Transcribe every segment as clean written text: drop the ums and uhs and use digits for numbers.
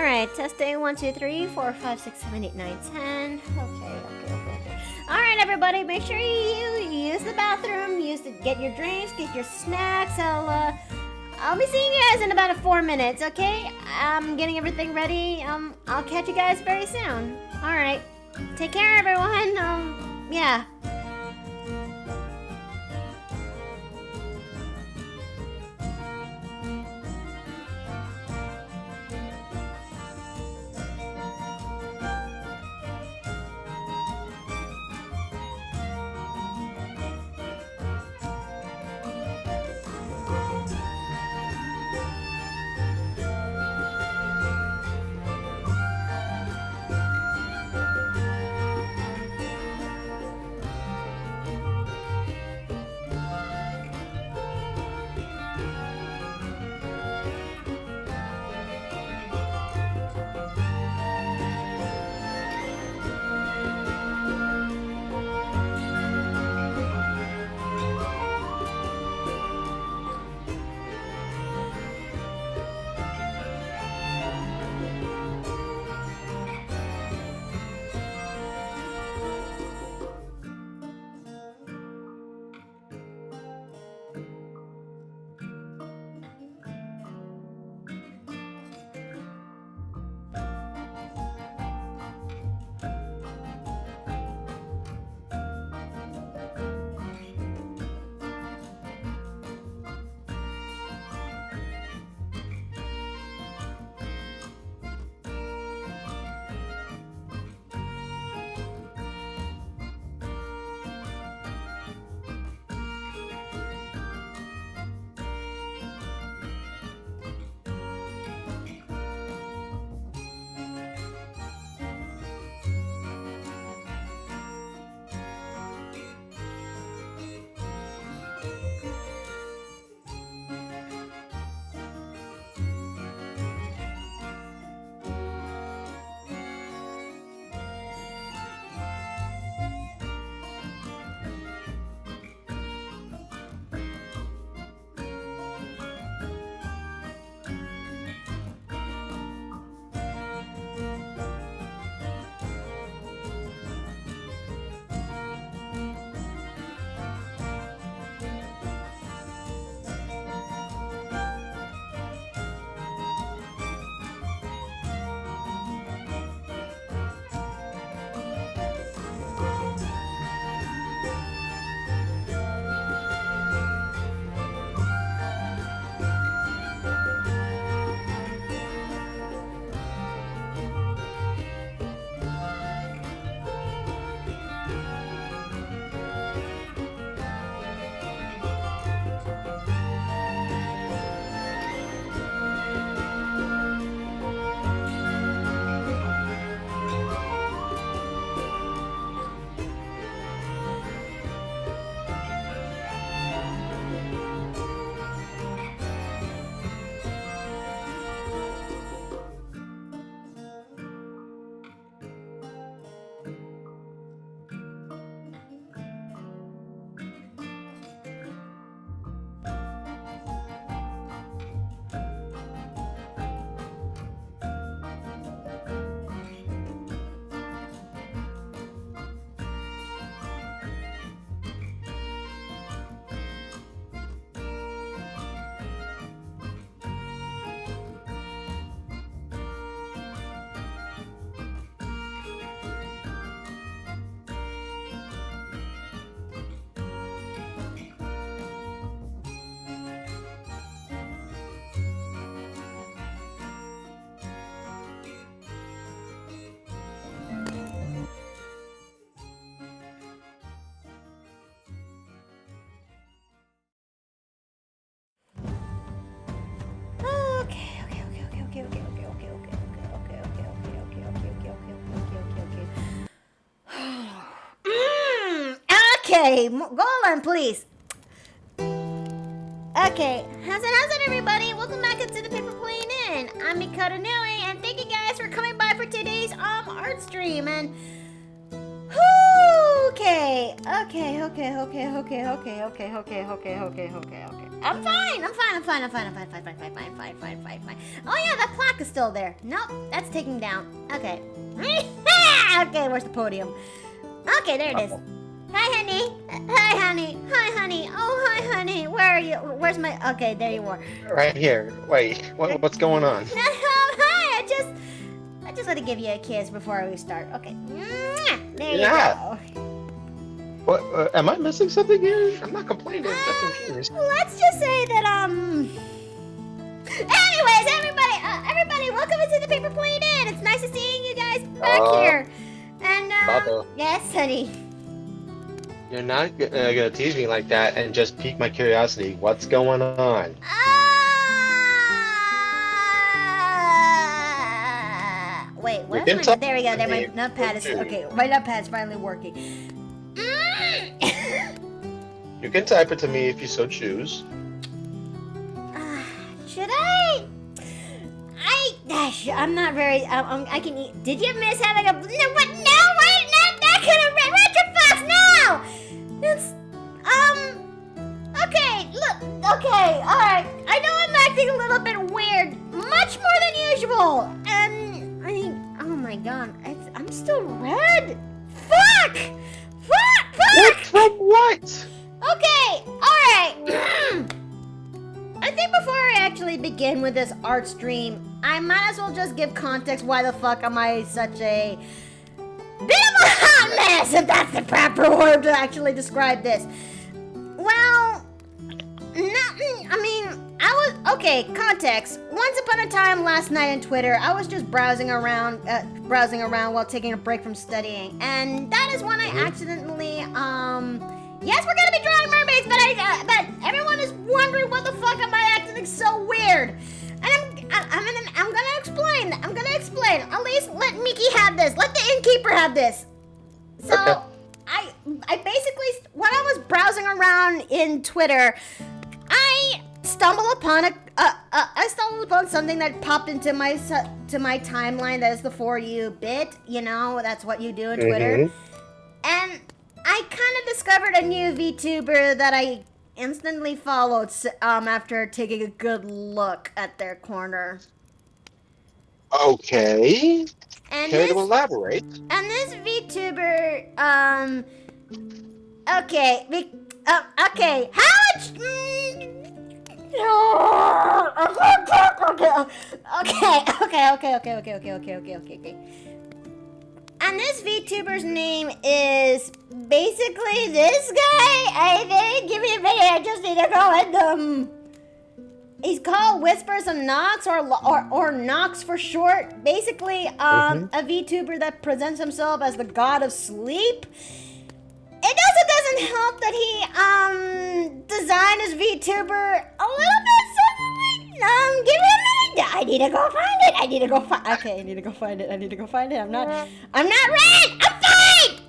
Alright, testing 1, 2, 3, 4, 5, 6, 7, 8, 9, 10. Okay. Alright, everybody, make sure you use the bathroom, get your drinks, get your snacks. I'll be seeing you guys in about 4 minutes, okay? I'm getting everything ready. I'll catch you guys very soon. Alright. Take care, everyone. Yeah. Okay, go on, please. Okay, how's it, everybody? Welcome back to the Paper Plane Inn. I'm Mikado Nui, and thank you guys for coming by for today's art stream. And Okay. I'm fine. Oh yeah, that plaque is still there. Nope, that's taken down. Okay. Okay, where's the podium? Okay, there it is. Hi, honey. Oh, hi, honey. Where are you? Where's my... Okay, there you are. Right here. Wait, what's going on? Hi, I just want to give you a kiss before we start. Okay. There you go. What? Am I missing something here? I'm not complaining. I'm just confused. Let's just say that, Anyways, everybody, welcome into the Paper Plane Inn. It's nice to seeing you guys back here. And, Bubba, yes, honey. you're not gonna tease me like that and just pique my curiosity. What's going on? Wait, what? There we go. There, my notepad is okay. My notepad's finally working. You can type it to me if you so choose. Should I? I'm not very. I can eat. Did you miss having a? No, what? No, wait, not that kind of Retrofox. No. It's Okay. Look. Okay. All right. I know I'm acting a little bit weird, much more than usual, and oh my god, I'm still red. Fuck. What? From what? Okay. All right. I think before I actually begin with this art stream, I might as well just give context. Why the fuck am I such a bit of a hot mess, if that's the proper word to actually describe this? Well, okay, context. Once upon a time last night on Twitter, I was just browsing around while taking a break from studying, and that is when I accidentally, yes, we're gonna be drawing mermaids, but everyone is wondering what the fuck am I acting so weird. And I'm gonna explain. At least let Mickey have this. Let the innkeeper have this. So Okay. I basically, when I was browsing around in Twitter, I stumbled upon something that popped into my timeline. That is the For You bit. You know, that's what you do on Twitter. And I kind of discovered a new VTuber that I instantly followed after taking a good look at their corner. Okay. And Care to elaborate? And this VTuber, okay, how much? Okay. And this VTuber's name is basically this guy. I think. Give me a minute. I just need to go and he's called Whispers of Nox, or Nox for short. Basically, a VTuber that presents himself as the god of sleep. It also doesn't help that he designed his VTuber a little bit suddenly. Give me a minute. I need to go find it. Okay, I need to go find it. I'm not red. I'm fine. I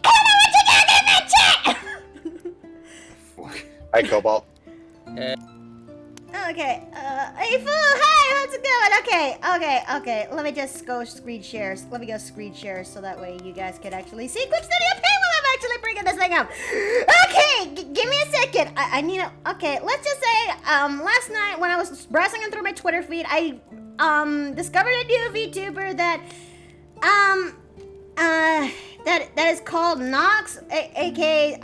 don't know what you're doing in that chat. Hi, Cobalt. Okay, hey Foo, hi, how's it going? Okay, let me just go screen shares. So that way you guys can actually see Quick Study up here while I'm actually bringing this thing up. Okay, give me a second. I need to, okay, let's just say, last night when I was browsing through my Twitter feed, I, discovered a new VTuber that is called Nox, aka,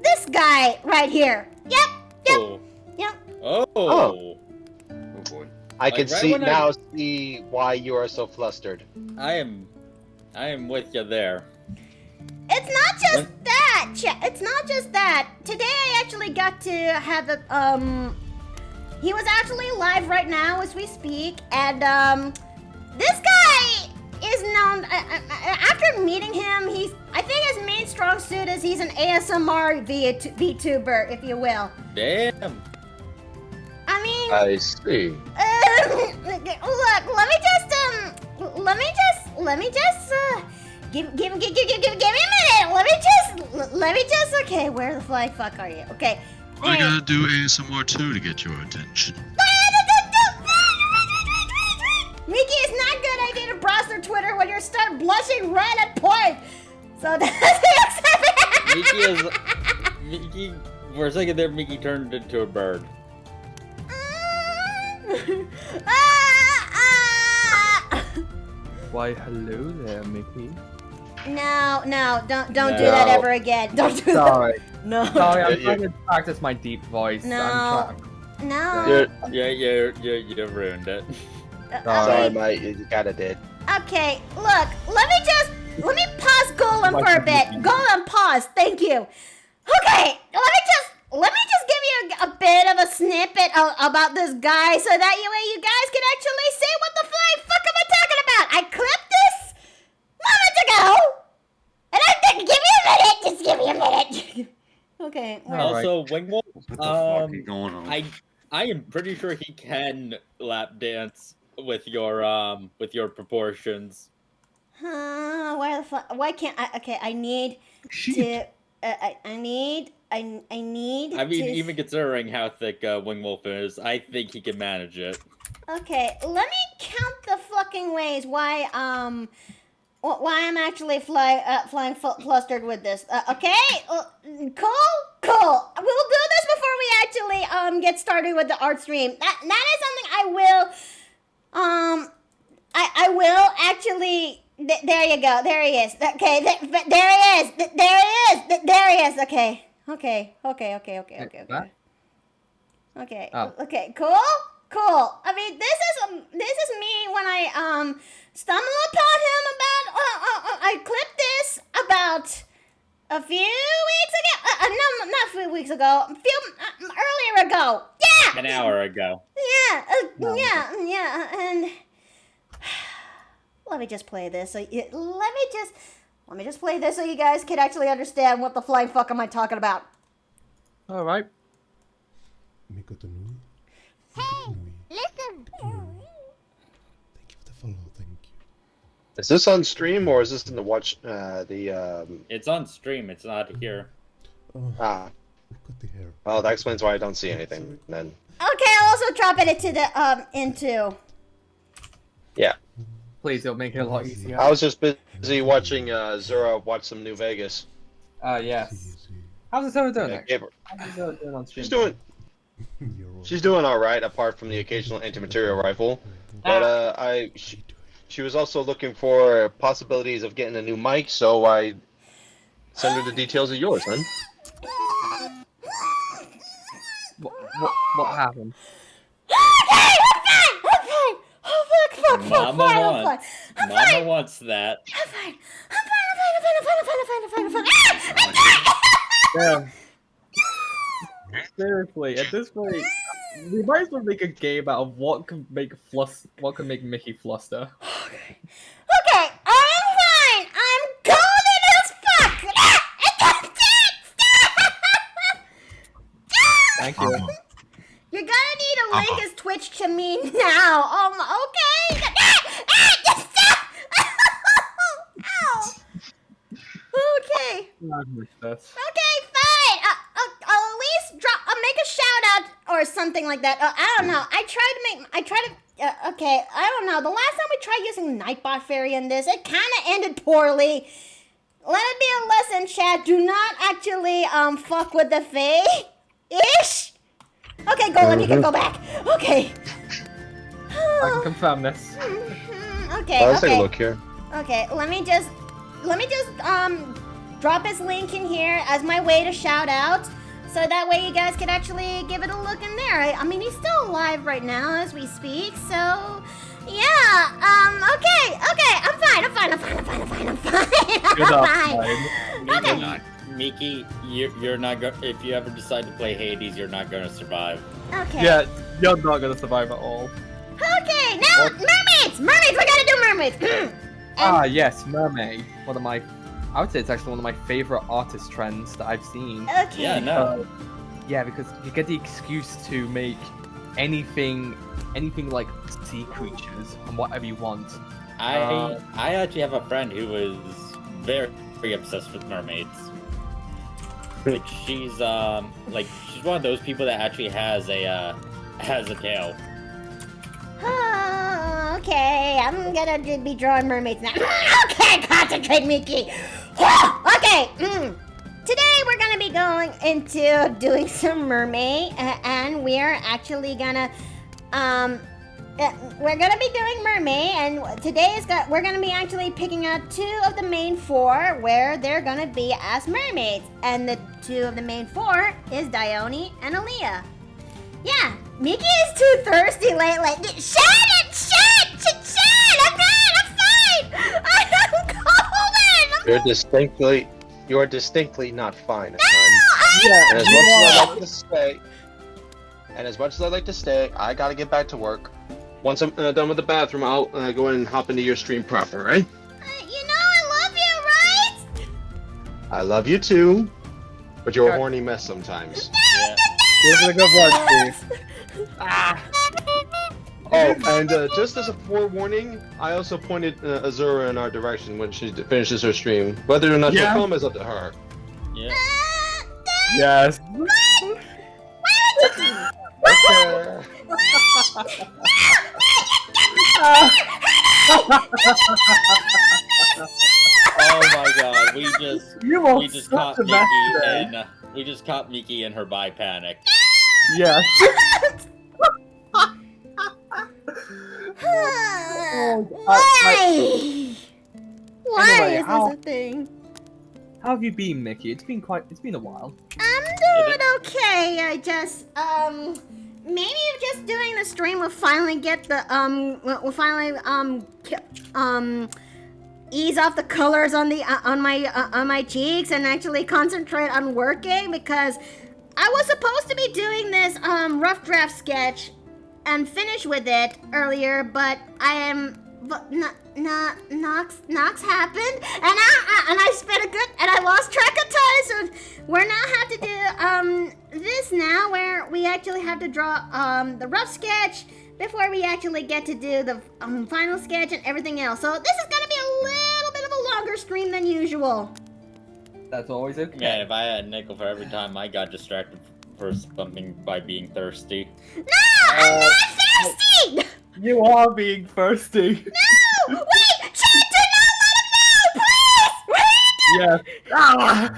this guy right here. Yep. Oh boy. I can see why you are so flustered. I am with you there. It's not just that. It's not just that. Today I actually got to have a he was actually live right now as we speak, and this guy is known. After meeting him, I think his main strong suit is he's an ASMR VTuber, if you will. Damn. I mean, I see. Look, let me just give me a minute. Let me just, okay, where the flying fuck are you? Okay. I gotta do ASMR too to get your attention. Mickey, it's not a good idea to browse their Twitter when you start blushing right at point. So that's the exception. Mickey. For a second there, Mickey turned into a bird. Why, hello there, Mickey. No, don't do No. that ever again. Don't do that. Sorry. No. Sorry, I'm You're- trying to practice my deep voice. No. No. You're, You ruined it. sorry, mate. You kinda did. Okay, look, let me pause Golem for a bit. Golem, pause. Thank you. Okay, let me just give you a bit of a snippet about this guy so that way you guys can actually see what the flying fuck am I talking about. I clipped this moments ago, and I think, give me a minute. Just give me a minute. Okay. All right. Also, Wingwolf, What the fuck is going on? I am pretty sure he can lap dance with your proportions. Why the fuck? Why can't I? Okay, I need to. I need. I mean, to... even considering how thick Wingwolf is, I think he can manage it. Okay, let me count the fucking ways why I'm actually flying flustered with this. Okay, cool. We'll do this before we actually get started with the art stream. That is something I will I will actually. There you go. There he is. Okay. There he is. There he is. Okay. Okay. Okay. Oh. Okay. Cool. I mean, this is me when I stumble upon him about. I clipped this about a few weeks ago. No, not a few weeks ago. A few earlier ago. Yeah. An hour ago. Yeah. Yeah. And. Let me just play this. Let me just play this so you guys can actually understand what the flying fuck am I talking about. All right. Hey, Listen. Thank you for the follow. Thank you. Is this on stream or is this in the watch? It's on stream. It's not here. Oh, Ah. we've got the hair. Oh, that explains why I don't see anything. Then. Okay, I'll also drop it into the into. Yeah. Please, it'll make it a lot easier. I was just busy watching Zura watch some New Vegas. Yes. See. How's the server doing? Yeah, Actually? gave her- How's the server doing on stream? You're all She's doing all right, apart from the occasional anti-material rifle. But she was also looking for possibilities of getting a new mic, so I sent her the details of yours, man. What happened? Okay, I'm fine. Oh fuck. Mama I'm wants. fine. Mama wants that. I'm fine. Damn. Seriously, at this point, we might as well make a game out of what can make Mickey fluster. Okay, I'm fine. I'm golden as fuck. Thank you. You're gonna need to link his Twitch to me now. Okay. Just stop. Ow. Okay. Okay, fine. I'll at least make a shout out or something like that. I don't know. Okay, I don't know. The last time we tried using Nightbot Fairy in this, it kind of ended poorly. Let it be a lesson, chat. Do not actually fuck with the Fae. Ish. Okay, Golem, you can go back. Okay. I can confirm this. Okay. Let's take a look here. Okay, let me just drop his link in here as my way to shout out, so that way you guys can actually give it a look in there. I mean, he's still alive right now as we speak, so yeah. Okay, I'm fine. Good I'm up, fine. fine. Okay. Miki, you're not go. If you ever decide to play Hades, you're not gonna survive. Okay. Yeah, you're not gonna survive at all. Okay, now mermaids. We gotta do mermaids. Yes, MerMay. I would say it's actually one of my favorite artist trends that I've seen. Okay. Yeah, no. Yeah, because you get the excuse to make anything like sea creatures and whatever you want. I actually have a friend who is very obsessed with mermaids. Like she's she's one of those people that actually has a tail. Okay, I'm gonna be drawing mermaids now. Okay, concentrate, Mickey. Okay. today we're gonna be going into doing some mermaid, and we're actually gonna we're gonna be doing mermaid, and we're gonna be actually picking out 2 of the main 4 where they're gonna be as mermaids, and the 2 of the main 4 is Dione and Aleah. Yeah, Mickey is too thirsty lately. Shut it! I'm good. I'm fine. I'm cold. You're distinctly not fine, No, hun. Yeah, And as much as I'd like to stay, I gotta get back to work. Once I'm done with the bathroom, I'll go in and hop into your stream proper, right? you know I love you, right? I love you too, but you're a horny mess sometimes. Yeah. Give it a good word, Steve. Oh, and just as a forewarning, I also pointed Azura in our direction when she finishes her stream. Whether or not she'll come is up to her. Yeah. Yes. Okay. Oh my god, we just caught such a mess today. Miki and we just caught Miki in her bi panic. Yes. Why? Why Anyway, is this a thing? How have you been, Mickey? It's been a while. I'm doing okay. I just maybe just doing the stream will finally get the ease off the colors on the on my cheeks and actually concentrate on working, because I was supposed to be doing this rough draft sketch and finish with it earlier, but Knox happened, and I spent and I lost track of time, so we're now have to do this now, where we actually have to draw the rough sketch before we actually get to do the final sketch and everything else. So this is gonna be a little bit of a longer stream than usual. That's always okay. Man, if I had a nickel for every time I got distracted for something by being thirsty. No, I'm not thirsty. You are being thirsty. No, wait, chat, do not let him know, please. Yes. Ah!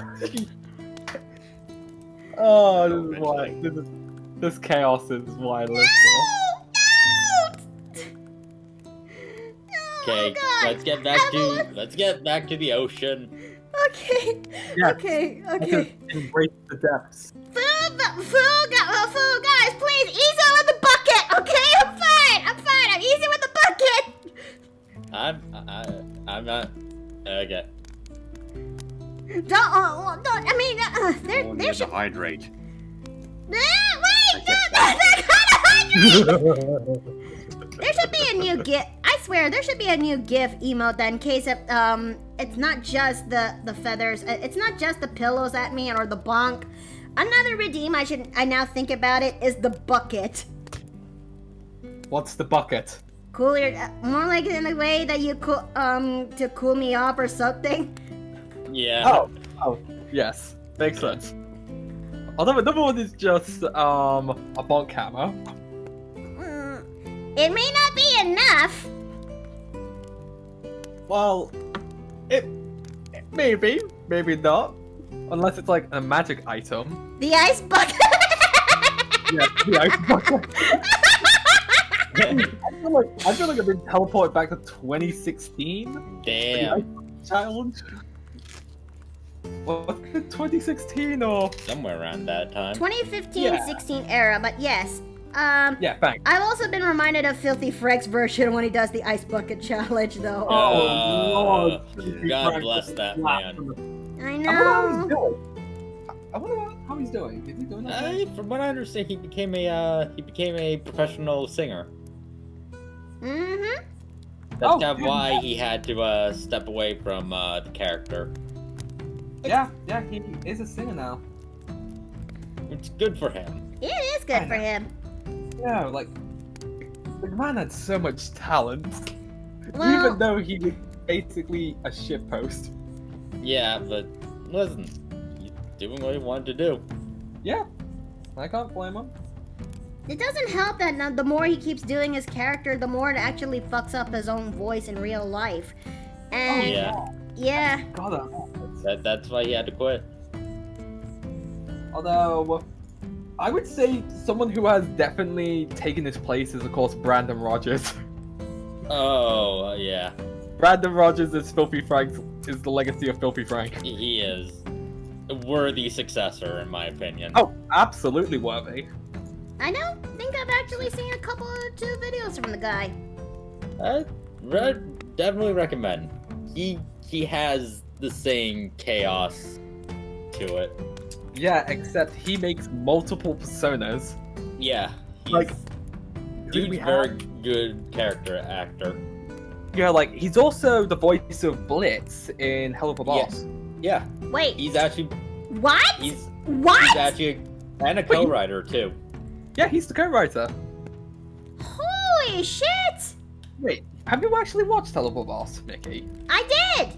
Oh, this is why. This chaos is why I live Okay, God. let's get back to the ocean. Okay. Yes. Okay. for. Embrace the depths. Foo, guys, please ease on with the bucket. Okay, I'm fine. I'm easy with the bucket. I'm not. Okay. Don't. I mean, there should. hydrate. Wait, they're gonna There should be a new GIF. I swear, there should be a new GIF emote that in case of, it's not just the feathers. It's not just the pillows at me or the bonk. Another redeem I now think about it is the bucket. What's the bucket? Cooler, more like in a way that you cool, to cool me off or something. Yeah. Oh, yes, makes sense. Although another one is just a bonk hammer. It may not be enough. Well, it maybe not, unless it's like a magic item. The ice bucket. Yeah, the ice bucket. I feel like I've been teleported back to 2016. Damn. Challenge. Was it 2016 or? Somewhere around that time. 2015-16 era, but yes. Yeah, thanks. I've also been reminded of Filthy Freg's version when he does the ice bucket challenge, though. Oh, Lord. God bless that man. I I wonder how he's doing. Is he doing okay? From what I understand, he became a professional singer. Mm-hmm. That's kind of why he had to step away from the character. Yeah, he is a singer now. It's good for him. It is good for him. Yeah, like the man had so much talent, Well- even though he was basically a shitpost. Yeah, but listen, he's doing what he wanted to do. Yeah, I can't blame him. It doesn't help that the more he keeps doing his character, the more it actually fucks up his own voice in real life. And Yeah. yeah. God, That's why he had to quit. Although, I would say someone who has definitely taken his place is, of course, Brandon Rogers. Oh, yeah. Brandon Rogers is Filthy Frank, is the legacy of Filthy Frank. He is a worthy successor, in my opinion. Oh, absolutely worthy. I don't think I've actually seen a couple or two videos from the guy. Definitely recommend. He has the same chaos to it. Yeah, except he makes multiple personas. Yeah, he's, Like, dude's we very have- good character actor. Yeah, like, he's also the voice of Blitz in Hell of a Boss. Yeah, Wait, he's actually what? he's What? actually and a co-writer too. Yeah, he's the co-writer. Holy shit! Wait, have you actually watched Hell of a Boss, Mickey? I did!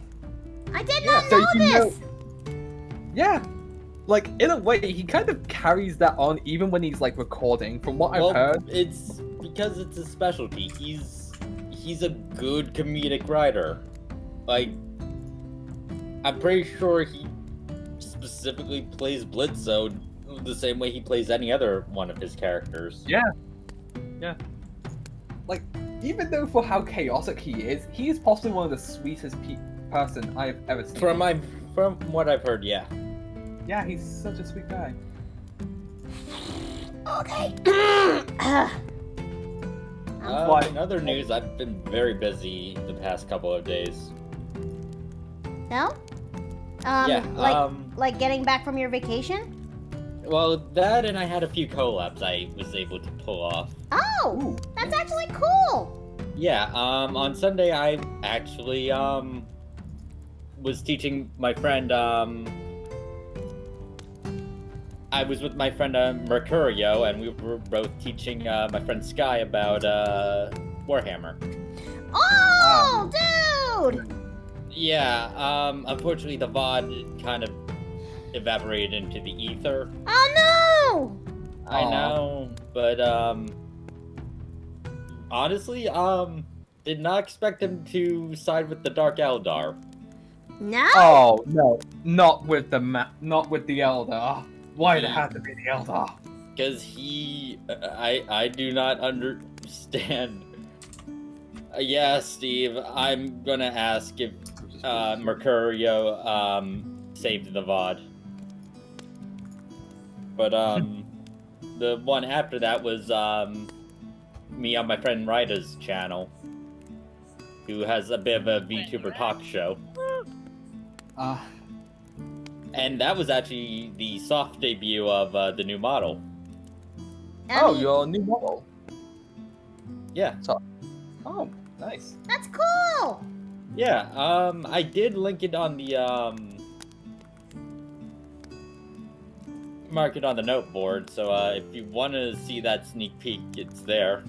I did Yeah, not so know you this! Yeah. Like, in a way, he kind of carries that on even when he's, like, recording, from what I've heard. It's because it's his specialty. He's a good comedic writer. Like, I'm pretty sure he specifically plays Blitzo the same way he plays any other one of his characters. Yeah. Yeah. Like, even though for how chaotic he is possibly one of the sweetest person I've ever seen. From what I've heard, yeah. Yeah, he's such a sweet guy. Okay. Why? In other news, I've been very busy the past couple of days. No? Yeah, like getting back from your vacation? Well, that and I had a few collabs I was able to pull off. Oh! Ooh. That's actually cool! Yeah, on Sunday I actually, was teaching my friend, I was with my friend, Mercurio, and we were both teaching, my friend Sky about, Warhammer. Oh, dude! Yeah, unfortunately the VOD kind of evaporated into the ether. Oh no! I Aw. know, but, honestly, did not expect him to side with the Dark Eldar. No? Oh, no. Not with the Elder. Why'd it have to be the Elder? Because I do not understand. Yeah, Steve, I'm gonna ask if, Mercurio, saved the VOD. But, the one after that was, me on my friend Ryda's channel, who has a bit of a VTuber talk show. And that was actually the soft debut of, the new model. Oh, your new model. Yeah. Oh, nice. That's cool! Yeah, I did link it on the, mark it on the note board, so, if you want to see that sneak peek, it's there.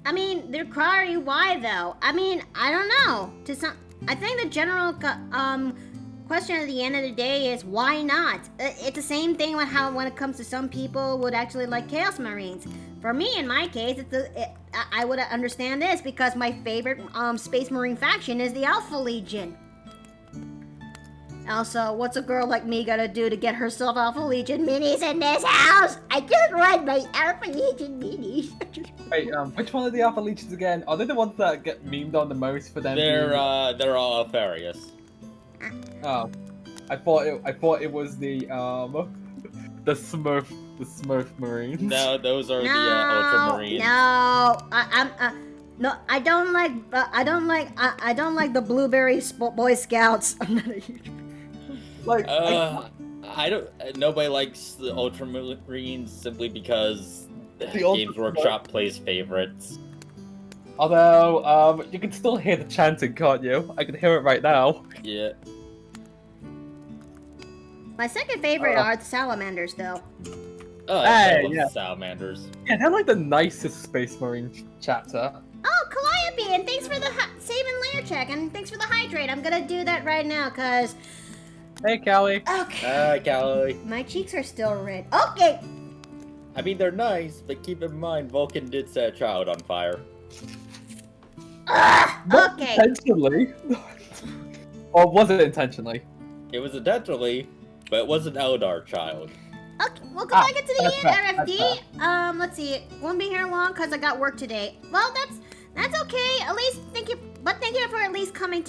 I mean, they're query why though. I mean, I don't know. I think the general question at the end of the day is why not? It's the same thing with how when it comes to some people would actually like Chaos Marines. For me, in my case, I would understand this because my favorite Space Marine faction is the Alpha Legion. Also, what's a girl like me gotta do to get herself Alpha Legion minis in this house? I just want my Alpha Legion minis. Wait, which one are the Alpha Legions again? Are they the ones that get memed on the most for them? They're all Alfarius. Oh, I thought it was the Smurf Marines. No, those are the Ultramarines. No, no, I don't like the Blueberry Boy Scouts. I'm not a huge. Like, I don't. Nobody likes the Ultramarines simply because The Games Workshop plays favorites. although, you can still hear the chanting, can't you? I can hear it right now. Yeah. My second favorite are the Salamanders, though. Oh, Hey, I love yeah. the Salamanders. Yeah, they're like the nicest Space Marine chapter. Oh, Calliope, and thanks for the save and layer check, and thanks for the hydrate. I'm gonna do that right now, cause. Hey, Callie. Okay. Callie. My cheeks are still red. Okay. I mean, they're nice, but keep in mind, Vulcan did set a child on fire. Not Okay. intentionally. Or was it intentionally? It was intentionally, but it was an Eldar child. Okay, welcome back into the that's RFD. Let's see. Won't be here long because I got work today. Well, that's okay. At least thank you for at least coming.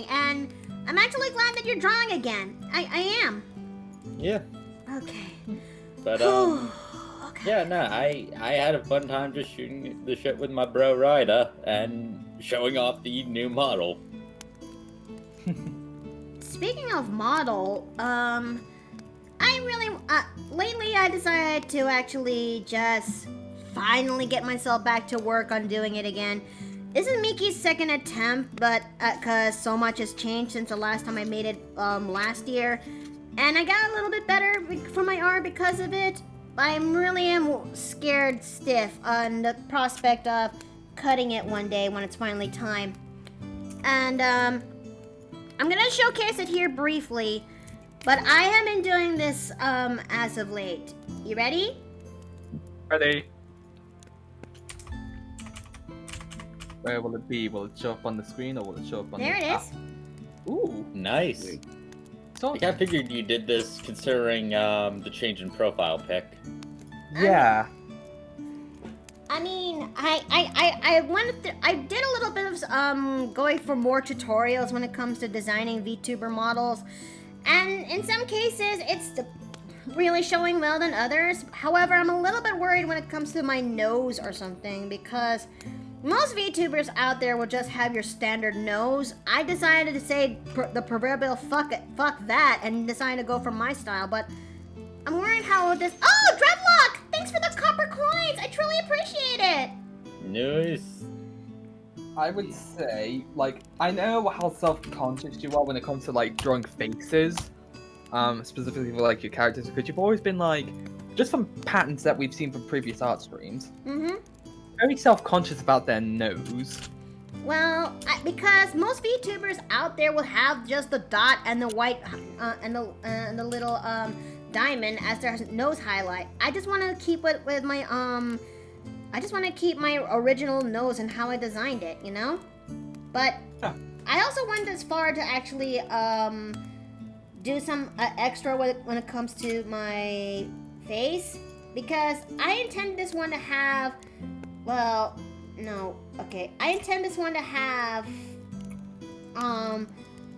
And I'm actually glad that you're drawing again. I am. Yeah. Okay. But Okay. yeah, no, I had a fun time just shooting the shit with my bro Ryder and showing off the new model. Speaking of model, lately I decided to actually just finally get myself back to work on doing it again. This is Miki's second attempt, but cause so much has changed since the last time I made it last year, and I got a little bit better for my art because of it. I really am scared stiff on the prospect of cutting it one day when it's finally time. And I'm gonna showcase it here briefly, but I have been doing this as of late. You ready? Ready? Where will it be? Will it show up on the screen or will it show up on There the it is. Ooh. Nice. So, I kind of figured you did this considering the change in profile pic. yeah. I mean, I did a little bit of going for more tutorials when it comes to designing VTuber models, and in some cases it's really showing well than others. However, I'm a little bit worried when it comes to my nose or something, because most VTubers out there will just have your standard nose. I decided to say the proverbial fuck that and decided to go for my style, but I'm worried how this... Oh, Dreadlock! Thanks for the copper coins! I truly appreciate it! Nice. I would say, like, I know how self-conscious you are when it comes to, like, drawing faces, specifically for, like, your characters, because you've always been, like, just from patterns that we've seen from previous art streams, very self-conscious about their nose. Well, because most VTubers out there will have just the dot and the white, and the little, diamond as their nose highlight. I just want to keep it with my, I just want to keep my original nose and how I designed it, you know? But Yeah. I also went as far to actually, do some extra when it comes to my face, because I intend this one to have, well, no, okay. I intend this one to have,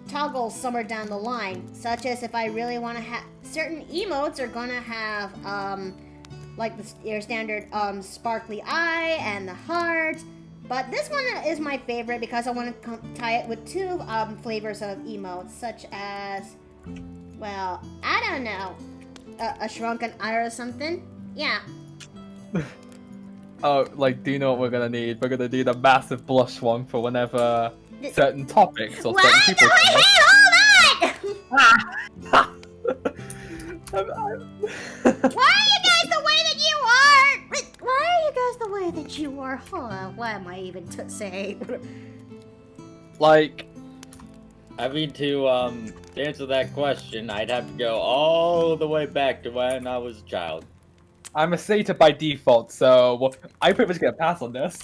toggles somewhere down the line, such as if I really want to have certain emotes are gonna have like your standard sparkly eye and the heart, but this one is my favorite because I want to tie it with two flavors of emotes, such as, well, I don't know, a shrunken eye or something. Yeah. Oh, like, do you know what we're gonna need? We're gonna need a massive blush one for whenever certain topics or What? certain people. No, I hate all that! Why are you guys the way that you are? Why are you guys the way that you are? Hold on, what am I even saying? Like, I mean, to answer that question, I'd have to go all the way back to when I was a child. I'm a satyr by default, so I pretty much get a pass on this.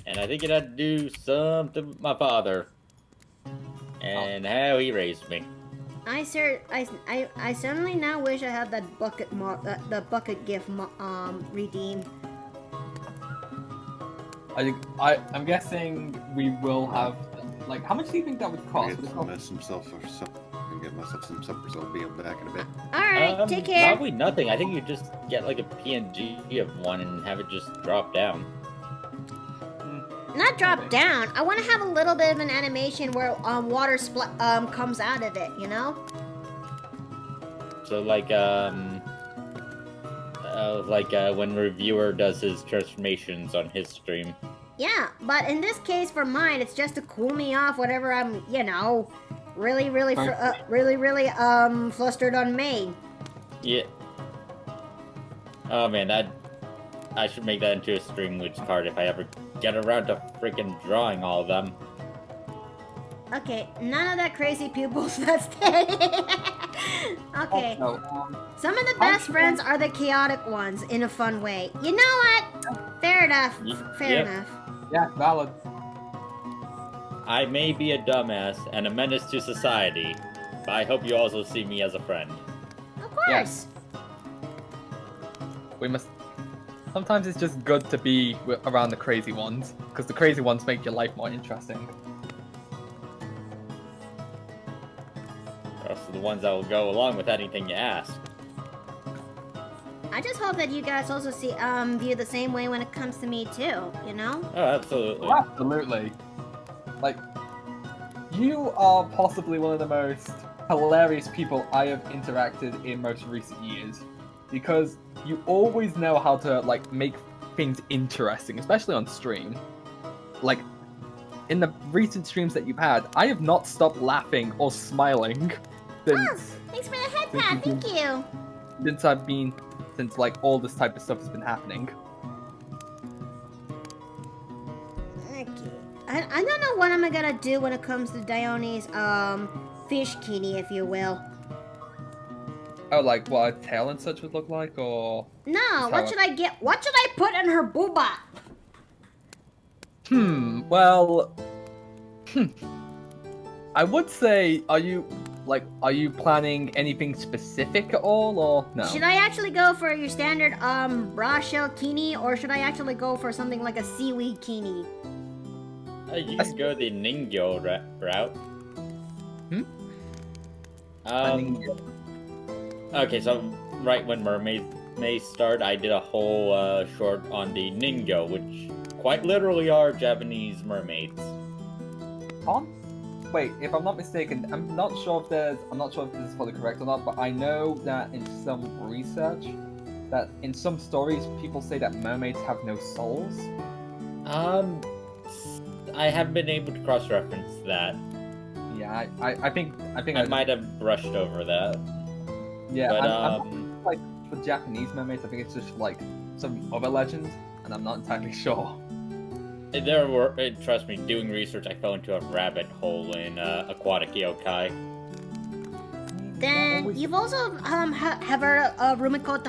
And I think it had to do something with my father. And how he raised me. I certainly now wish I had that bucket the bucket gift redeemed. I'm guessing we will have, like, how much do you think that would cost? Would it cost- And get myself some supper, so I'll be back in a bit. Alright, take care. Probably nothing. I think you just get like a PNG of one and have it just drop down. Not drop down. I want to have a little bit of an animation where water comes out of it, you know? So like when reviewer does his transformations on his stream. Yeah, but in this case for mine, it's just to cool me off whenever I'm, you know, really flustered on May. Yeah. Oh man, I should make that into a stream which card if I ever get around to freaking drawing all of them. Okay, none of that crazy pupils, that's it. Okay. Oh, Some of the best friends are the chaotic ones in a fun way. You know what? Fair enough. Fair Yep. enough. yeah, valid. I may be a dumbass and a menace to society, but I hope you also see me as a friend. Of course. we must. Sometimes it's just good to be around the crazy ones, because the crazy ones make your life more interesting. They're also the ones that will go along with anything you ask. I just hope that you guys also see view the same way when it comes to me too, you know? Oh, absolutely. Absolutely. Like, you are possibly one of the most hilarious people I have interacted in most recent years, because you always know how to like make things interesting, especially on stream. Like, in the recent streams that you've had, I have not stopped laughing or smiling since Thanks for the head pat, thank you. since like all this type of stuff has been happening. Okay. I don't know what I'm gonna do when it comes to Dione's fish kitty, if you will. Oh, like what a tail and such would look like, or No, what should I get? What should I put in her booba? well, I would say, are you planning anything specific at all, or no? Should I actually go for your standard bra shell kini, or should I actually go for something like a seaweed kini? You can go the Ningyo route. Okay, so right when Mermaids start, I did a whole short on the Ningyo, which quite literally are Japanese mermaids. Wait, if I'm not mistaken, I'm not sure if this is fully correct or not, but I know that in some research, that in some stories, people say that mermaids have no souls. I haven't been able to cross-reference that. Yeah, I think I might have brushed over that. Yeah, but, I'm like, for Japanese mermaids, I think it's just like some other legend, and I'm not entirely sure. Trust me, doing research, I fell into a rabbit hole in aquatic yokai. Then you've also have heard of Rumiko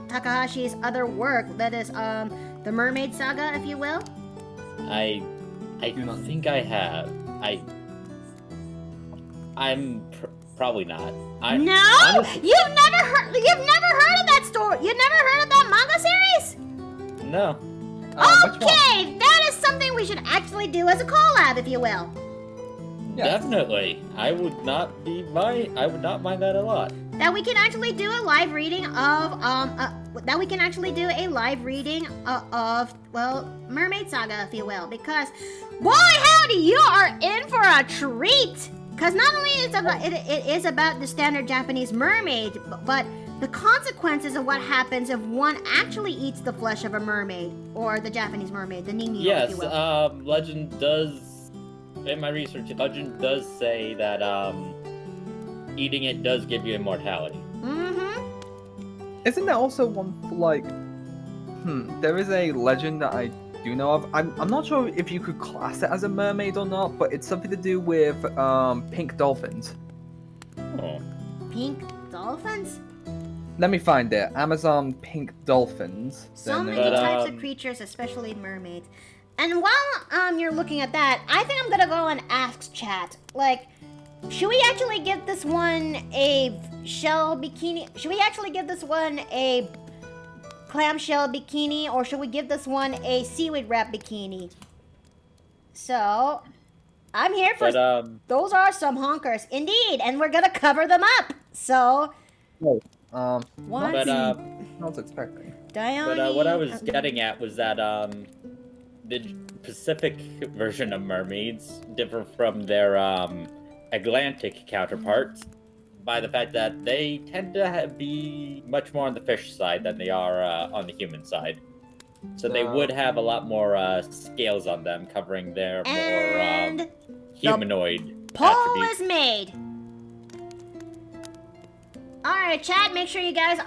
Takahashi's other work, that is the Mermaid Saga, if you will. I think I have. I'm probably not. No, honestly, you've never heard of that story. You've never heard of that manga series? No. Okay, that is something we should actually do as a collab, if you will. Yeah. Definitely. I would not mind that a lot. That we can actually do a live reading of well, Mermaid Saga, if you will, because boy howdy, you are in for a treat. Because not only is it is about the standard Japanese mermaid, but the consequences of what happens if one actually eats the flesh of a mermaid, or the Japanese mermaid, the Ningyo, if you will. Yes, legend does, in my research, legend does say that eating it does give you immortality. Mm-hmm. Isn't there also one for like, there is a legend that I do know of. I'm not sure if you could class it as a mermaid or not, but it's something to do with pink dolphins. Oh. Pink dolphins? Let me find it. Amazon pink dolphins. So Then many there's- types of creatures, especially mermaids. And while you're looking at that, I think I'm gonna go and ask chat, like, should we actually give this one a shell bikini? Should we actually give this one a clamshell bikini, or should we give this one a seaweed wrap bikini? So, I'm here for those are some honkers, indeed, and we're gonna cover them up. So, I was expecting. Dione. But what I was getting at was that the Pacific version of mermaids differ from their Atlantic counterparts by the fact that they tend to be much more on the fish side than they are on the human side. So they would have a lot more scales on them, covering their more humanoid Poll attributes. is made. Alright, chat, make sure you guys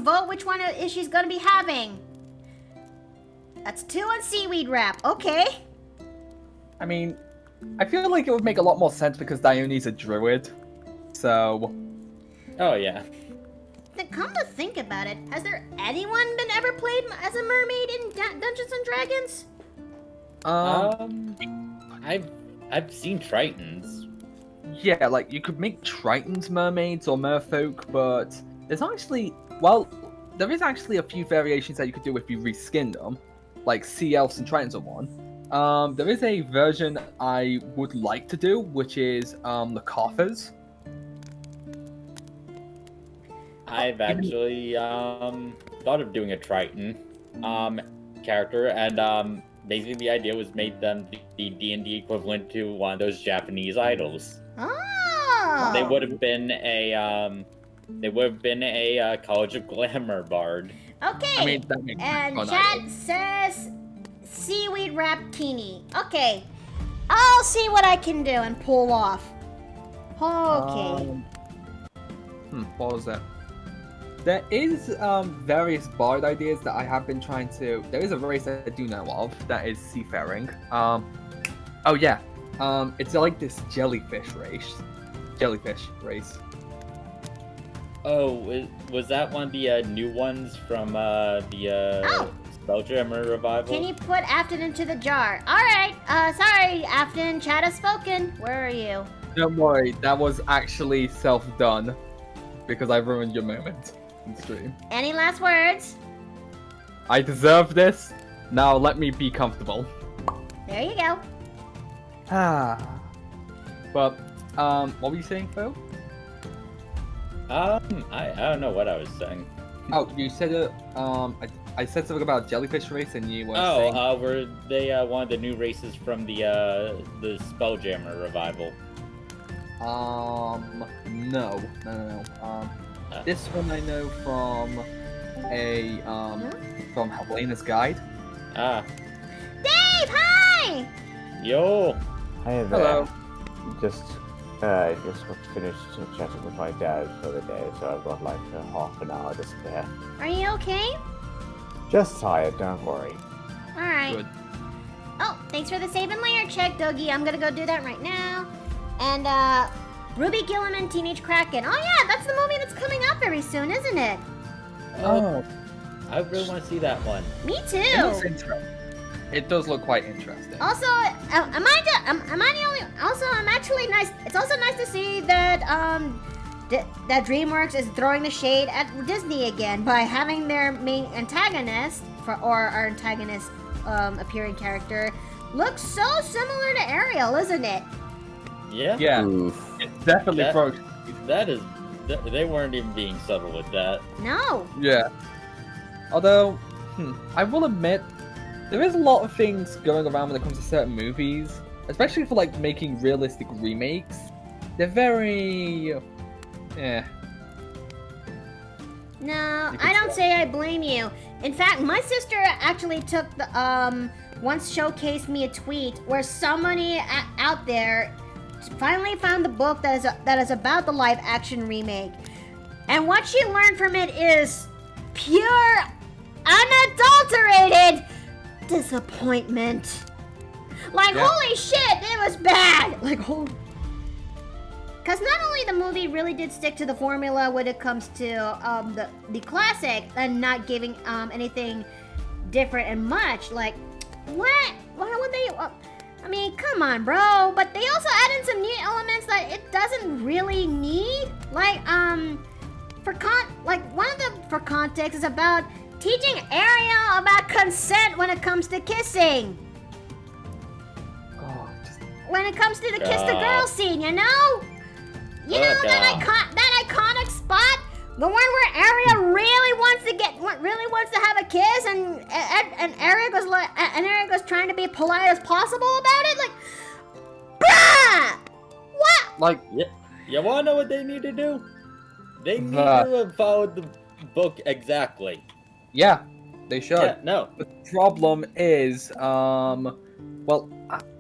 vote which one is she's gonna be having. That's 2 on seaweed wrap. Okay. I mean, I feel like it would make a lot more sense because Dione's a druid. So. Oh, yeah. Then come to think about it, has there anyone been ever played as a mermaid in Dungeons and Dragons? I've seen Tritons. Yeah, like you could make Tritons mermaids or merfolk, but there's actually, well, there is actually a few variations that you could do if you reskin them, like sea elves and tritons are one. There is a version I would like to do, which is the Coffers. I've actually thought of doing a Triton character, and basically the idea was make them the D&D equivalent to one of those Japanese idols. Oh! They would have been a College of Glamour bard. Okay. I mean, that makes and fun chat idol. says seaweed raptini. Okay. I'll see what I can do and pull off. Okay. What was that? There is various bard ideas that I have been trying to. There is a race that I do know of that is seafaring. Oh yeah. It's like this jellyfish race. Oh, was that one of the new ones from the Spelljammer revival? Can you put Afton into the jar? Alright, sorry, Afton, chat has spoken. Where are you? Don't worry, that was actually self-done. Because I ruined your moment in stream. Any last words? I deserve this. Now let me be comfortable. There you go. But, what were you saying, Phil? I don't know what I was saying. Oh, you said it, I said something about jellyfish race and you were saying... Were they one of the new races from the Spelljammer revival? No. This one I know from from Helena's Guide. Ah. Dave, hi! Yo! Hi there. Hello. Just got finished chatting with my dad for the day, so I've got like half an hour to spare. Are you okay? Just tired, don't worry. Alright. Good. Oh, thanks for the save and layer check, Dougie. I'm gonna go do that right now. And, Ruby Gillum and Teenage Kraken. Oh yeah, that's the movie that's coming up very soon, isn't it? Oh, I really want to see that one. Me it too. looks interesting. It does look quite interesting. Also, am I the only? Also, I'm actually nice. It's also nice to see that that DreamWorks is throwing the shade at Disney again by having their main antagonist or our antagonist appearing character look so similar to Ariel, isn't it? Yeah? Yeah, Oof. it's definitely That- broke. They weren't even being subtle with that. No. Yeah. Although, I will admit, there is a lot of things going around when it comes to certain movies, especially for like making realistic remakes. They're very, No, You could I don't say. say I blame you. In fact, my sister actually took the once showcased me a tweet where somebody out there finally found the book that is about the live action remake, and what she learned from it is pure, unadulterated disappointment. Like, Yeah. holy shit, it was bad. Like, holy. Because not only the movie really did stick to the formula when it comes to the classic and not giving anything different and much, like, what? Why would they? I mean, come on, bro. But they also added some new elements that it doesn't really need. Like, one of them for context is about teaching Ariel about consent when it comes to kissing. oh, just When it comes to the kiss the girl scene, you know? You know that iconic spot, the one where Ariel really wants to have a kiss, and Eric was trying to be polite as possible about it, like, bruh, what? like, You wanna know what they need to do? They need What? to have followed the book exactly. yeah, they should. Yeah, no. The problem is, well,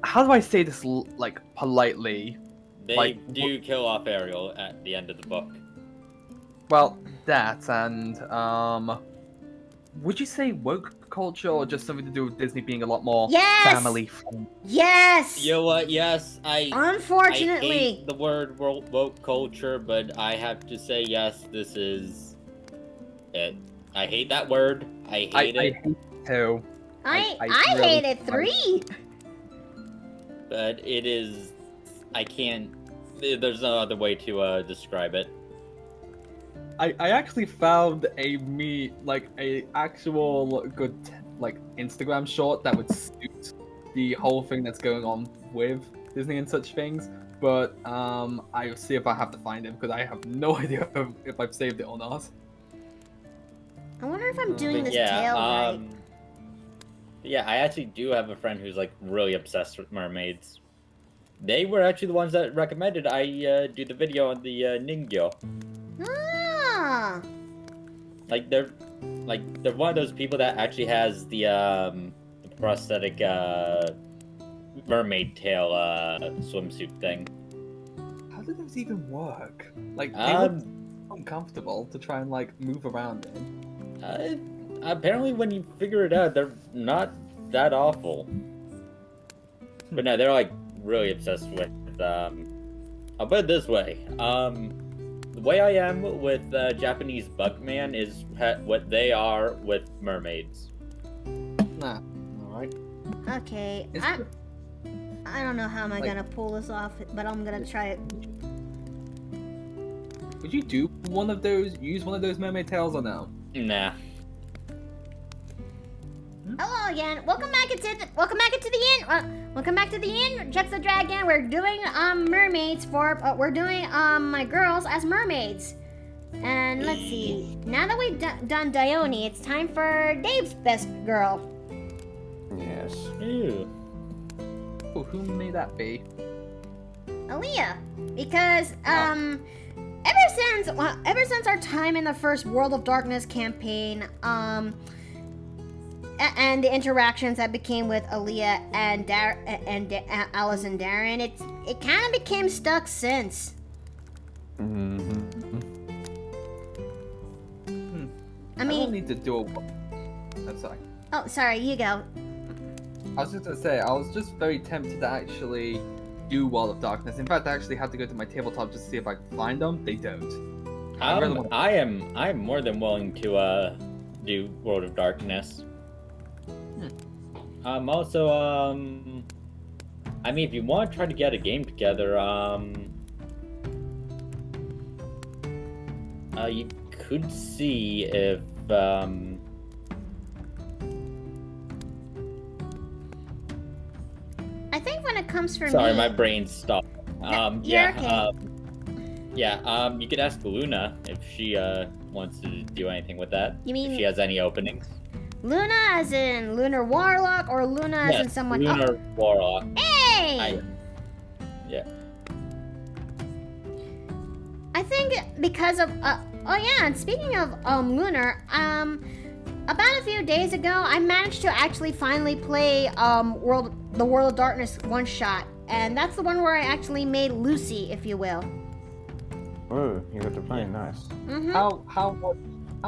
how do I say this like politely? They Like, do kill off Ariel at the end of the book. Well, that and would you say woke culture or just something to do with Disney being a lot more Yes! family friendly? Yes. You know what? Yes, I Unfortunately. hate the word woke culture, but I have to say yes, this is it. I hate that word. I hate I it, hate it too. I really hated find- 3. but it is. I can't. There's no other way to describe it. I actually found a actual good Instagram short that would suit the whole thing that's going on with Disney and such things. But I'll see if I have to find it because I have no idea if I've saved it or not. I wonder if I'm doing But this yeah, tail right. yeah, I actually do have a friend who's like really obsessed with mermaids. They were actually the ones that recommended I do the video on the Ningyo. Ah. Like they're one of those people that actually has the prosthetic mermaid tail swimsuit thing. How did those even work? Like they look uncomfortable to try and like move around in. Apparently, when you figure it out, they're not that awful. But no, they're like really obsessed with. I'll put it this way. The way I am with Japanese Bugman is what they are with mermaids. Nah, all right. Okay, I don't know how am I gonna pull this off, but I'm gonna try it. Would you do use one of those mermaid tails or no? Nah. Hello again. Welcome back into the inn. Welcome back to the inn, Juxta Dragon. We're doing mermaids for we're doing my girls as mermaids. And let's see. Now that we've done Dione, it's time for Dave's best girl. Yes. Ew. Oh, who may that be? Aleah, because ever since our time in the first World of Darkness campaign, and the interactions that became with Aleah and Alice and Darren, it kind of became stuck since. I don't mean, need to do a. I'm sorry. oh, sorry, you go. I was just gonna say, I was just very tempted to actually do Wall of Darkness. In fact, I actually had to go to my tabletop just to see if I could find them. They don't. I'm more than willing to do World of Darkness. Also, I mean, if you want to try to get a game together, you could see if, I think when it comes for sorry, me, my brain stopped. you're okay. You could ask Luna if she wants to do anything with that. You mean if she has any openings? Luna as in Lunar Warlock, or Luna as in someone? Lunar Warlock. Hey! I think because of oh yeah, and speaking of Lunar, about a few days ago I managed to actually finally play the World of Darkness one shot, and that's the one where I actually made Lucy, if you will. Oh, you got to play, nice. Mm-hmm. How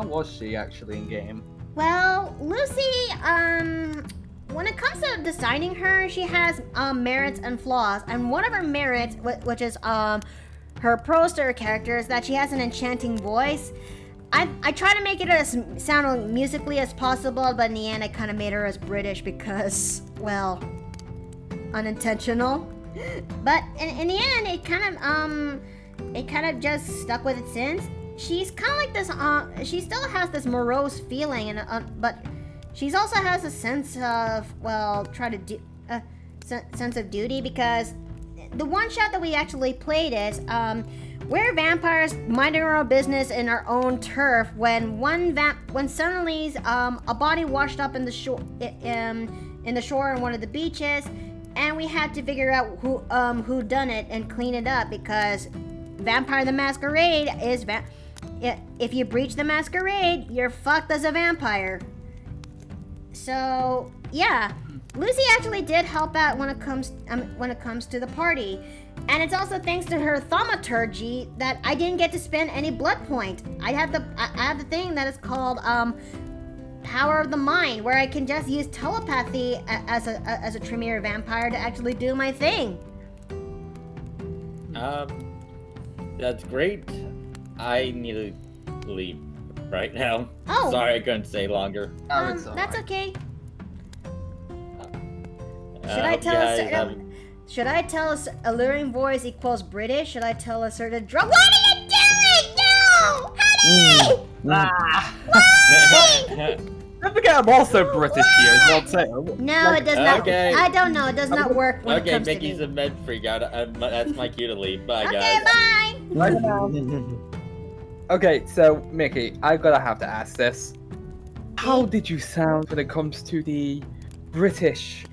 was she actually in game? Well, Lucy, when it comes to designing her, she has merits and flaws, and one of her merits, which is her pro-star character, is that she has an enchanting voice. I try to make it as sound musically as possible, but in the end I kind of made her as British because, well, unintentional. But in the end, it kind of just stuck with it since. She's kind of like this. She still has this morose feeling, but she's also has a sense of sense of duty, because the one shot that we actually played is we're vampires minding our own business in our own turf when suddenly a body washed up in the shore on one of the beaches, and we had to figure out who done it and clean it up, because Vampire the Masquerade is if you breach the masquerade, you're fucked as a vampire. So yeah, Lucy actually did help out when it comes to the party, and it's also thanks to her thaumaturgy that I didn't get to spend any blood point. I have the thing that is called power of the mind, where I can just use telepathy as a Tremere vampire to actually do my thing. That's great. I need to leave right now. Oh. Sorry, I couldn't stay longer. That's okay. Should I tell a alluring voice equals British? Should I tell a certain drug? What are you doing? No! Don't forget I'm also British here as well too. No, it does not. Okay. I don't know. It does not work when it Okay, comes Mickey's to a me. med freak. That's my cue to leave. Bye, Okay, guys. bye. Okay, so Mickey, I've gotta have to ask this. How did you sound when it comes to the British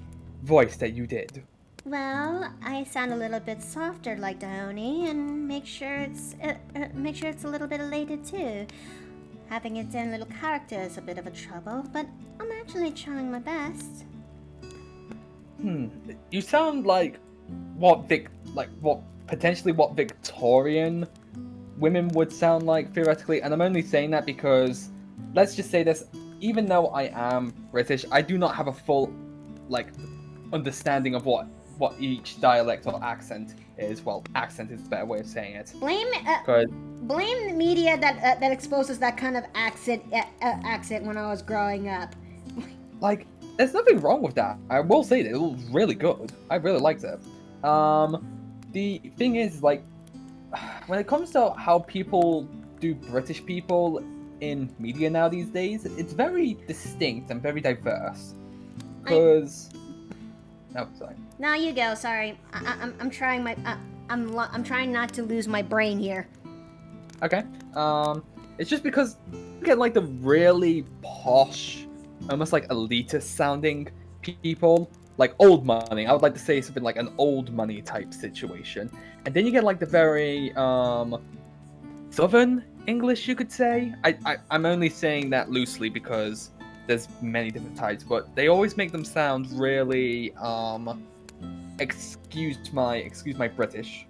voice that you did? Well, I sound a little bit softer like Dione, and make sure it's a little bit elated too. Having its own little character is a bit of a trouble, but I'm actually trying my best. You sound like what potentially what Victorian women would sound like theoretically, and I'm only saying that because let's just say this, even though I am British, I do not have a full understanding of what each dialect or accent is. Well, accent is the better way of saying it. Blame the media that exposes that kind of accent when I was growing up. Like, there's nothing wrong with that. I will say that it was really good. I really liked it. The thing is, like, when it comes to how people do British people in media now these days, it's very distinct and very diverse. Because, no, sorry. No, you go. Sorry, I'm trying my I'm trying not to lose my brain here. Okay. It's just because you get like the really posh, almost like elitist sounding people, like old money. I would like to say something like an old money type situation. And then you get like the very southern English, you could say. I'm only saying that loosely because there's many different types, but they always make them sound really excuse my British.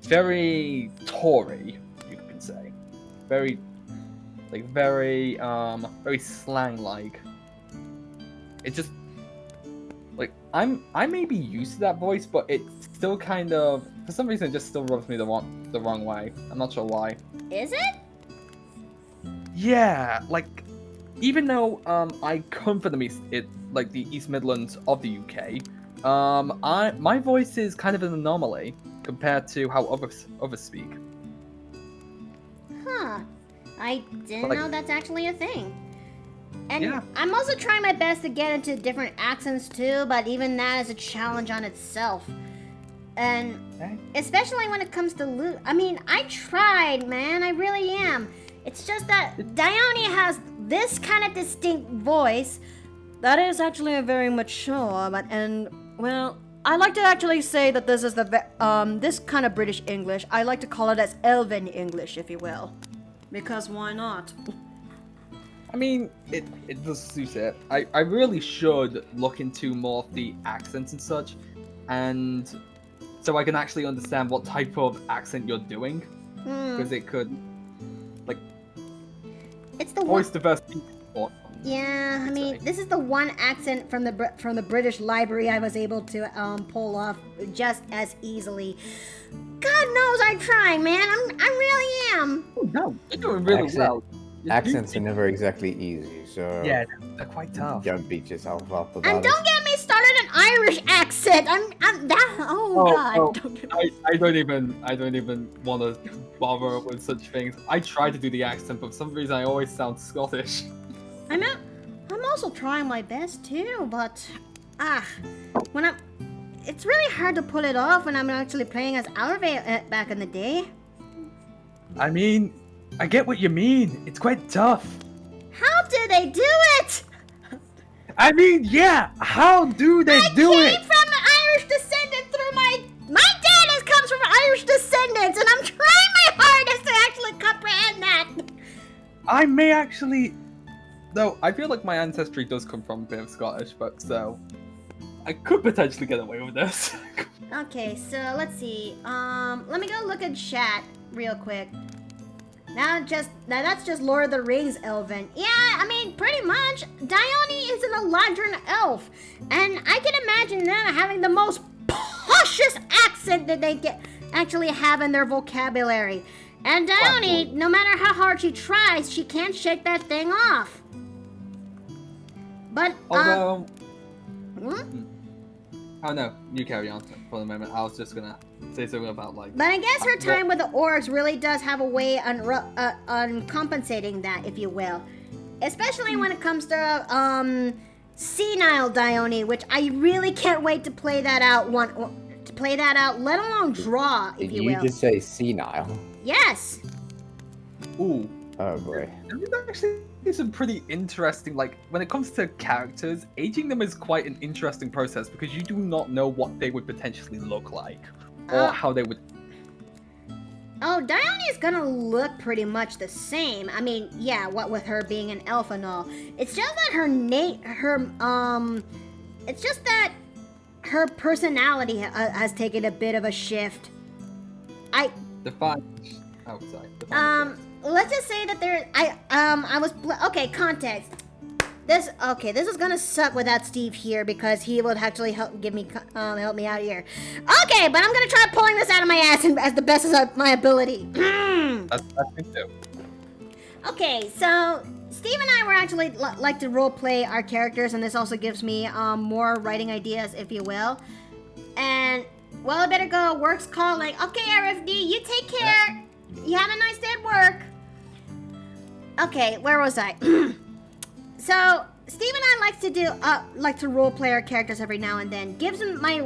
Very Tory, you could say. Very slang-like. It just like I may be used to that voice, but it still kind of, for some reason, it just still rubs me the wrong way. I'm not sure why. Is it? Yeah, like even though I come from the East Midlands of the UK, my voice is kind of an anomaly compared to how others speak. Huh. I didn't Like- know that's actually a thing. And Yeah. I'm also trying my best to get into different accents too, but even that is a challenge on itself. And Okay. especially when it comes to I mean, I tried, man. I really am. It's just that Dione has this kind of distinct voice that is actually a very mature, well, I like to actually say that this is this kind of British English. I like to call it as Elven English, if you will. Because why not? I mean, it does suit it. I really should look into more of the accents and such, and so I can actually understand what type of accent you're doing, because it could, like, It's the one. voice diversity. Yeah, I mean, Sorry. this is the one accent from the British Library I was able to pull off just as easily. God knows I'm trying, man. I really am. Oh, no, you're doing really Accent- well. Accents are never exactly easy, so Yeah, they're quite tough. don't beat yourself up about And it. don't get me started an Irish accent. I'm that. Oh, Oh, God. oh. Don't get- I don't even want to bother with such things. I try to do the accent, but for some reason I always sound Scottish. I'm also trying my best too, but it's really hard to pull it off when I'm actually playing as Aleah back in the day. I mean, I get what you mean. It's quite tough. How do they do it? I mean, yeah. How do they do I it? came from an Irish descendant through my dad comes from Irish descendants, and I'm trying my hardest to actually comprehend that. I may actually, though. I feel like my ancestry does come from a bit of Scottish, but so I could potentially get away with this. Okay, so let's see. Let me go look at chat real quick. Now that's just Lord of the Rings Elven. Yeah, I mean, pretty much. Dione is an Eladrin elf, and I can imagine them having the most poshest accent that they actually have in their vocabulary. And Dione, no matter how hard she tries, she can't shake that thing off. But Although, hmm? Oh no, you carry on for the moment. I was just gonna say something about like. But I guess her time with the orcs really does have a way on compensating that, if you will. Especially when it comes to senile Dione, which I really can't wait to play that out. Let alone draw, if Did you you will. just say senile? Yes. Ooh. Oh boy. There's actually some pretty interesting, like, when it comes to characters, aging them is quite an interesting process because you do not know what they would potentially look like or how they would. Oh, Dione is gonna look pretty much the same. I mean, yeah, what with her being an elf and all. It's just that it's just that her personality has taken a bit of a shift. Define. Oh, sorry. Define Let's just say that okay, context. This is gonna suck without Steve here because he would actually help me out here. Okay, but I'm gonna try pulling this out of my ass as the best of my ability. That's me too. Okay, so Steve and I were actually like to role play our characters, and this also gives me more writing ideas, if you will. And well, I better go. Work's calling. Okay, RFD, you take care. You have a nice day at work. Okay, where was I? So Steve and I like to role play our characters every now and then. Gives my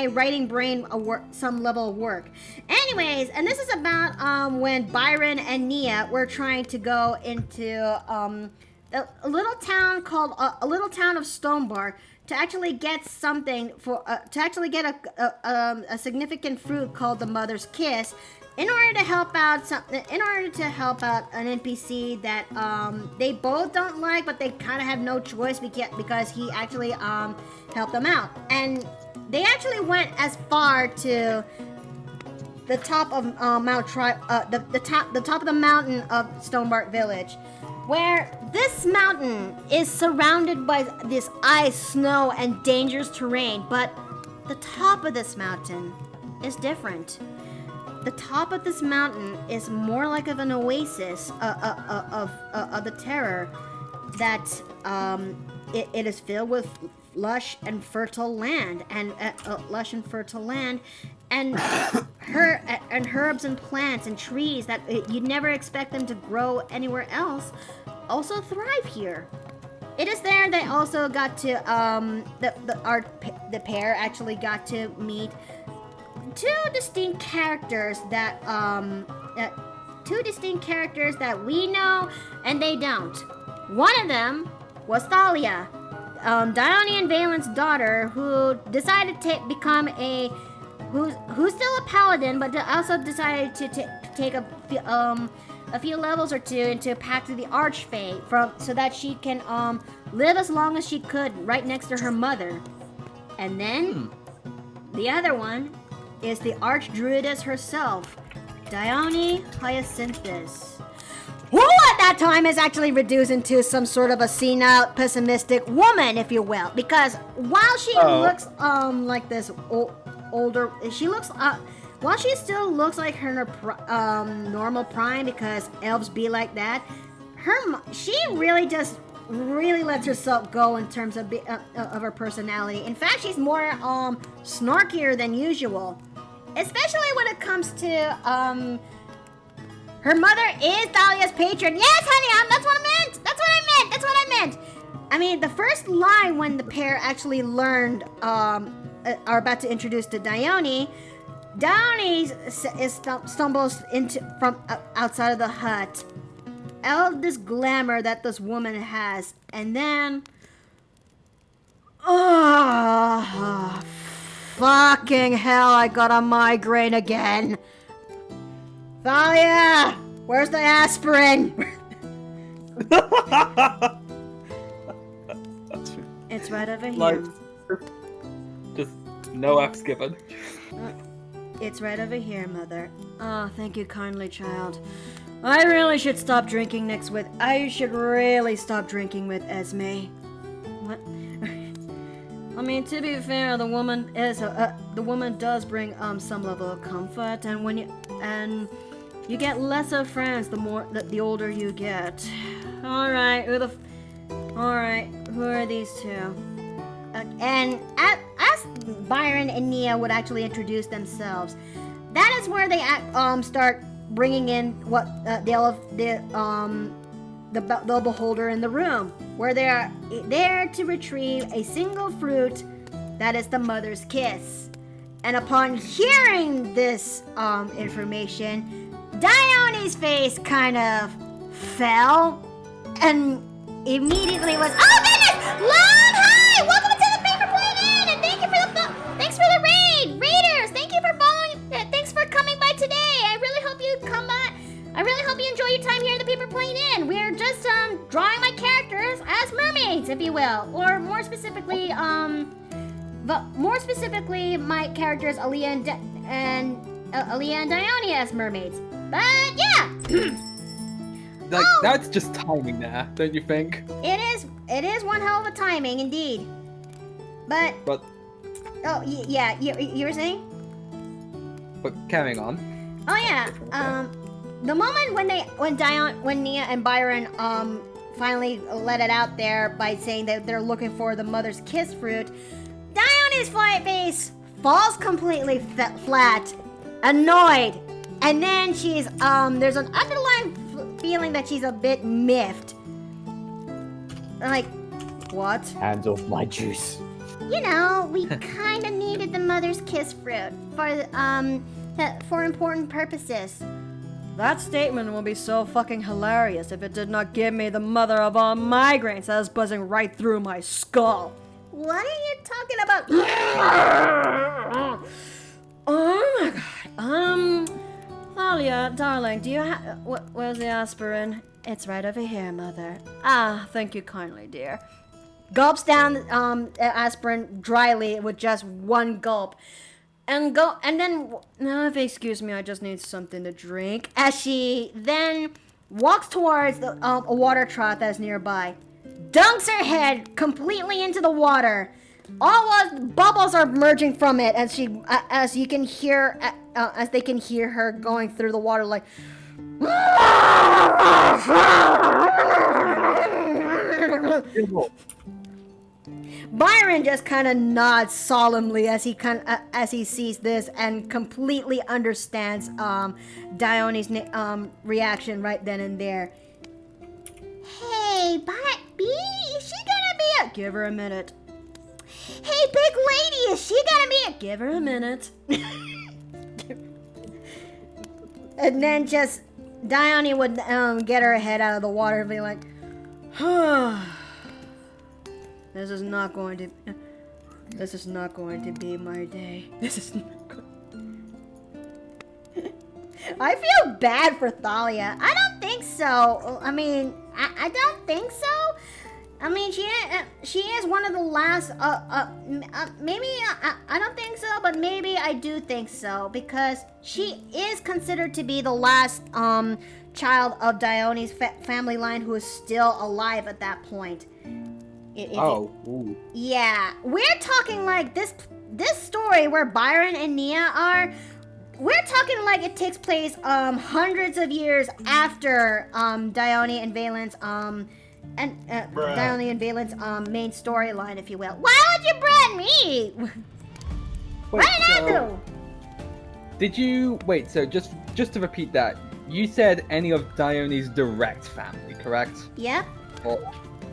writing brain some level of work. Anyways, and this is about when Byron and Nia were trying to go into a little town of Stonebar to actually get something to actually get a significant fruit called the Mother's Kiss. In order to help out an NPC that they both don't like, but they kind of have no choice because he actually helped them out, and they actually went as far to the top of the top of the mountain of Stonebark Village, where this mountain is surrounded by this ice, snow, and dangerous terrain. But the top of this mountain is different. The top of this mountain is more like of an oasis of the terror that it is filled with lush and fertile land and herbs and plants and trees that you'd never expect them to grow anywhere else also thrive here. It is there they also got to the pair actually got to meet two distinct characters that we know and they don't. One of them was Aleah, Dione and Valen's daughter, who decided to become who's still a paladin, but also decided to take a few levels or two into a pact of the Archfey so that she can live as long as she could right next to her mother. And then the other one is the Archdruidess herself, Dione Hyacinthus, who at that time is actually reduced into some sort of a senile, pessimistic woman, if you will, because while she looks like this older, while she still looks like her normal prime, because elves be like that, she really lets herself go in terms of her personality. In fact, she's more snarkier than usual, especially when it comes to her mother is Thalia's patron. Yes, honey, that's what I meant. I mean, the first line when the pair actually learned are about to introduce to Dione stumbles from outside of the hut. All this glamour that this woman has, and then fucking hell, I got a migraine again. Thalia, where's the aspirin? It's right over here. Like, just no F's given. It's right over here, Mother. Oh, thank you kindly, child. I really should stop drinking I should really stop drinking with Esme. What? I mean, to be fair, the woman does bring some level of comfort, and you get lesser friends the older you get. All right, who are these two? And as as Byron and Nia would actually introduce themselves, that is where they start bringing in what the beholder in the room, where they are there to retrieve a single fruit that is the mother's kiss. And upon hearing this information, Dione's face kind of fell and immediately was, oh goodness! Long hi! Welcome to the Paper Plane Inn, and thanks for the raid! Raiders, thank you for following, thanks for coming by today. I really hope you come by. I really hope you enjoy your time here in the Paper Plane Inn. We're just drawing my characters as mermaids, if you will. Or more specifically, my characters Aleah and Dione as mermaids. But yeah. Like, that's just timing there, don't you think? It is one hell of a timing, indeed. But oh yeah, you were saying? But carrying on. Oh yeah, the moment when Nia and Byron finally let it out there by saying that they're looking for the mother's kiss fruit, Dione's face falls completely flat, annoyed, and then she's there's an underlying feeling that she's a bit miffed. Like, what? Hands off my juice. You know, we kind of needed the mother's kiss fruit for important purposes. That statement will be so fucking hilarious if it did not give me the mother of all migraines that is buzzing right through my skull. What are you talking about? Oh my god. Aleah, darling, do you have... Where's the aspirin? It's right over here, mother. Ah, thank you kindly, dear. Gulps down aspirin dryly with just one gulp. And then... No, if you excuse me, I just need something to drink. As she then walks towards a water trough that's nearby. Dunks her head completely into the water. All the bubbles are merging from it as they can hear her going through the water like. Byron just kind of nods solemnly as he sees this and completely understands Dione's reaction right then and there. Hey, but B, is she gonna be a... Give her a minute. Hey, big lady, is she gonna be a... Give her a minute. And then just... Dione would get her head out of the water and be like... This is not going to be my day. This is not going... I feel bad for Thalia. I don't think so. I mean, I don't think so. I mean, she is one of the last. Maybe I don't think so, but maybe I do think so because she is considered to be the last child of Dione's family line who is still alive at that point. Yeah, we're talking like this story where Byron and Nia are. We're talking like it takes place hundreds of years after Dione and Valen's main storyline, if you will. Why would you brand me? What did I do? Did you wait? So just to repeat that, you said any of Dione's direct family, correct? Yeah. Well,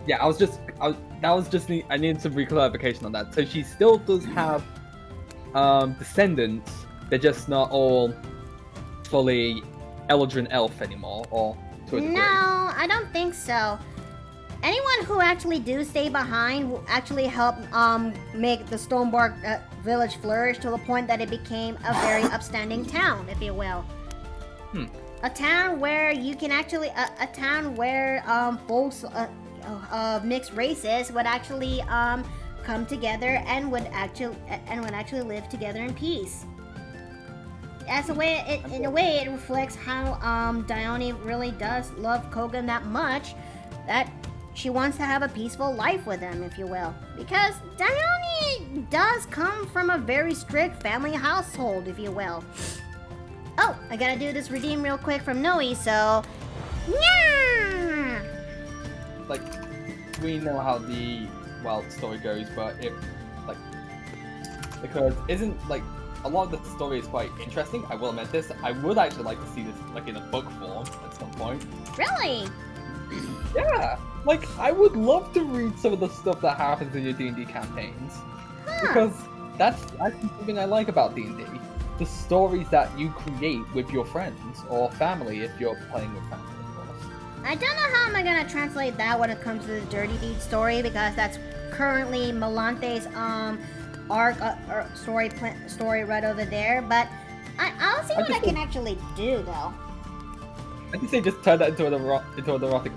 yeah, I needed some reclarification on that. So she still does have descendants. They're just not all fully Eldrin elf anymore, or to a degree. No, I don't think so. Anyone who actually do stay behind will actually help make the Stonebark village flourish to the point that it became a very upstanding town, if you will. A town where you can actually a town where folks of mixed races would actually come together and would actually live together in peace. As a way, in a way, it reflects how Dione really does love Kogan that much that she wants to have a peaceful life with him, if you will. Because Dione does come from a very strict family household, if you will. Oh, I gotta do this redeem real quick from Noe, so... Yeah! Like, we know how the story goes, but if, like, because isn't like a lot of the story is quite interesting. I will admit this. I would actually like to see this like in a book form at some point. Really? Yeah, like I would love to read some of the stuff that happens in your D&D campaigns because that's something I like about D&D. The stories that you create with your friends or family if you're playing with family, of course. I don't know how am I gonna translate that when it comes to the Dirty Deed story because that's currently Melante's arc or story right over there. But I'll see what I can actually do though. I can say just turn that into an erotic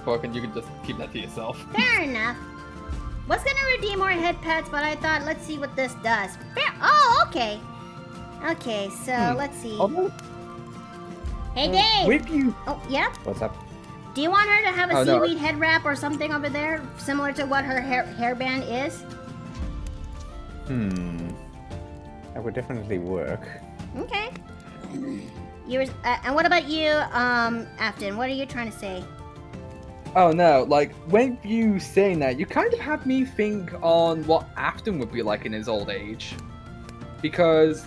book, and you can just keep that to yourself. Fair enough. Was gonna redeem more head pets, but I thought let's see what this does. Fair. Oh, okay. Okay, so let's see. Hey, Dave. With you. Oh, yeah. What's up? Do you want her to have a Oh, no. seaweed head wrap or something over there, similar to what her hairband is? That would definitely work. Okay. And what about you, Afton? What are you trying to say? Oh no, like when you saying that, you kind of have me think on what Afton would be like in his old age, because,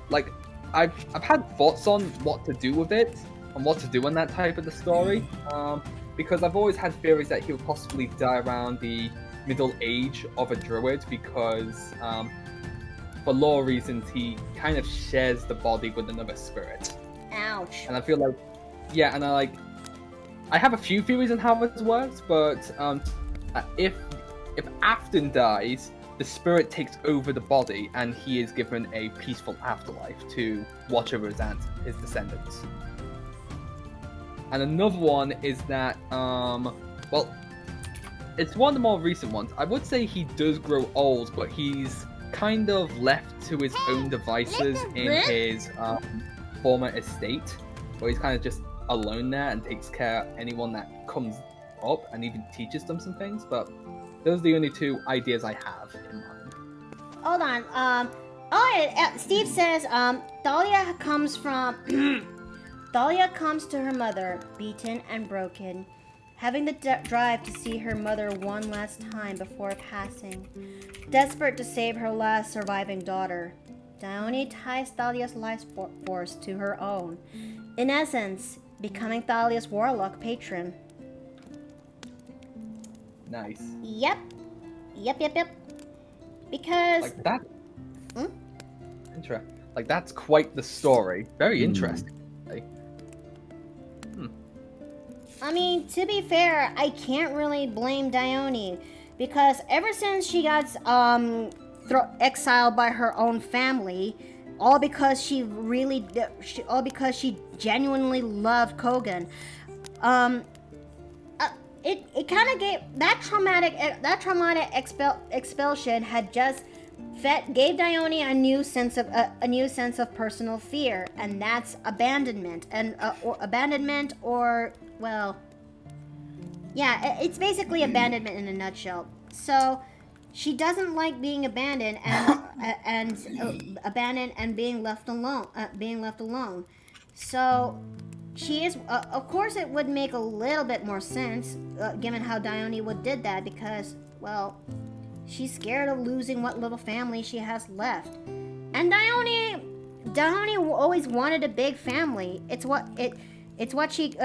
like, I've had thoughts on what to do with it and what to do in that type of the story, because I've always had theories that he'll possibly die around the middle age of a druid because, for lore reasons, he kind of shares the body with another spirit. Ouch. And I feel like, yeah, and I have a few theories on how this works, but if Afton dies, the spirit takes over the body, and he is given a peaceful afterlife to watch over his descendants. And another one is that, well, it's one of the more recent ones. I would say he does grow old, but he's kind of left to his own devices in his former estate, where he's kind of just alone there and takes care of anyone that comes up and even teaches them some things. But those are the only two ideas I have in mind. Hold on. Steve says, Thalia comes from... Thalia comes to her mother, beaten and broken, having the drive to see her mother one last time before passing. Desperate to save her last surviving daughter, Dione ties Thalia's life force to her own, in essence, becoming Thalia's warlock patron. Nice. Yep. Because... Like that. Like that's quite the story. Very interesting. I mean, to be fair, I can't really blame Dione, because ever since she got exiled by her own family, all because she genuinely loved Kogan, it kind of gave that traumatic expulsion had just gave Dione a new sense of personal fear, and that's abandonment, well, yeah, it's basically abandonment in a nutshell. So she doesn't like being abandoned and being left alone. So she is, of course, it would make a little bit more sense given how Dione did that, because, well, she's scared of losing what little family she has left. And Dione always wanted a big family. It's what she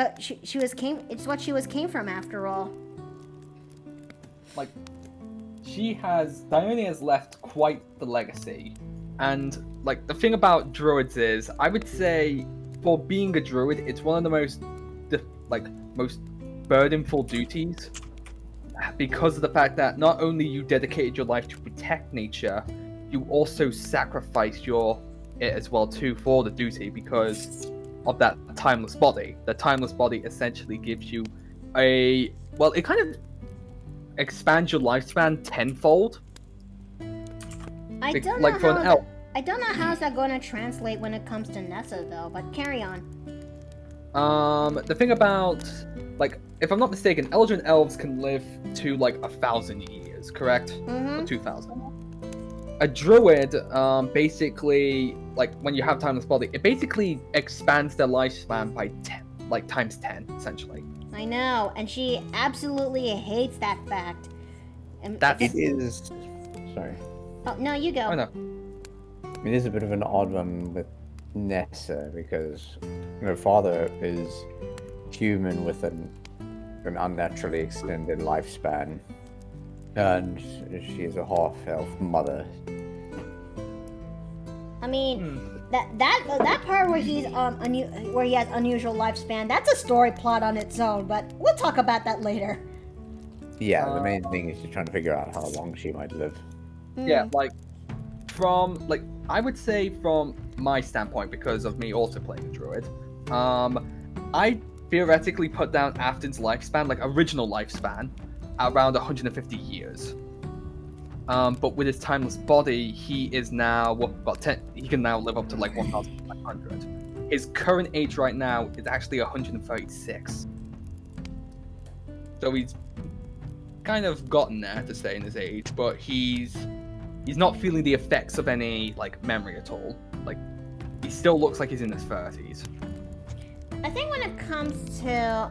was came from, after all. Like, Dione has left quite the legacy. And, like, the thing about druids is, I would say, for being a druid, it's one of the most burdenful duties, because of the fact that not only you dedicated your life to protect nature, you also sacrificed it as well too for the duty, because of that timeless body. The timeless body essentially gives you it kind of expands your lifespan tenfold. I don't know how is that going to translate when it comes to Nessa though, but carry on. The thing about, like, if I'm not mistaken, Eldritch elves can live to like 1,000 years, correct? Mm-hmm. Or 2,000. A druid, basically, like, when you have timeless body, it basically expands their lifespan by 10, like times 10, essentially. I know, and she absolutely hates that fact. And That is... Sorry. Oh, no, you go. Oh no. I mean, it is a bit of an odd one with Nessa because her father is human with an unnaturally extended lifespan, and she is a half-elf mother. I mean, that part where where he has unusual lifespan, that's a story plot on its own. But we'll talk about that later. Yeah, the main thing is just trying to figure out how long she might live. Yeah, like I would say from my standpoint, because of me also playing a druid, I theoretically put down Afton's lifespan, like original lifespan, around 150 years. But with his timeless body, he is now he can now live up to like 1,500. His current age right now is actually 136. So he's kind of gotten there to stay in his age, but he's not feeling the effects of any like memory at all. Like he still looks like he's in his 30s. I think when it comes to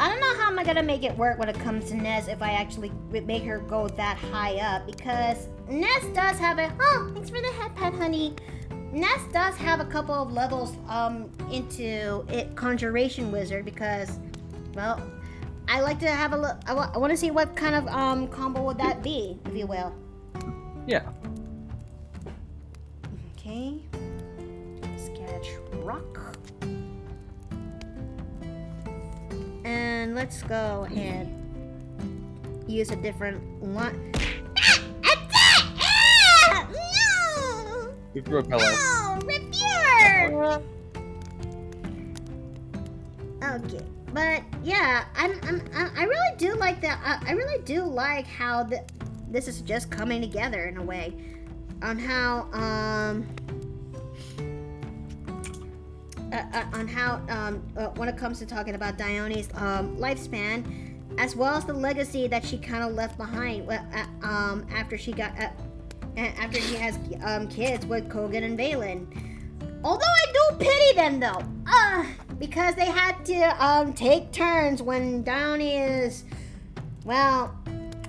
I don't know how am I gonna make it work when it comes to Nez if I actually make her go that high up, because Nez does have thanks for the head pet, honey. Nez does have a couple of levels into it Conjuration Wizard, because well, I like to have a look. I want to see what kind of combo would that be, if you will. Yeah. Okay. Sketch rock. And let's go and use a different one. No! We threw a pillow. No! Refuse! Okay. But yeah, I really do like that. I really do like how this is just coming together in a way, on how when it comes to talking about Dione's lifespan, as well as the legacy that she kind of left behind after she has kids with Kogan and Valen. Although I do pity them though, because they had to take turns when Dione is, well,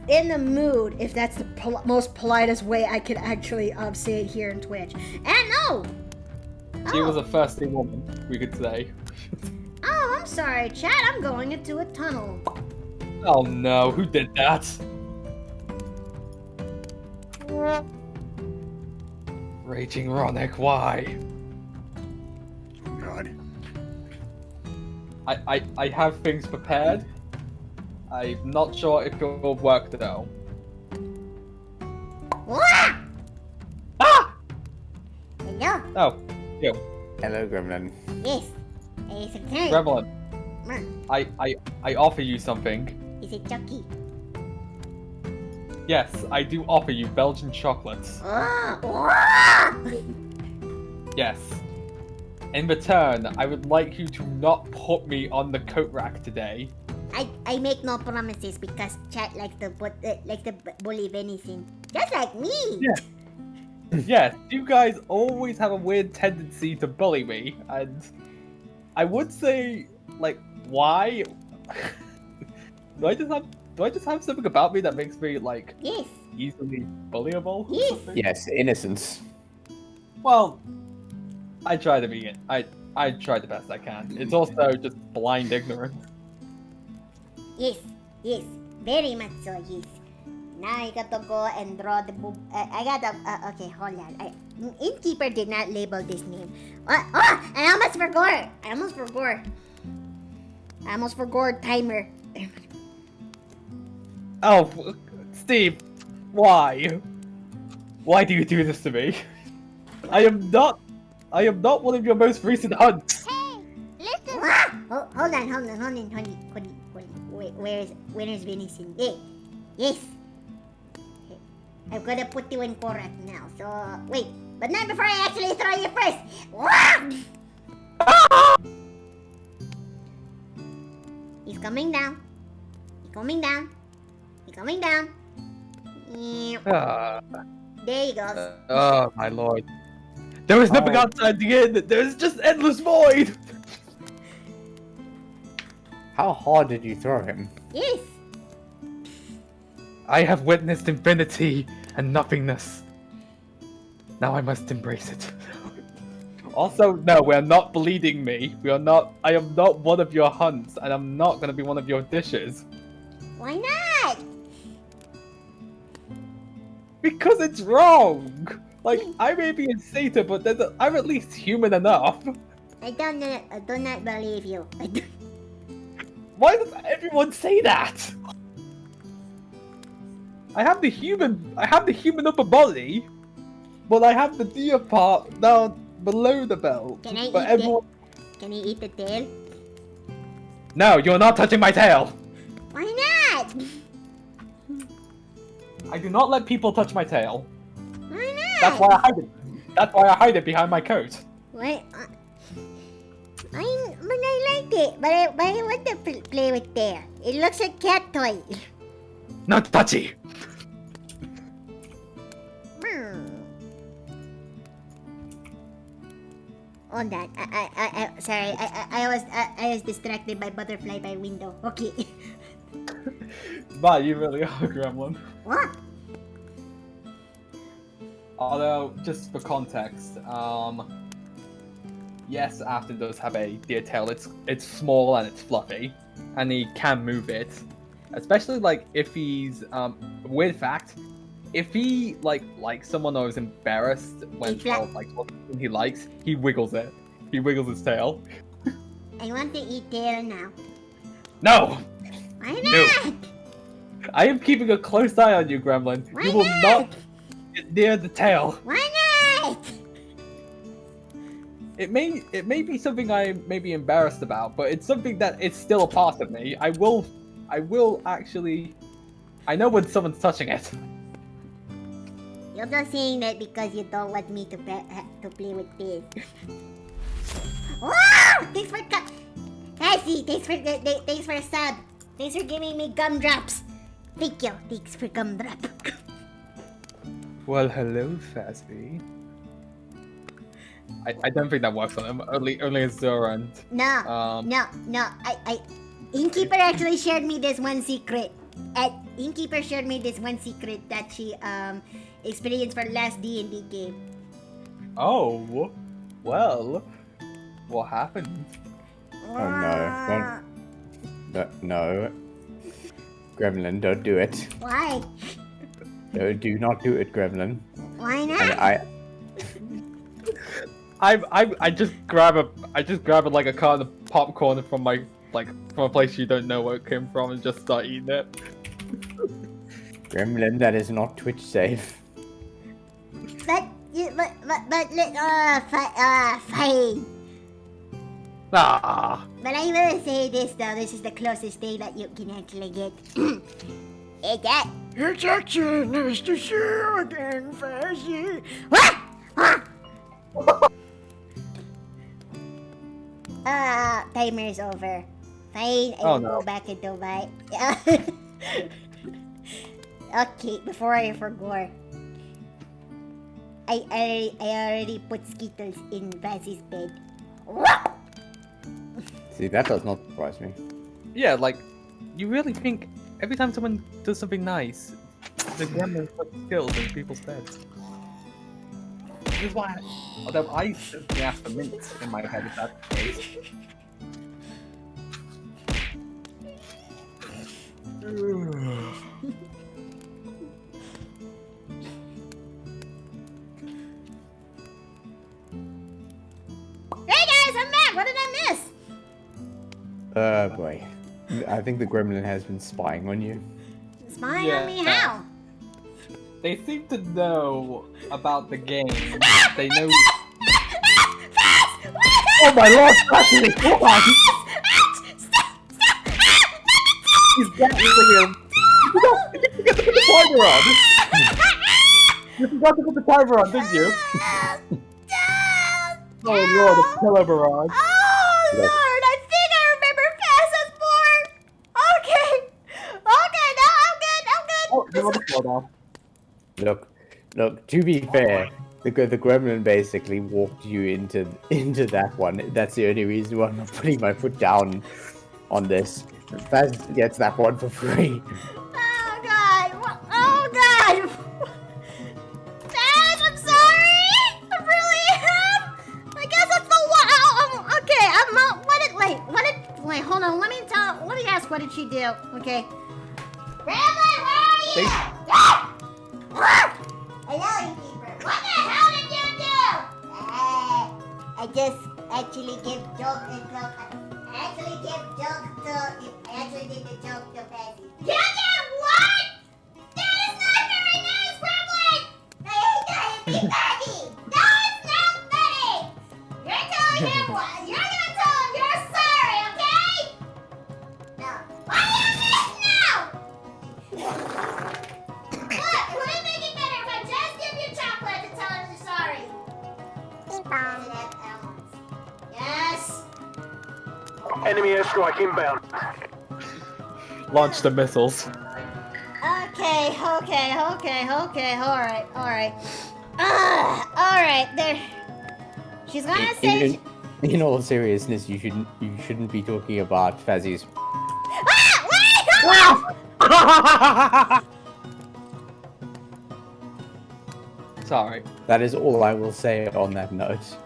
in the mood, if that's the most politest way I could actually say it here in Twitch. And no! She was a thirsty woman, we could say. Oh, I'm sorry, chat. I'm going into a tunnel. Oh no, who did that? Raging Ronick, why? God. I have things prepared. I'm not sure if it will work though. Ah! Ah! Hello? Oh, you. Hello, Gremlin. Yes. It's a turn. Gremlin, I offer you something. Is it Chucky? Yes, I do offer you Belgian chocolates. Yes. In return, I would like you to not put me on the coat rack today. I make no promises because chat likes to bully venison. Just like me. Yeah. Yes, you guys always have a weird tendency to bully me, and I would say, like, why? Do I just have something about me that makes me like Yes. easily bullyable? Yes. Or something? Yes, innocence. Well, I try to be it. I try the best I can. It's also just blind ignorance. Yes. Yes. Very much so. Yes. Now I got to go and draw the boob. I got to. Okay, hold on. Innkeeper did not label this name. I almost forgot timer. Oh, Steve, why? Why do you do this to me? I am not one of your most recent hunts. Hey, listen. Hold on. Wait, where is venison? Hey, yes. Okay. I'm gonna put you in Korak now. So wait, but not before I actually throw you first. He's coming down. There he goes. Oh my lord. There is nothing outside the inn. There is just endless void. How hard did you throw him? Yes. I have witnessed infinity and nothingness. Now I must embrace it. Also, no, we are not bleeding me. We are not. I am not one of your hunts, and I'm not gonna be one of your dishes. Why not? Because it's wrong. Like, I may be a satyr, but I'm at least human enough. I do not believe you. Why does everyone say that? I have the human upper body, but I have the deer part down below the belt. Can I but eat everyone... Can I eat the tail? No, you're not touching my tail. Why not? I do not let people touch my tail. Why not? That's why I hide it. That's why I hide it behind my coat. Why? But I like it. But I want to play with tail. It looks like cat toy. Not touchy. On that, sorry, I was distracted by butterfly by window. Okay. But you really are a gremlin. What? Although, just for context, yes, Afton does have a deer tail. It's small and it's fluffy, and he can move it. Especially like if he's weird fact, if he like someone or is embarrassed when something he likes, he wiggles it. He wiggles his tail. I want to eat tail now. No. Why No. not? I am keeping a close eye on you, Gremlin. Why You will not? not get near the tail. Why not? It may be something I may be embarrassed about, but it's something that it's still a part of me. I will actually. I know when someone's touching it. You're just saying that because you don't want me to play with this. Wow! Thanks for Cassie, thanks for a sub. Thanks for giving me gumdrops. Thank you. Thanks for gumdrop. Well, hello, Fazby. I don't think that works on him. Only Azura and No. I Innkeeper actually shared me this one secret. Innkeeper shared me this one secret that she experienced for last D&D game. Oh, well, what happened? Oh no! No, Gremlin, don't do it. Why? No, do not do it, Gremlin. Why not? And I just grab like a carton of popcorn from a place you don't know where it came from and just start eating it. Gremlin, that is not Twitch safe. Fine. Ah. But I will say this though, this is the closest thing that you can actually get. It's actually nice to see you again, Fuzzy. Timer is over. Fine, I will go back into my... Okay, before I forgot. I already put Skittles in Fuzzy's bed. See, that does not surprise me. Yeah, like, you really think every time someone does something nice, the gremlin puts skills in people's beds. This is why, although I simply ask for mints in my head if that's the case. Hey guys, I'm back! What did I miss? Boy. I think the gremlin has been spying on you. Spying on me how? They seem to know about the game. They know. Oh my lord, Ashley, come on! He's definitely him. You forgot to put the timer on. You forgot to put the timer on, didn't you? Oh lord, a pillow barrage. Oh lord, I think I remember Fast as more. Okay, no, I'm good. Oh, you're on the floor now. Look, to be fair, the gremlin basically walked you into that one. That's the only reason why I'm not putting my foot down on this. Faz gets that one for free. Oh god, Wait, hold on. Let me ask, what did she do? Okay. Gremlin, where are you? Hello, Keeper. What the hell did you do? I just actually gave joke and joke. I actually did the joke to Betty. You did what? That is not very nice, Gremlin! I hate Betty! No, it's not funny! You're telling him what? You're gonna tell him you're sorry, okay? No. Why are you this now? Look, it would make it better if I just give you chocolate to tell him you're sorry. Yes. Enemy airstrike inbound. Launch the missiles. Okay, alright. Alright, there. She's gonna say... In all seriousness, you shouldn't be talking about Fazzy's. Sorry. That is all I will say on that note.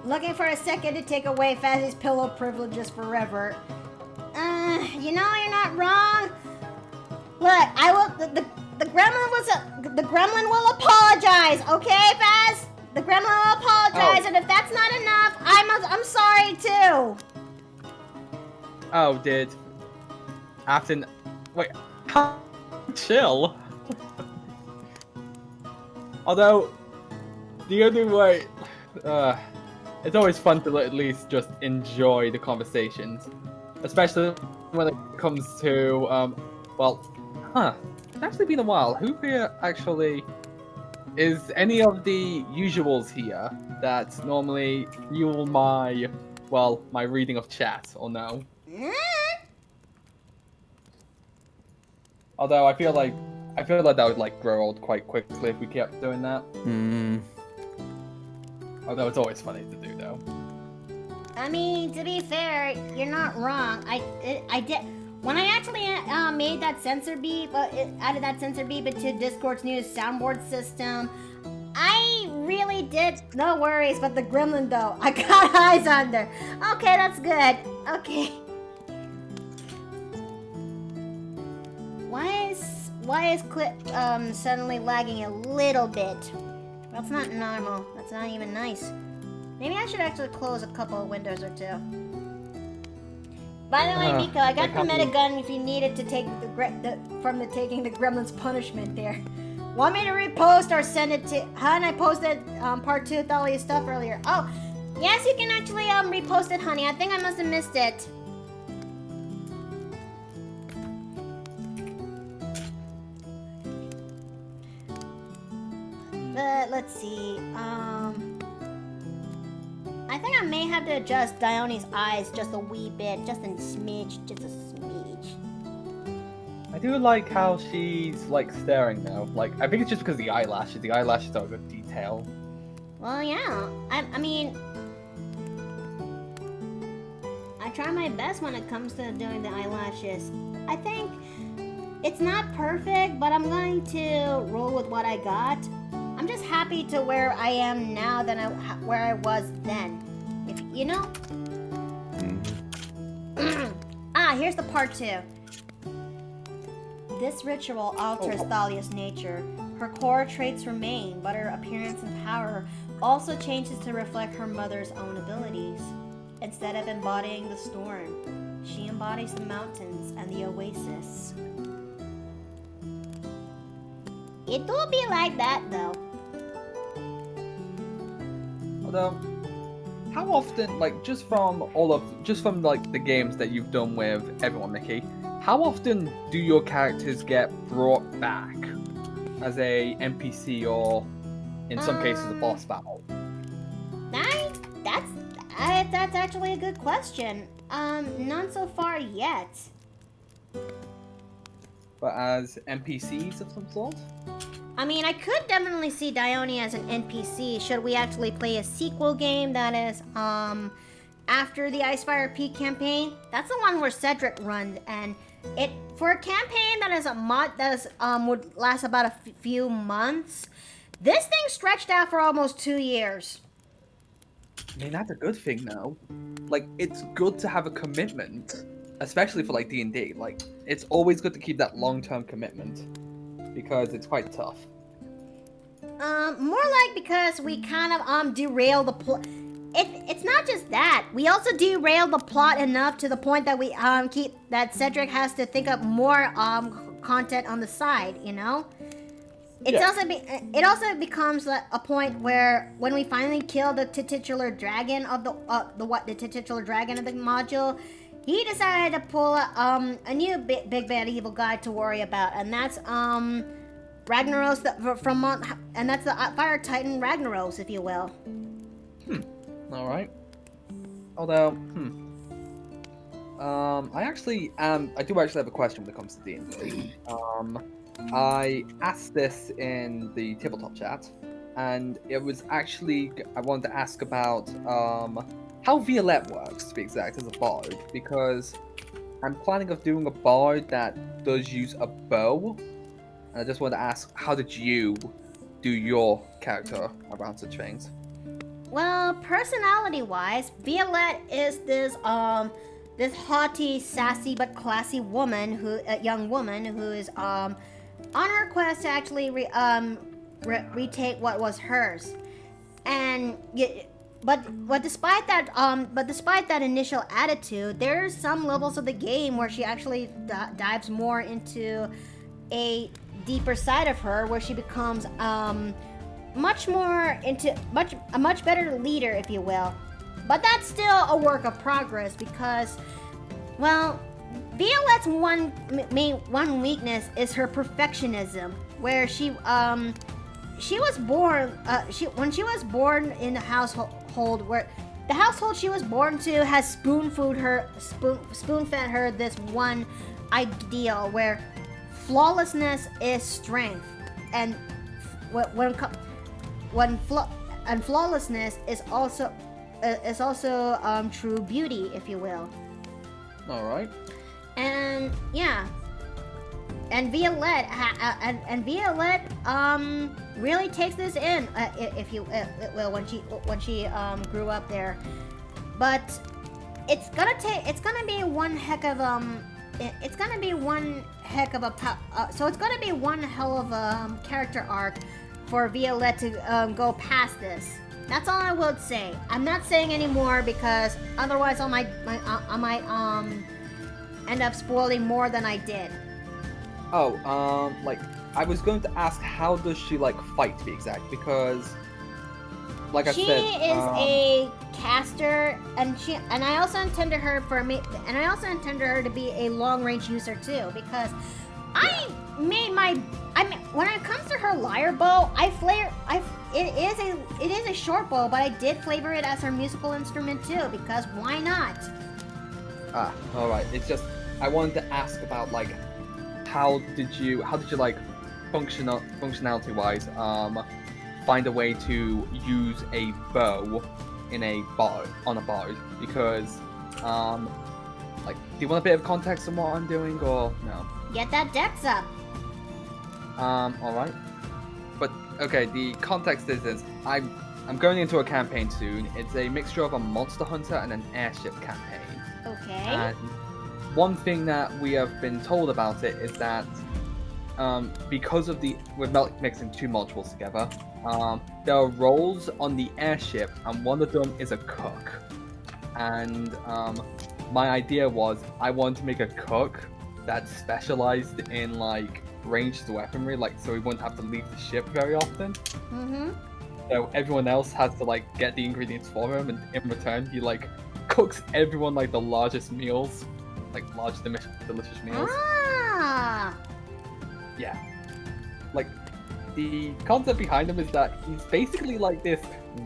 Looking for a second to take away Fazzy's pillow privileges forever. You know you're not wrong. Look, I will. The gremlin will apologize, okay, Faz? The gremlin will apologize, and if that's not enough, I'm sorry too. Oh, did Afton? Wait, how chill? Although the only way, it's always fun to at least just enjoy the conversations, especially when it comes to it's actually been a while. Who here actually is any of the usuals here that normally fuel my reading of chat or no? Although I feel like that would grow old quite quickly if we kept doing that. Although it's always funny to do though. I mean, to be fair, you're not wrong. I did when I actually made that sensor beep, added that sensor beep into Discord's new soundboard system. I really did. No worries, but the gremlin though, I got eyes on her. Okay, that's good. Okay. Why is Clip suddenly lagging a little bit? That's not normal. That's not even nice. Maybe I should actually close a couple of windows or two. By the way, Miko, I got the metagun if you need it to take taking the gremlin's punishment there. Want me to repost or send it to Hun? I posted part 2 of Thalia's stuff earlier. Oh, yes, you can actually repost it, honey. I think I must have missed it. But let's see. I think I may have to adjust Dione's eyes just a wee bit, just a smidge. I do like how she's staring though. I think it's just because of the eyelashes. The eyelashes are a good detail. Well, yeah. I mean, I try my best when it comes to doing the eyelashes. I think it's not perfect, but I'm going to roll with what I got. I'm just happy to where I am now than where I was then. If you know. Here's the part 2. This ritual alters Thalia's nature. Her core traits remain, but her appearance and power also changes to reflect her mother's own abilities. Instead of embodying the storm, she embodies the mountains and the oasis. It will be like that though. Although, how often, just from the games that you've done with everyone, Mickey, how often do your characters get brought back as a NPC or, in some cases, a boss battle? That's actually a good question. None so far yet. But as NPCs of some sort? I mean, I could definitely see Dione as an NPC should we actually play a sequel game that is, after the Icefire Peak campaign. That's the one where Cedric runs, and for a campaign that is would last about a few months, this thing stretched out for almost 2 years. I mean, that's a good thing, though. like it's good to have a commitment, especially for like D&D. Like it's always good to keep that long-term commitment because it's quite tough. More like because we kind of derail the plot. It's not just that. We also derail the plot enough to the point that we keep that Cedric has to think up more content on the side, you know? It also becomes a point where when we finally kill the titular dragon of the titular dragon of the module, he decided to pull a new big bad evil guy to worry about, and that's Ragnaros and that's the Fire Titan Ragnaros, if you will. All right. Although, I do actually have a question when it comes to D&D. I asked this in the tabletop chat, and it was actually I wanted to ask about how Violette works, to be exact, as a bard, because I'm planning of doing a bard that does use a bow, and I just wanted to ask, how did you do your character around such things? Well, personality-wise, Violette is this haughty, sassy but classy woman young woman who is on her quest to actually retake what was hers, but despite that initial attitude, there's some levels of the game where she actually dives more into a deeper side of her, where she becomes a much better leader, if you will. But that's still a work of progress because, well, Violette's one weakness is her perfectionism, where she was born when she was born in the household where the household she was born to has spoon-fed her this one ideal where flawlessness is strength, and flawlessness is also true beauty, if you will. All right. And yeah, and Violette really takes this in, if you will, when she grew up there. But it's gonna be one hell of a character arc for Violette to go past this. That's all I would say. I'm not saying any more because otherwise I might end up spoiling more than I did. Oh, like I was going to ask, how does she like fight, to be exact? Because, like I said, she is a caster, and I also intend her to be a long range user too. Because when it comes to her lyre bow, it is a short bow, but I did flavor it as her musical instrument too, because why not? All right. It's just I wanted to ask about like how did you like functionality wise find a way to use a bow in a bard on a bard, because like, do you want a bit of context on what I'm doing or no? Get that dex up. All right. But okay, the context is I'm going into a campaign soon. It's a mixture of a monster hunter and an airship campaign. Okay. And one thing that we have been told about it is that because of we're not mixing two modules together, there are roles on the airship, and one of them is a cook. And my idea was I wanted to make a cook that specialized in like ranged weaponry, like so we wouldn't have to leave the ship very often. Mm-hmm. So everyone else has to like get the ingredients for him, and in return he like cooks everyone like the largest meals, like large delicious meals. Ah. Yeah. Like the concept behind him is that he's basically like this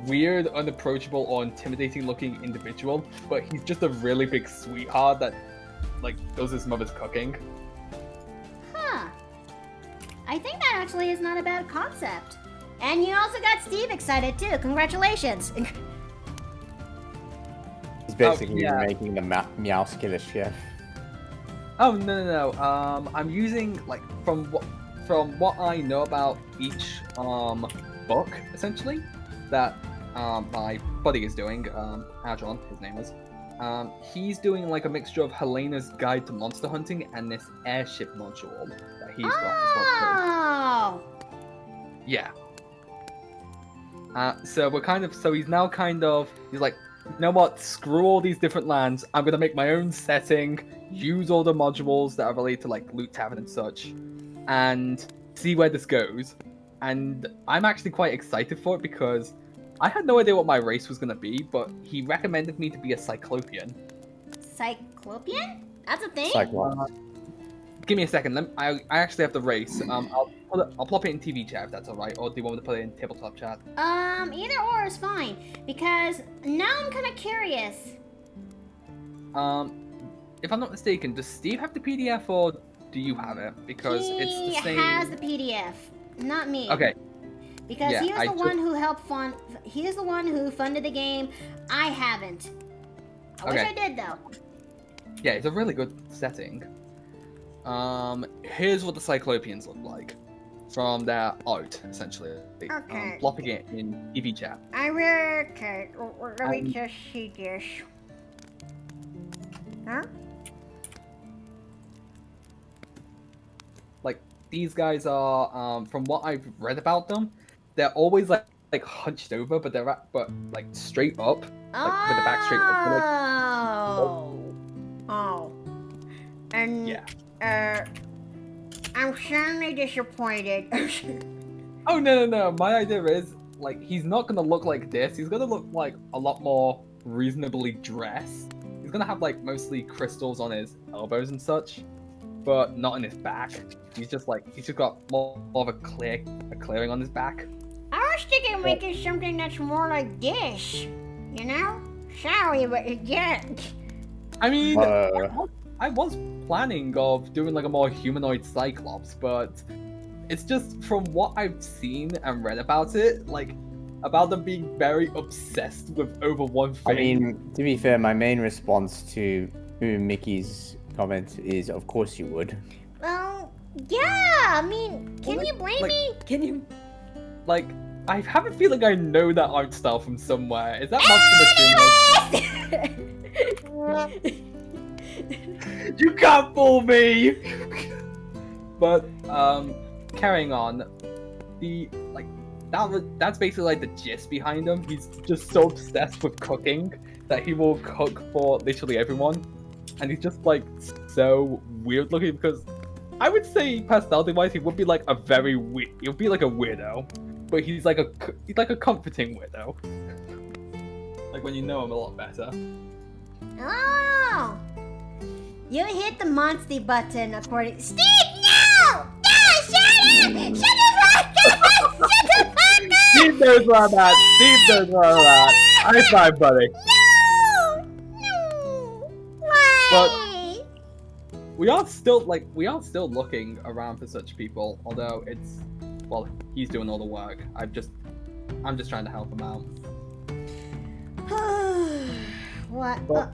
weird, unapproachable or intimidating looking individual, but he's just a really big sweetheart that like does his mother's cooking. Huh. I think that actually is not a bad concept. And you also got Steve excited too. Congratulations. He's basically yeah. making the Meowskiller chef. Oh no. I'm using like from what I know about each book essentially that my buddy is doing, Adron, his name is. He's doing like a mixture of Helena's Guide to Monster Hunting and this airship module that he's got as well. Oh! Yeah. So he's now he's like, you know what, screw all these different lands, I'm gonna make my own setting, use all the modules that are related to like Loot Tavern and such, and see where this goes. And I'm actually quite excited for it because I had no idea what my race was gonna be, but he recommended me to be a Cyclopean. Cyclopean? That's a thing? Cyclops. Give me a second. I actually have the race. I'll plop it in TV chat if that's alright, or do you want me to put it in tabletop chat? Either or is fine, because now I'm kind of curious. If I'm not mistaken, does Steve have the PDF or do you have it? Because it's the same. He has the PDF, not me. Okay. Because Yeah, he was the one who helped fund. He is the one who funded the game. I haven't. I wish I did though. Yeah, it's a really good setting. Here's what the Cyclopeans look like from their art, essentially. Okay. Plopping it in TV chat. Okay. Let me just see this. Huh? Like these guys are, from what I've read about them, they're always like hunched over, but they're like straight up, like with the back straight up. They're, Oh. And yeah. I'm certainly disappointed. Oh no! My idea is like he's not gonna look like this. He's gonna look like a lot more reasonably dressed. He's gonna have like mostly crystals on his elbows and such, but not in his back. He's just got more of a clearing on his back. I was thinking of making something that's more like this, you know? Sorry, but yeah. I mean, I was planning of doing like a more humanoid Cyclops, but it's just from what I've seen and read about it, like about them being very obsessed with over one thing. I mean, to be fair, my main response to Mickey's comment is, of course you would. Well, yeah, I mean, can you blame me? Can you, like, I have a feeling I know that art style from somewhere. Is that Monster Machine? You can't fool me! But, carrying on, that's basically like the gist behind him. He's just so obsessed with cooking that he will cook for literally everyone. And he's just like so weird looking because I would say personality wise he would be like he would be like a weirdo. But he's like a comforting weirdo. Like when you know him a lot better. Oh! You hit the monster button according. Steve, no! No! Shut up! Shut the fuck up! Shut the fuck up! Steve knows where I'm at. Steve knows where I'm at. High five, buddy. No! No! Why? But we are still looking around for such people. Although he's doing all the work. I'm just trying to help him out. What? But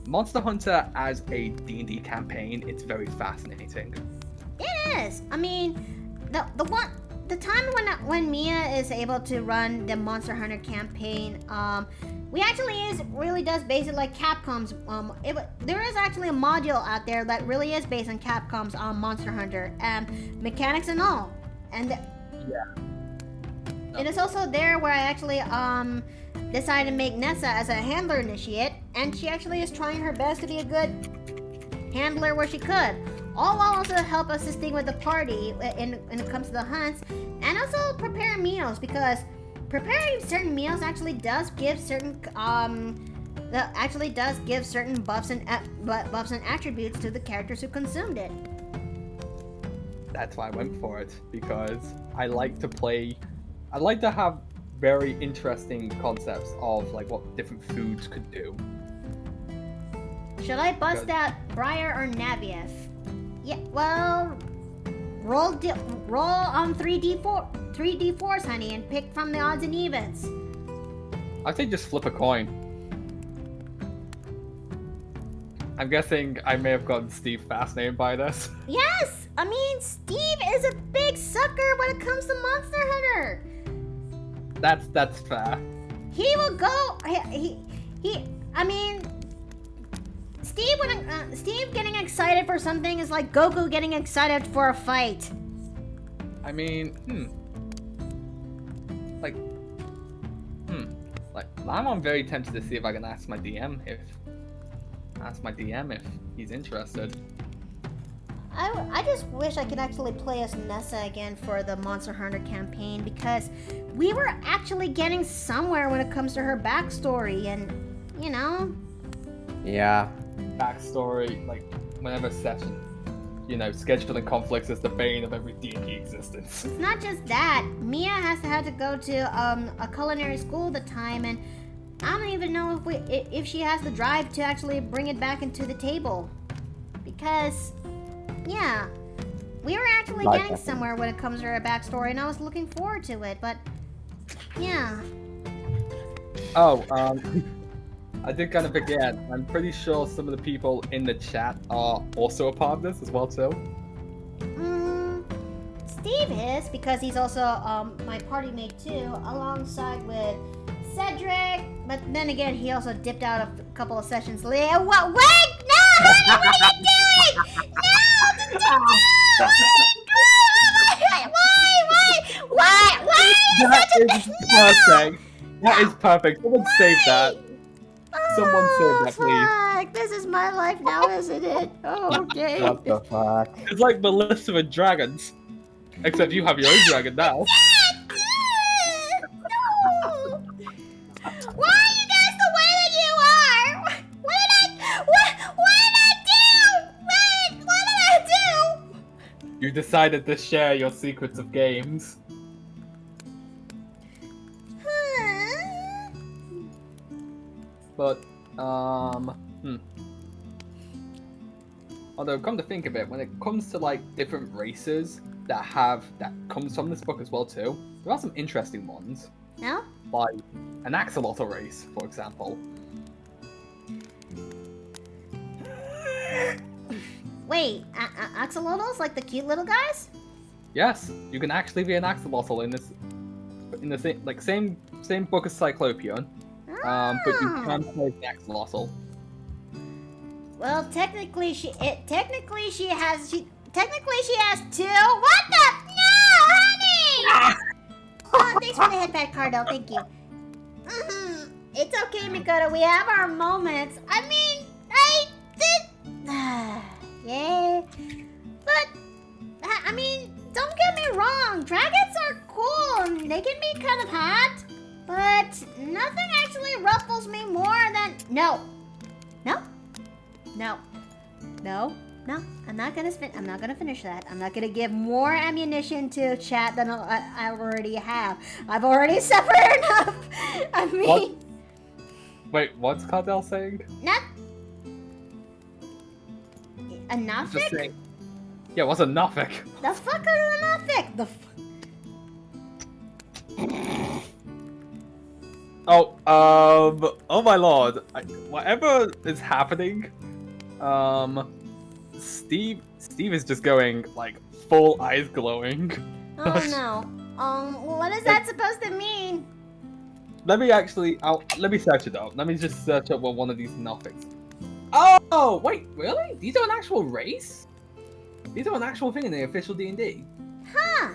Monster Hunter as a D&D campaign, it's very fascinating. It is. I mean, the time when Mia is able to run the Monster Hunter campaign, we actually really does base it like Capcom's. There is actually a module out there that really is based on Capcom's Monster Hunter mechanics and all, and it is also there where I actually decided to make Nessa as a handler initiate, and she actually is trying her best to be a good handler where she could. All while also help assisting with the party when it comes to the hunts, and also prepare meals, because preparing certain meals actually does give certain buffs and attributes to the characters who consumed it. That's why I went for it, because I like to have very interesting concepts of like what different foods could do. Should I bust out Briar or Naviev? Yeah, well, roll 3d4s, honey, and pick from the odds and evens. I think just flip a coin. I'm guessing I may have gotten Steve fascinated by this. Yes, I mean, Steve is a big sucker when it comes to Monster Hunter. That's fair. He will go. I mean, Steve getting excited for something is like Goku getting excited for a fight. I mean, like I'm very tempted to see if I can ask my DM if he's interested. I just wish I could actually play as Nessa again for the Monster Hunter campaign, because we were actually getting somewhere when it comes to her backstory, and you know. Yeah. Backstory, like whenever session, scheduling conflicts is the bane of every D&D existence. It's not just that. Mia had to go to a culinary school at the time, and I don't even know if she has the drive to actually bring it back into the table, because. Yeah, we were actually getting somewhere when it comes to her backstory, and I was looking forward to it, but yeah. Oh, I did kind of forget. I'm pretty sure some of the people in the chat are also a part of this as well too. Steve is, because he's also my party mate too, alongside with Cedric. But then again, he also dipped out of a couple of sessions later. What? Wait! No! What are you doing? No! Why? That is perfect. That is perfect. Someone save that. Someone save that, please. Fuck. This is my life now, isn't it? Oh, okay. What the fuck? It's like Melissa and Dragons. Except you have your own dragon now. No! Why are you guys the way that you are? What did I do? What did I do? You decided to share your secrets of games. But, although, come to think of it, when it comes to, like, different races that comes from this book as well, too, there are some interesting ones. No? Like, an axolotl race, for example. Wait, axolotls? Like the cute little guys? Yes, you can actually be an axolotl in the same book as Cyclopean. But you can play the axolotl. Well, technically she has two. What the? No, honey! Oh, thanks for the headband, Cardo. Thank you. It's okay, Mikoto. We have our moments. I mean, I did. Yeah, but I mean, don't get me wrong. Dragons are cool and they can be kind of hot, but nothing actually ruffles me more than no. I'm not gonna finish that. I'm not gonna give more ammunition to chat than I already have. I've already suffered enough. I mean, What? Wait, what's Cardell saying? not a Just Nothic? saying. Yeah, what's a Nothic? The fuck is a Nothic? Oh my lord. Whatever is happening, Steve is just going, like, full eyes glowing. Oh no. What is that supposed to mean? Let me search it up. Let me just search up what one of these Nothics. Oh, wait, really? These are an actual race? These are an actual thing in the official D&D? Huh.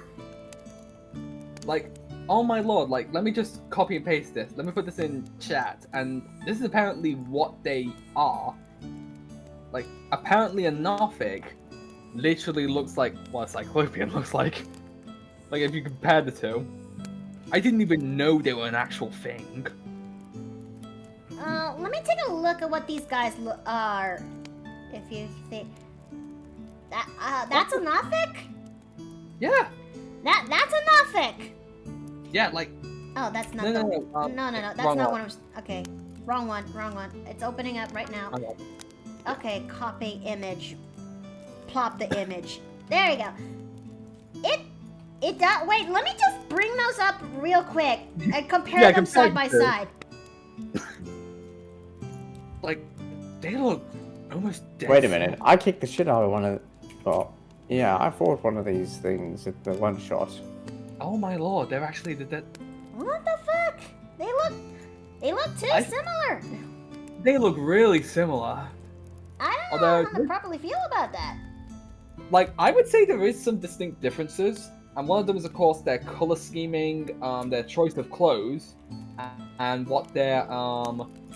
Like, oh my lord, like, let me just copy and paste this. Let me put this in chat, and this is apparently what they are. Like, apparently a Nothic literally looks like what a Cyclopean looks like. Like, if you compare the two. I didn't even know they were an actual thing. Let me take a look at what these guys are. If you think that's a Nothic? Yeah. That's a Nothic. Yeah, like, Oh, that's not No, the no, no, no. That's wrong not one. what I'm. Okay, wrong one. It's opening up right now. okay. Okay, copy image. Plop the image. There you go. It does. Wait, let me just bring those up real quick and compare Yeah, them side by compare. side. Like, they look almost dead. Wait a minute. I kicked the shit out of one of. Oh, yeah, I fought one of these things at the one shot. Oh my lord, they're actually the dead. What the fuck? They look too I- similar. They look really similar. don't know Although, how to properly feel about that. like, I would say there is some distinct differences, and one of them is, of course, their color scheming, their choice of clothes, and what their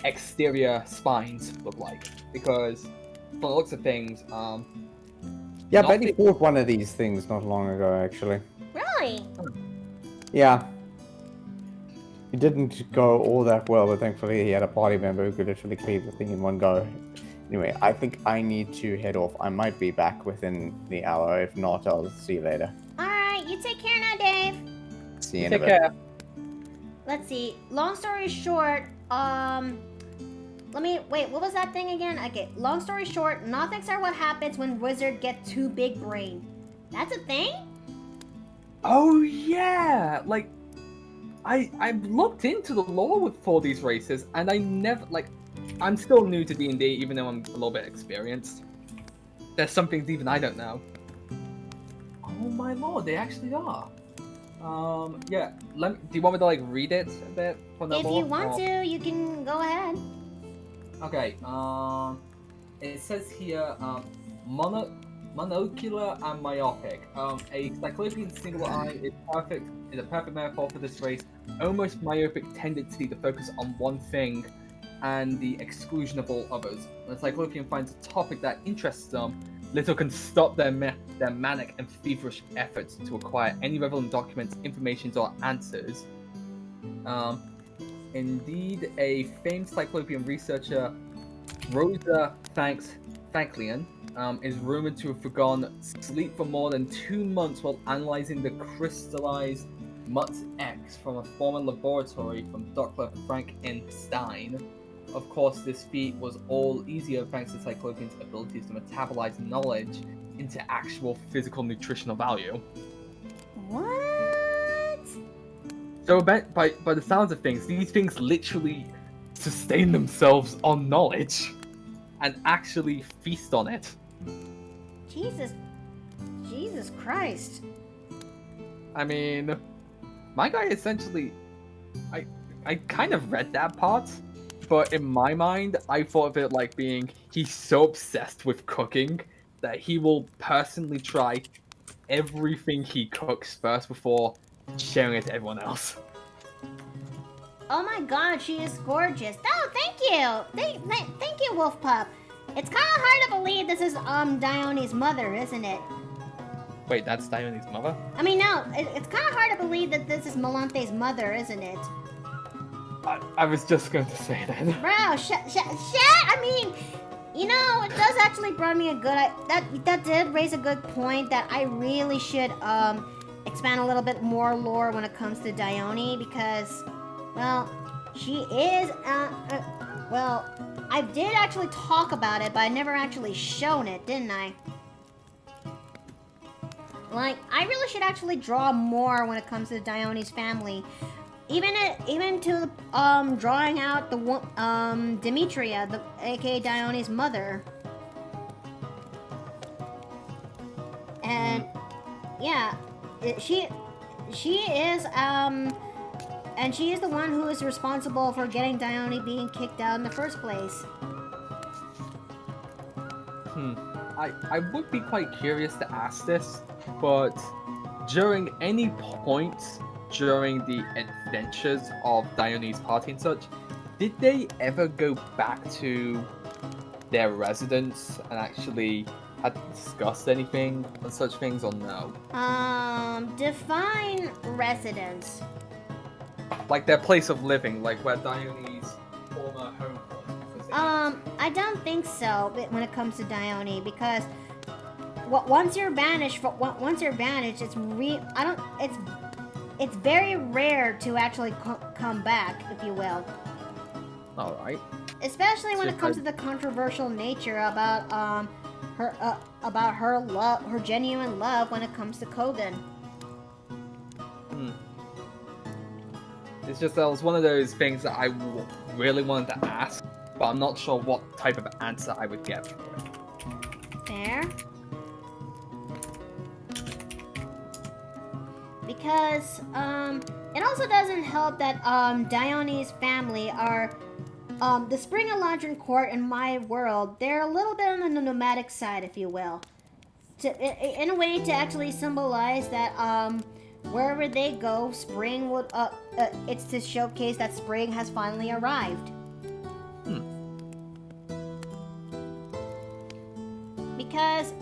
exterior spines look like. Because, from the looks of things, Yeah, Not Benny the- fought one of these things not long ago, actually. Really? Yeah. It didn't go all that well, but thankfully he had a party member who could literally clear the thing in one go. Anyway, I think I need to head off. I might be back within the hour. If not, I'll see you later. Alright, you take care now, Dave. See you in a take bit. care. Let's see. Long story short, wait, what was that thing again? Okay, long story short, nothing's are what happens when wizard get too big brain. That's a thing? Oh yeah, like I've looked into the lore for these races, and I never I'm still new to D&D, even though I'm a little bit experienced. There's some things even I don't know. Oh my lord, they actually are. Yeah. Do you want me to like read it a bit from the If lore? you want to, you can go ahead. Okay. It says here, monocular and myopic. A cyclopean single eye is a perfect metaphor for this race. Almost myopic tendency to focus on one thing and the exclusion of all others. When a cyclopean finds a topic that interests them, little can stop their manic and feverish efforts to acquire any relevant documents, information, or answers. Indeed, a famed cyclopean researcher, Rosa Fanklian, is rumored to have forgone sleep for more than 2 months while analyzing the crystallized Mutt X from a former laboratory from Dr. Frankenstein. Of course, this feat was all easier thanks to Cyclopean's abilities to metabolize knowledge into actual physical nutritional value. What? So, by the sounds of things, these things literally sustain themselves on knowledge and actually feast on it. Jesus Christ. I mean, my guy essentially, I kind of read that part, but in my mind, I thought of it like being he's so obsessed with cooking that he will personally try everything he cooks first before sharing it to everyone else. Oh my god, she is gorgeous. Oh, thank you. Thank you, Wolf Pup. It's kind of hard to believe this is Dione's mother, isn't it? Wait, that's Dione's mother? I mean, no, it's kind of hard to believe that this is Melante's mother, isn't it? I was just going to say that. Bro, shut! I mean, you know, it does actually bring me a good. That did raise a good point that I really should expand a little bit more lore when it comes to Dione because, well, she is well, I did actually talk about it, but I never actually shown it, didn't I? Like, I really should actually draw more when it comes to Dione's family. Even to drawing out the Demetria, aka Dione's mother. And yeah, she is and she is the one who is responsible for getting Dione being kicked out in the first place. I would be quite curious to ask this, but during any point during the adventures of Dione's party and such, did they ever go back to their residence and actually had to discuss anything on such things, or no? Define residence. Like their place of living, like where Dione's former home was. I don't think so when it comes to Dione because once you're banished, it's very rare to actually come back, if you will. All right. Especially when it comes to the controversial nature about her genuine love when it comes to Kogan. It's just that was one of those things that I really wanted to ask, but I'm not sure what type of answer I would get for it. Fair. Because it also doesn't help that Dione's family are the Spring and Lantern Court in my world, they're a little bit on the nomadic side, if you will. In a way to actually symbolize that wherever they go, spring would it's to showcase that spring has finally arrived. Because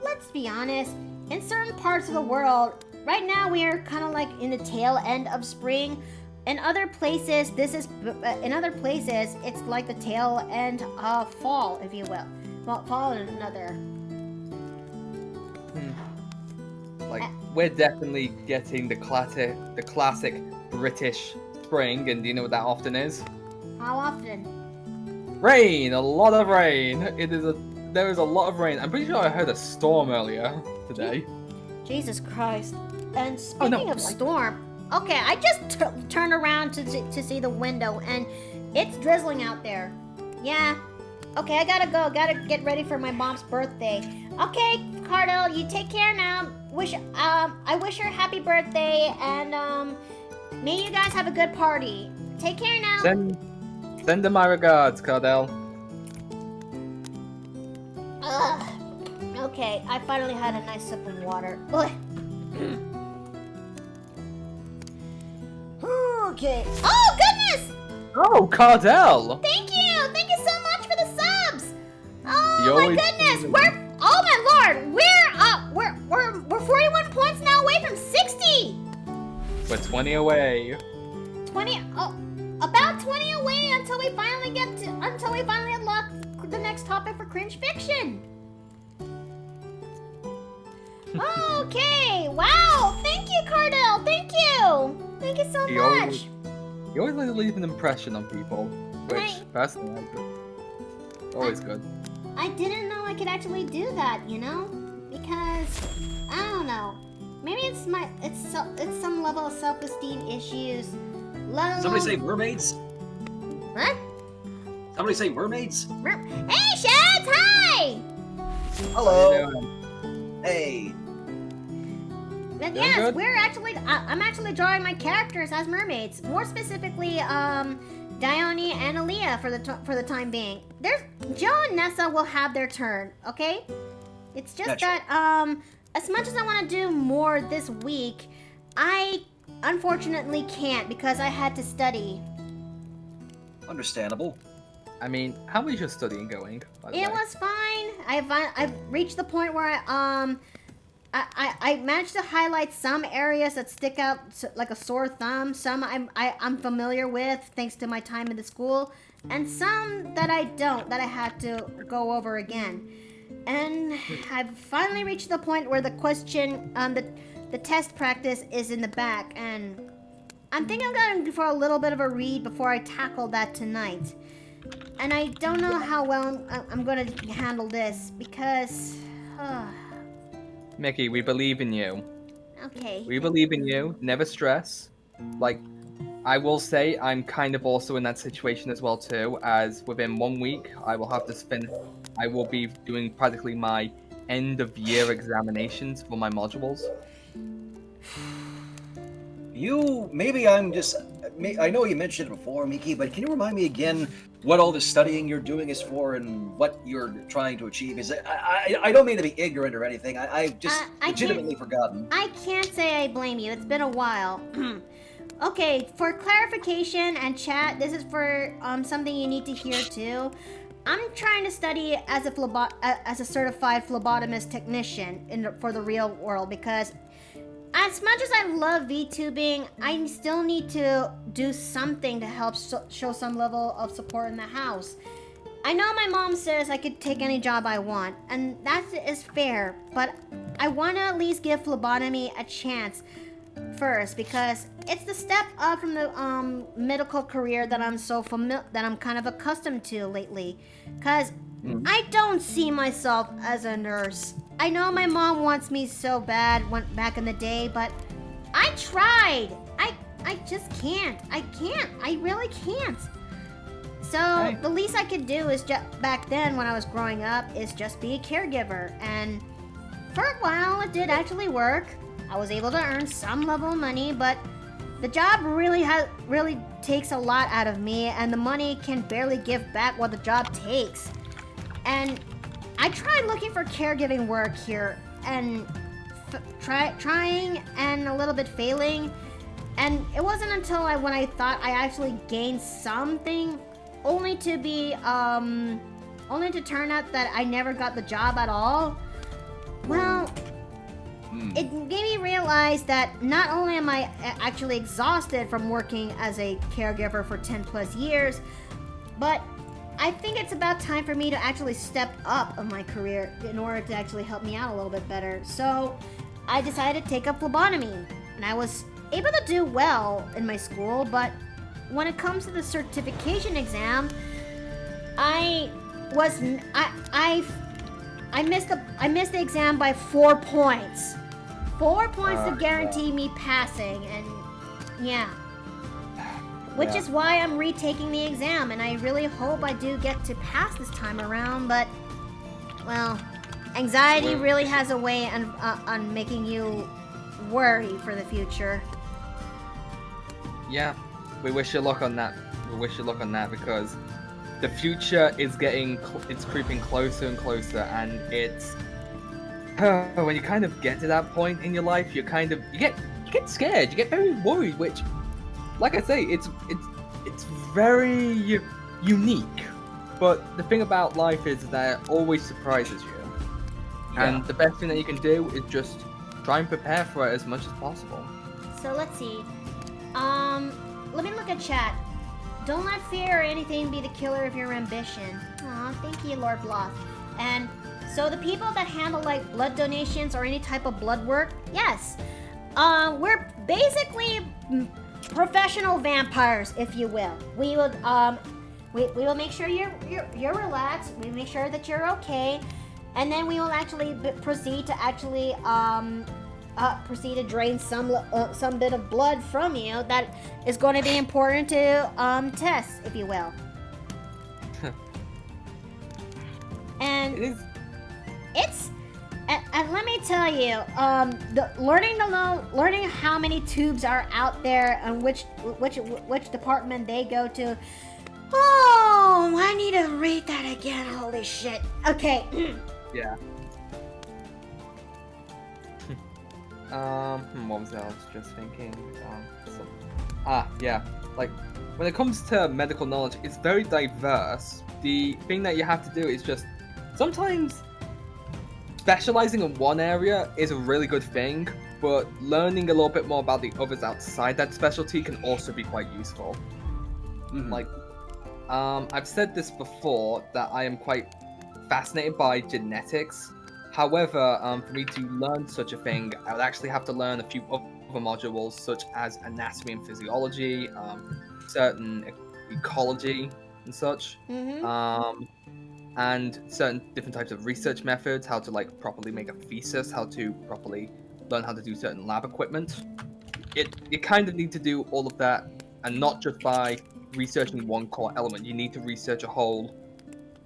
let's be honest, in certain parts of the world, right now we are kind of like in the tail end of spring. In other places, it's like the tail end of fall, if you will. Well, fall in another. Like, we're definitely getting the classic British spring, and do you know what that often is? How often? Rain! A lot of rain! There is a lot of rain. I'm pretty sure I heard a storm earlier today. Jesus Christ. And speaking of storm, okay, I just turned around to see the window, and it's drizzling out there. Yeah. Okay, I gotta go. Gotta get ready for my mom's birthday. Okay, Cardell, you take care now. I wish her happy birthday, and may you guys have a good party. Take care now. Send them my regards, Cardell. Ugh. Okay, I finally had a nice sip of water. Ugh. Okay. Oh goodness! Oh, Cardell! Thank you so much for the subs. Oh You my always- goodness, oh my lord, we're 41 points now away from 60. We're 20 away. 20, about 20 away until we finally unlock the next topic for cringe fiction. Okay, wow, thank you, Cardell, thank you so much. You always like to leave an impression on people, which, personally, always good. I didn't know I could actually do that, you know? Because, I don't know. Maybe it's some level of self-esteem issues. Somebody say mermaids? What? Somebody say mermaids? Hey, Shads! Hi! Hello. Hey. And yes, we're actually, I'm actually drawing my characters as mermaids. More specifically, Dione and Aleah for the time being. Joe and Nessa will have their turn, okay? It's just that, as much as I want to do more this week, I unfortunately can't because I had to study. Understandable. I mean, how is your studying going, by the way? It was fine. I've reached the point where I managed to highlight some areas that stick out like a sore thumb. Some I'm familiar with thanks to my time in the school, and some that I don't, that I had to go over again. And I've finally reached the point where the question, the test practice is in the back, and I'm thinking I'm going for a little bit of a read before I tackle that tonight. And I don't know how well I'm going to handle this because. Mickey, we believe in you. Okay. We believe in you. Never stress. Like, I will say I'm kind of also in that situation as well too, as within 1 week I will have to I will be doing practically my end of year examinations for my modules. I know you mentioned it before, Miki, but can you remind me again what all the studying you're doing is for and what you're trying to achieve? I don't mean to be ignorant or anything. I've just legitimately forgotten. I can't say I blame you. It's been a while. Okay, for clarification and chat, this is for something you need to hear too. I'm trying to study as a certified phlebotomist technician for the real world because as much as I love VTubing, I still need to do something to help show some level of support in the house. I know my mom says I could take any job I want, and that is fair, but I want to at least give phlebotomy a chance first because it's the step up from the medical career that I'm kind of accustomed to lately. Because I don't see myself as a nurse. I know my mom wants me so bad back in the day, but I tried. I just can't. I really can't. So the least I could do is back then when I was growing up is just be a caregiver. And for a while it did actually work. I was able to earn some level of money, but The job really takes a lot out of me, and the money can barely give back what the job takes. And I tried looking for caregiving work here, and trying and a little bit failing. And it wasn't until when I thought I actually gained something, only to turn out that I never got the job at all. Well, it made me realize that not only am I actually exhausted from working as a caregiver for 10 plus years, but I think it's about time for me to actually step up in my career in order to actually help me out a little bit better. So I decided to take up phlebotomy, and I was able to do well in my school, but when it comes to the certification exam, I missed the exam by 4 points. 4 points to guarantee me passing, and yeah. Which is why I'm retaking the exam, and I really hope I do get to pass this time around, but, well, anxiety really has a way on making you worry for the future. Yeah, we wish you luck on that. We wish you luck on that because the future is it's creeping closer and closer, and it's when you kind of get to that point in your life, you get scared, you get very worried, which, like I say, it's very unique. But the thing about life is that it always surprises you, and the best thing that you can do is just try and prepare for it as much as possible. So let's see. Let me look at chat. Don't let fear or anything be the killer of your ambition. Aw, thank you, Lord Bloth. And so the people that handle like blood donations or any type of blood work, yes. We're basically professional vampires, if you will. We will make sure you're relaxed. We make sure that you're okay, and then we will actually proceed to drain some bit of blood from you that is going to be important to test, if you will. And and let me tell you, learning how many tubes are out there and which department they go to. Oh, I need to read that again. Holy shit. Okay. Yeah. What was that? I was just thinking. Yeah. Like, when it comes to medical knowledge, it's very diverse. The thing that you have to do is just sometimes specializing in one area is a really good thing, but learning a little bit more about the others outside that specialty can also be quite useful. Like, I've said this before that I am quite fascinated by genetics. However, for me to learn such a thing, I would actually have to learn a few other modules such as anatomy and physiology, certain ecology and such, and certain different types of research methods, how to like properly make a thesis, how to properly learn how to do certain lab equipment. You kind of need to do all of that, and not just by researching one core element. You need to research a whole,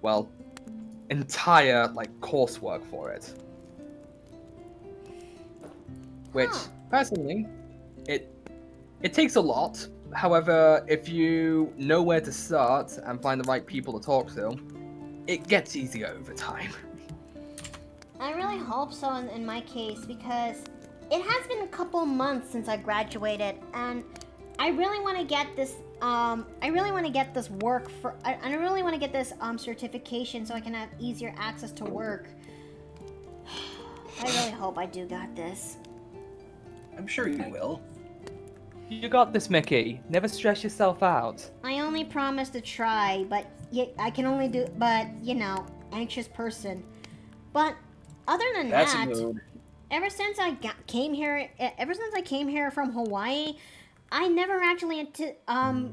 well, entire like coursework for it, which personally it takes a lot. However, if you know where to start and find the right people to talk to, it gets easier over time. I really hope so in my case, because it has been a couple months since I graduated, and I really want to get this work for. I really want to get this certification so I can have easier access to work. I really hope I do got this. I'm sure you will. You got this, Mickey. Never stress yourself out. I only promise to try, but I can only do. But you know, anxious person. But other than That's that, a mood. ever since I came here from Hawaii, I never actually I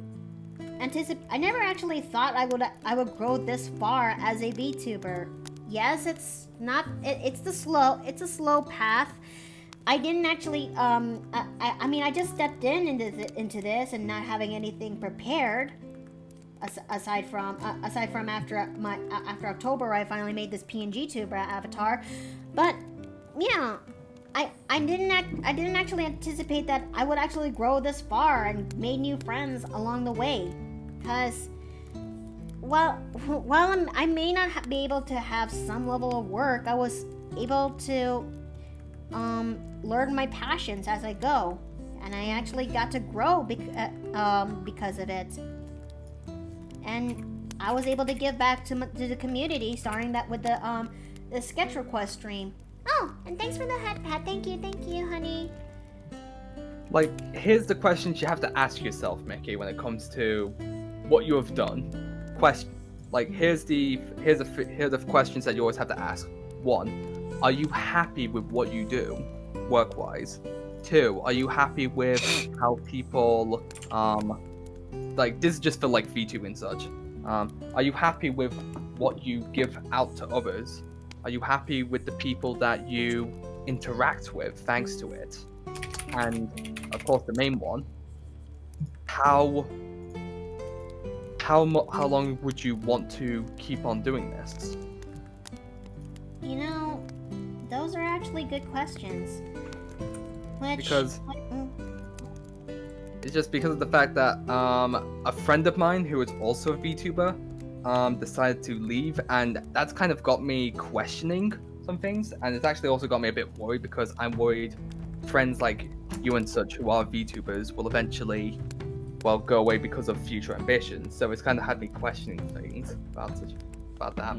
never actually thought I would grow this far as a VTuber. Yes, it's a slow path. I didn't actually I mean I just stepped into this and not having anything prepared aside from after October where I finally made this PNG tuber avatar. But yeah, I didn't actually anticipate that I would actually grow this far and made new friends along the way, because while I may not be able to have some level of work, I was able to learn my passions as I go, and I actually got to grow because of it. And I was able to give back to the community, starting that with the sketch request stream. Oh, and thanks for the head pat. Thank you, honey. Like, here's the questions you have to ask yourself, Mickey, when it comes to what you have done. Here's the questions that you always have to ask. 1, are you happy with what you do, work-wise? 2, are you happy with how people, like, this is just for, like, VTube and such. Are you happy with what you give out to others? Are you happy with the people that you interact with thanks to it? And, of course, the main one, how long would you want to keep on doing this? You know, those are actually good questions. Because it's just because of the fact that a friend of mine who is also a VTuber decided to leave, and that's kind of got me questioning some things, and it's actually also got me a bit worried because I'm worried friends like you and such who are VTubers will eventually, well, go away because of future ambitions. So it's kind of had me questioning things about that.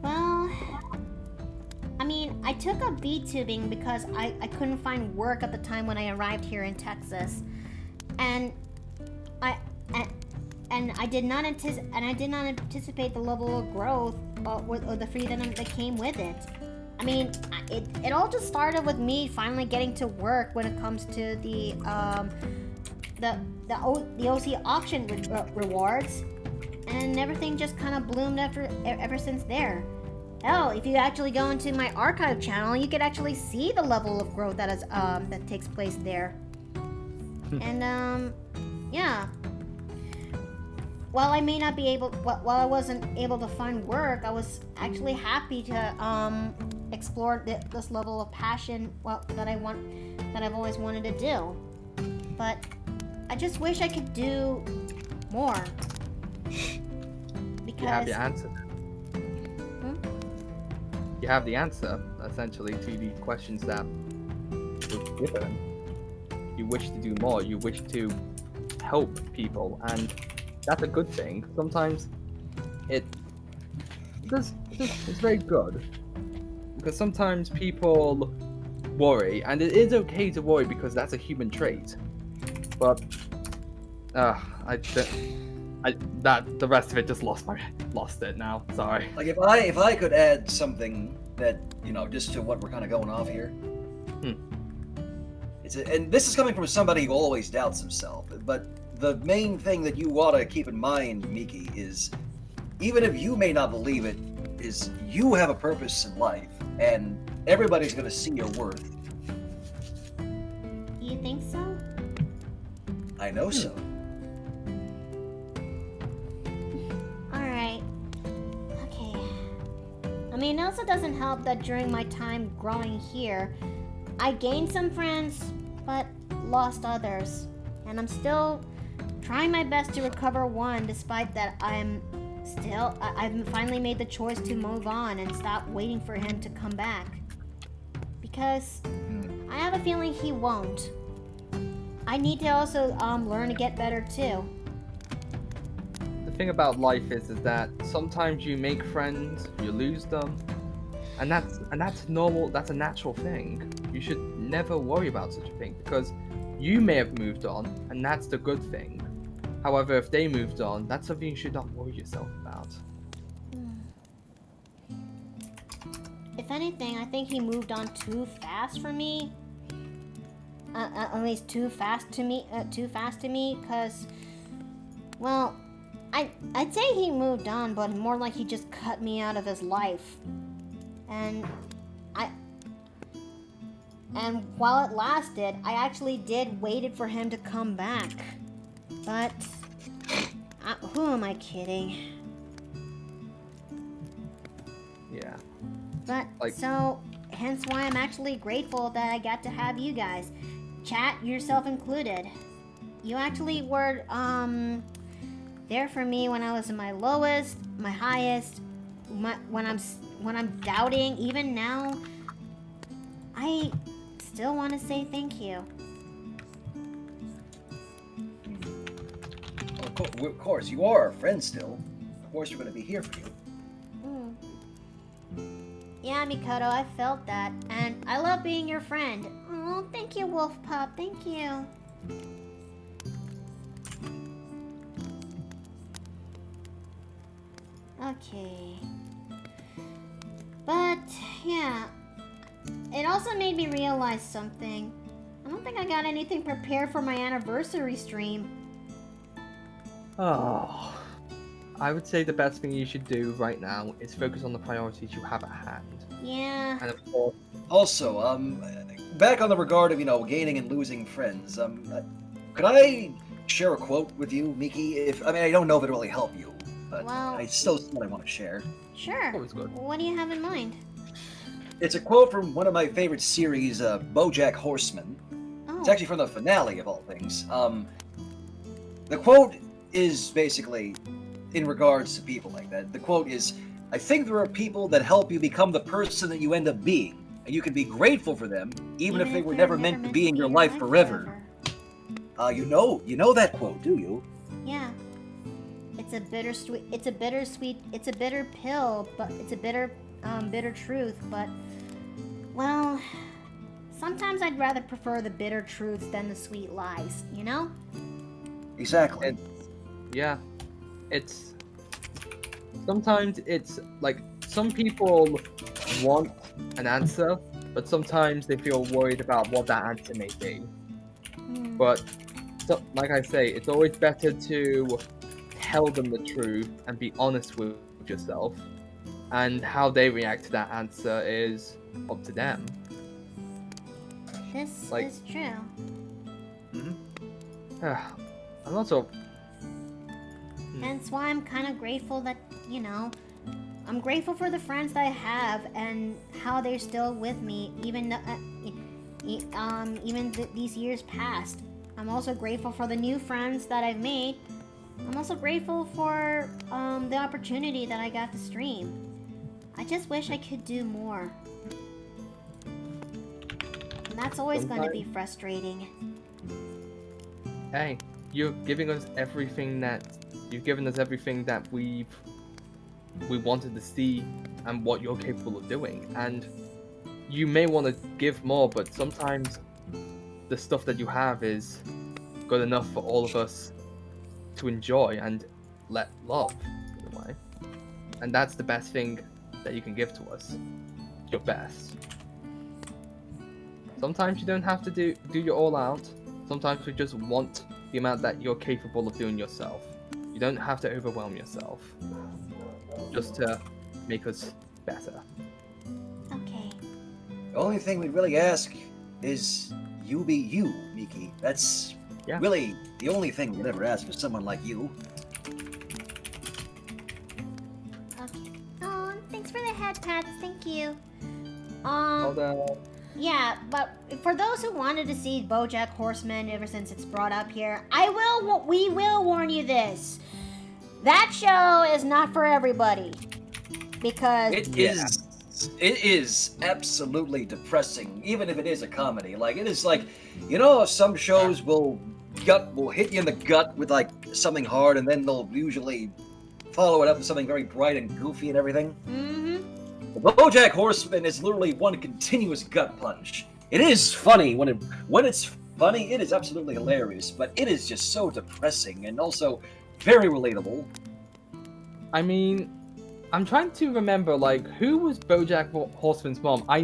Well, I mean, I took up VTubing because I couldn't find work at the time when I arrived here in Texas, and I did not anticipate the level of growth or the freedom that came with it. I mean, it all just started with me finally getting to work when it comes to the OC auction rewards, and everything just kind of bloomed ever since there. Hell, if you actually go into my archive channel, you could actually see the level of growth that takes place there. And yeah. While I wasn't able to find work, I was actually happy to explore this level of passion that I've always wanted to do. But I just wish I could do more. Because you have the answer. You have the answer, essentially, to the questions that were given. You wish to do more. You wish to help people, and that's a good thing. Sometimes it's very good, because sometimes people worry, and it is okay to worry because that's a human trait. But the rest of it just lost it now. Sorry. Like if I could add something that, just to what we're kind of going off here. And this is coming from somebody who always doubts himself, but the main thing that you ought to keep in mind, Miki, is even if you may not believe it, is you have a purpose in life, and everybody's going to see your worth. You think so? I know so. Alright. Okay. I mean, it also doesn't help that during my time growing here, I gained some friends, but lost others. And I'm still trying my best to recover one, despite that I've finally made the choice to move on and stop waiting for him to come back. Because I have a feeling he won't. I need to also learn to get better too. The thing about life is that sometimes you make friends, you lose them, and that's normal. That's a natural thing. You should never worry about such a thing, because you may have moved on, and that's the good thing. However, if they moved on, that's something you should not worry yourself about. If anything, I think he moved on too fast for me. At least too fast to me, because, well, I'd say he moved on, but more like he just cut me out of his life. And while it lasted, I actually waited for him to come back. But, who am I kidding? But Like- so, hence why I'm actually grateful that I got to have you guys, chat yourself included. You actually were there for me when I was in my lowest, my highest, when I'm doubting. Even now, I still want to say thank you. Well, of course, you are our friend still. Of course, we're going to be here for you. Yeah, Mikoto, I felt that, and I love being your friend. Oh, thank you, Wolf Pup. Thank you. Okay. But, yeah. It also made me realize something. I don't think I got anything prepared for my anniversary stream. Oh, I would say the best thing you should do right now is focus on the priorities you have at hand. Yeah. And of course, Also, back on the regard of, gaining and losing friends, could I share a quote with you, Miki? I don't know if it'll really help you, but Well- I still want to share. Sure. always good. What do you have in mind? It's a quote from one of my favorite series, BoJack Horseman. Oh. It's actually from the finale of all things. The quote is basically in regards to people like that. The quote is, "I think there are people that help you become the person that you end up being, and you can be grateful for them, even if they were they're never meant to be in your life forever." You know that quote, do you? Yeah. It's a bittersweet. It's a bitter pill, but it's a bitter truth. But, well, sometimes I'd rather prefer the bitter truths than the sweet lies. You know? Exactly. Yeah, sometimes it's like some people want an answer, but sometimes they feel worried about what that answer may be. But like I say, it's always better to tell them the truth and be honest with yourself, and how they react to that answer is up to them. This Like- is true. I'm not so. Hence why I'm kind of grateful that, I'm grateful for the friends that I have and how they're still with me, even these years past. I'm also grateful for the new friends that I've made. I'm also grateful for the opportunity that I got to stream. I just wish I could do more. And that's always going to be frustrating. Hey, you've given us everything that we wanted to see and what you're capable of doing. And you may want to give more, but sometimes the stuff that you have is good enough for all of us to enjoy and let love in a way. And that's the best thing that you can give to us. Your best. Sometimes you don't have to do your all out. Sometimes we just want the amount that you're capable of doing yourself. You don't have to overwhelm yourself. Just to make us better. Okay. The only thing we'd really ask is you be you, Miki. That's really the only thing we'd ever ask of someone like you. Okay. Oh, thanks for the head pats. Thank you. Yeah, but for those who wanted to see BoJack Horseman ever since it's brought up here, we will warn you this. That show is not for everybody. Because It is absolutely depressing, even if it is a comedy. Like, it is like, some shows will hit you in the gut with like something hard, and then they'll usually follow it up with something very bright and goofy and everything. BoJack Horseman is literally one continuous gut punch. It is funny when it's funny. It is absolutely hilarious, but it is just so depressing and also very relatable. I mean, I'm trying to remember, like, who was BoJack Horseman's mom? I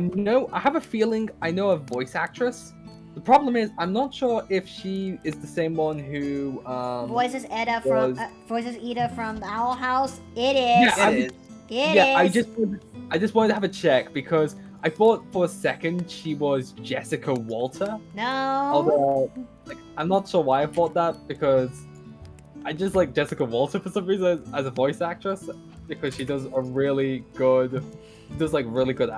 have a feeling I know a voice actress. The problem is, I'm not sure if she is the same one who voices Ida from the Owl House. It is. Yeah, I just wanted to have a check because I thought for a second she was Jessica Walter. No. Although, like, I'm not sure why I thought that because I just like Jessica Walter for some reason as a voice actress because she does a really good, really good,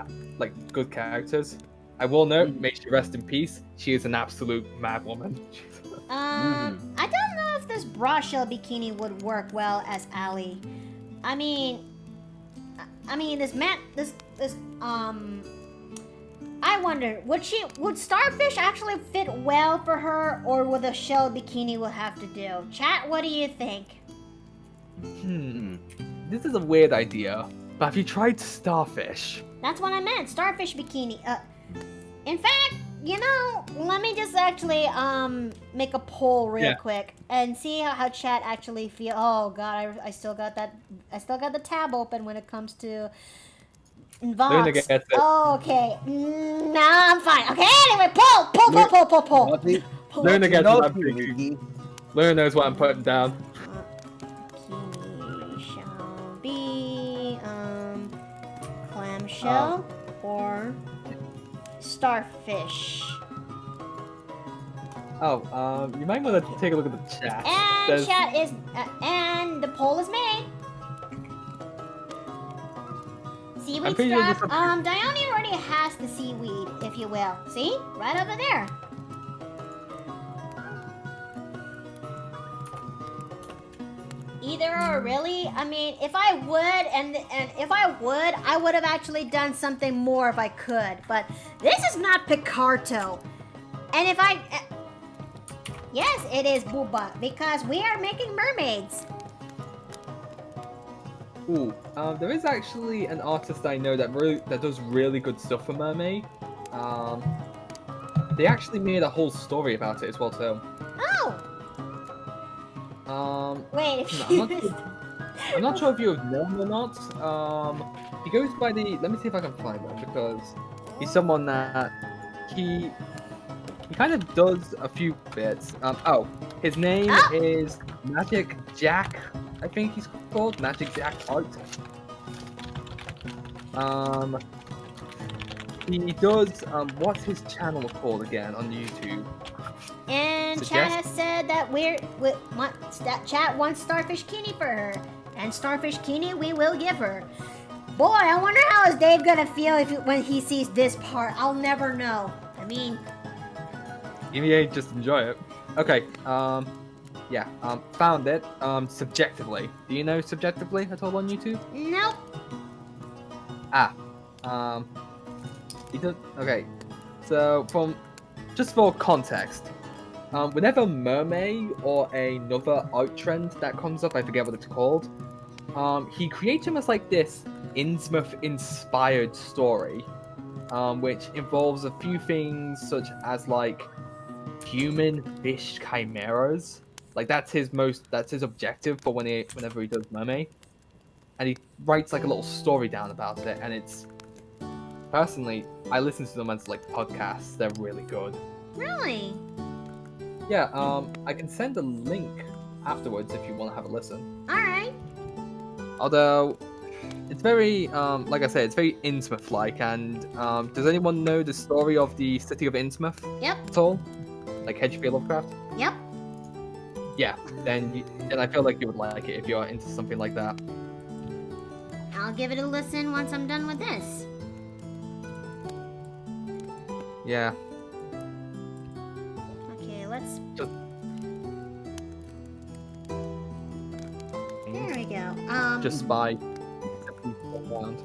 good characters. I will note, may she rest in peace. She is an absolute mad woman. I don't know if this bra shell bikini would work well as Aleah. I mean, I wonder, would Starfish actually fit well for her, or would the shell bikini will have to do? Chat, what do you think? This is a weird idea, but have you tried Starfish? That's what I meant, Starfish bikini. In fact, let me just actually make a poll real quick and see how chat actually feel. Oh god, I still got the tab open when it comes to Vox. Oh, okay. No, I'm fine. Okay, anyway, pull. Luna gets what I'm thinking. Luna knows what I'm putting down. Bikini shall be clamshell or starfish. You might want to take a look at the chat. And chat is and the poll is made. Seaweed strap. Dione already has the seaweed, if you will. See? Right over there. Either or, really. I mean, if I would, and if I would, I would have actually done something more if I could. But this is not Picarto. And if I... yes, it is Booba, because we are making mermaids. Ooh, there is actually an artist I know that does really good stuff for MerMay. They actually made a whole story about it as well, too. Oh! Wait. I'm not sure if you have known or not. He goes by the... let me see if I can find him, because he's someone that... He kind of does a few bits. His name is Magic Jack. I think he's called Magic Jack Art. He does, what's his channel called again on YouTube? And Chat has said that that Chat wants Starfish Kini for her. And Starfish Kini we will give her. Boy, I wonder how is Dave gonna feel when he sees this part. I'll never know. I mean... yeah, just enjoy it. Okay, yeah, found it, subjectively. Do you know subjectively at all on YouTube? Nope. He does, okay, so just for context, whenever MerMay or another art trend that comes up, I forget what it's called, he creates almost like this Innsmouth-inspired story, which involves a few things such as like human fish chimeras. Like that's his objective for whenever he does MerMay, and he writes like a little story down about it. And it's personally, I listen to them as like podcasts. They're really good. Really? Yeah. I can send a link afterwards if you want to have a listen. All right. Although it's very, like I said, it's very Innsmouth-like. And does anyone know the story of the city of Innsmouth? Yep. At all? Like H.P. Lovecraft? Yep. Yeah, then I feel like you would like it if you're into something like that. I'll give it a listen once I'm done with this. Yeah. Okay, let's... there we go. Just by... around.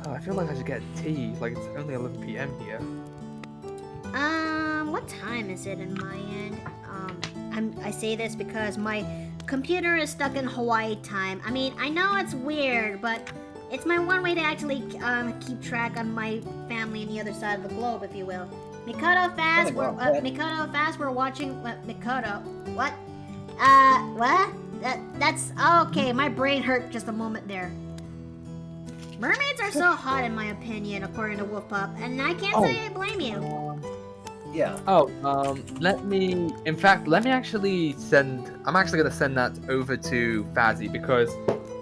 Oh, I feel like I should get tea. Like, it's only 11 PM here. What time is it in my end? I say this because my computer is stuck in Hawaii time. I mean, I know it's weird, but it's my one way to actually keep track on my family on the other side of the globe, if you will. Mikado Fast, we're watching... Mikado... What? What? That's... okay, my brain hurt just a moment there. Mermaids are so hot, in my opinion, according to Wolf Pup, and I can't say I blame you. Yeah. Let me actually send... I'm actually going to send that over to Fazzy, because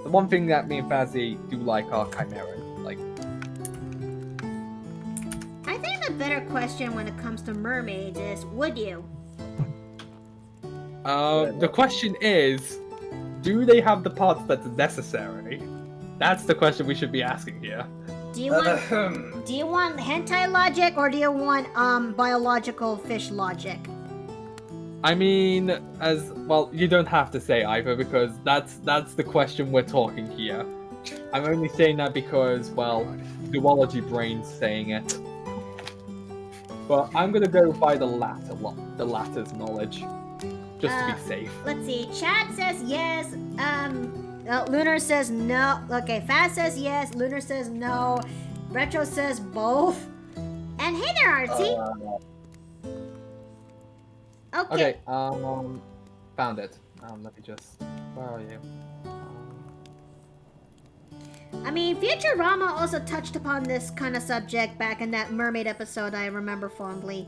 the one thing that me and Fazzy do like are chimeras. Like... I think the better question when it comes to mermaids is, would you? The question is, do they have the parts that's necessary? That's the question we should be asking here. Do you want hentai logic or do you want biological fish logic? I mean, as well, you don't have to say either because that's the question we're talking here. I'm only saying that because, well, zoology brain's saying it. But I'm gonna go by the latter's knowledge, just to be safe. Let's see. Chat says yes. Lunar says no. Okay, Fast says yes. Lunar says no. Retro says both. And hey there, Artsy. Okay. Found it. Let me just. Where are you? I mean, Futurama also touched upon this kind of subject back in that mermaid episode I remember fondly.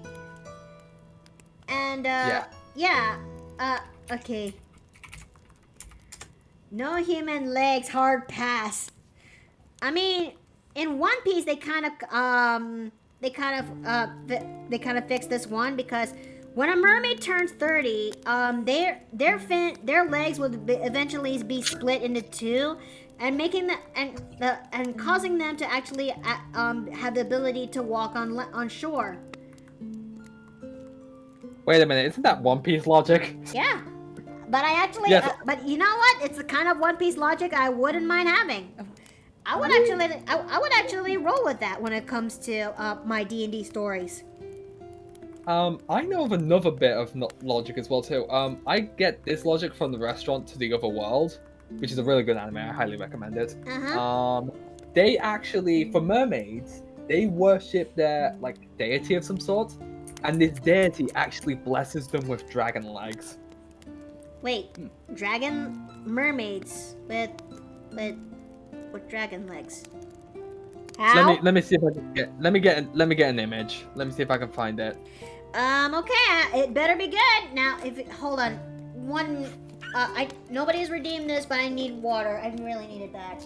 And, okay. No human legs, hard pass. I mean, in One Piece, they kind of fixed this one because when a mermaid turns 30, their legs would eventually be split into two, and making and causing them to actually have the ability to walk on shore. Wait a minute, isn't that One Piece logic? Yeah, but but you know what? It's the kind of One Piece logic I wouldn't mind having. I would actually roll with that when it comes to my D&D stories. I know of another bit of logic as well too. I get this logic from the restaurant to the other world, which is a really good anime. I highly recommend it. They actually, for mermaids, they worship their deity of some sort, and this deity actually blesses them with dragon legs. Wait, dragon mermaids with dragon legs. How? Let me see if I can get. Let me get an image. Let me see if I can find it. Okay, it better be good. Now, hold on, nobody's redeemed this, but I need water. I really need it back.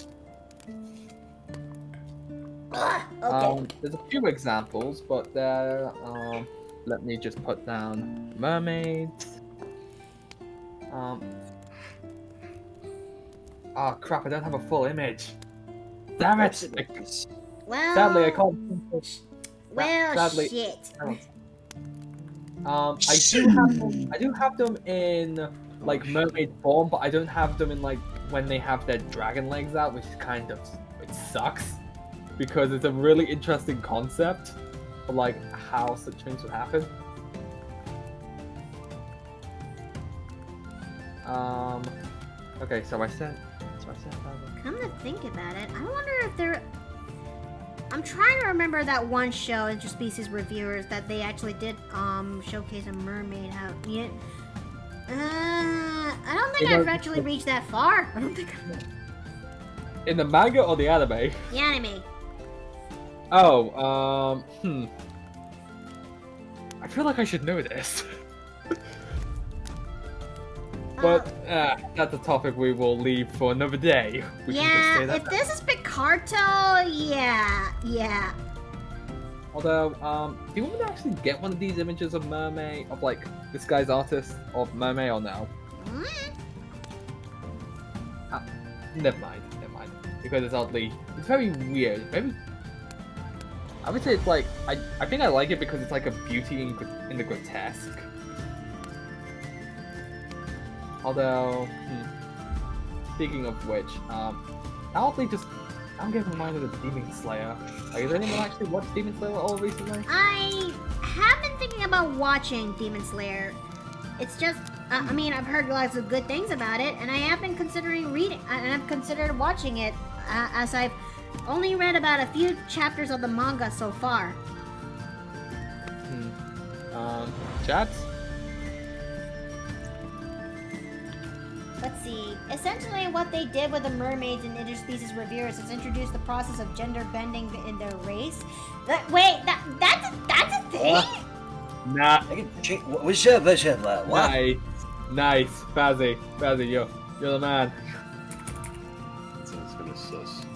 Okay. There's a few examples, but there. Let me just put down mermaids. Oh crap! I don't have a full image. Damn it! Well. Sadly, I can't. Well, sadly, shit. I do have them in mermaid form, but I don't have them in when they have their dragon legs out, which it sucks because it's a really interesting concept of how such things would happen. Okay, so I said. Come to think about it, I wonder if there. I'm trying to remember that one show, Interspecies Reviewers, that they actually did showcase a mermaid. I don't think I've actually reached that far. I don't think I've... In the manga or the anime? The anime. Oh, I feel like I should know this. But that's a topic we will leave for another day. We can just say that if this is Picarto, yeah. Although, do you want me to actually get one of these images of MerMay, of this guy's artist, of MerMay, or no? Never mind. Because it's very weird. I would say it's I think I like it because it's a beauty in the grotesque. Although, speaking of which, I'm getting reminded of Demon Slayer. Has anyone actually watched Demon Slayer at all recently? I have been thinking about watching Demon Slayer. It's just, I mean, I've heard lots of good things about it, and I have been considering I've considered watching it, as I've only read about a few chapters of the manga so far. Chats? Let's see. Essentially, what they did with the mermaids and interspecies reviewers is introduce the process of gender bending in their race. That's a thing? Nah. What? Nice. Fazzy, you're the man. Sounds kind of sus.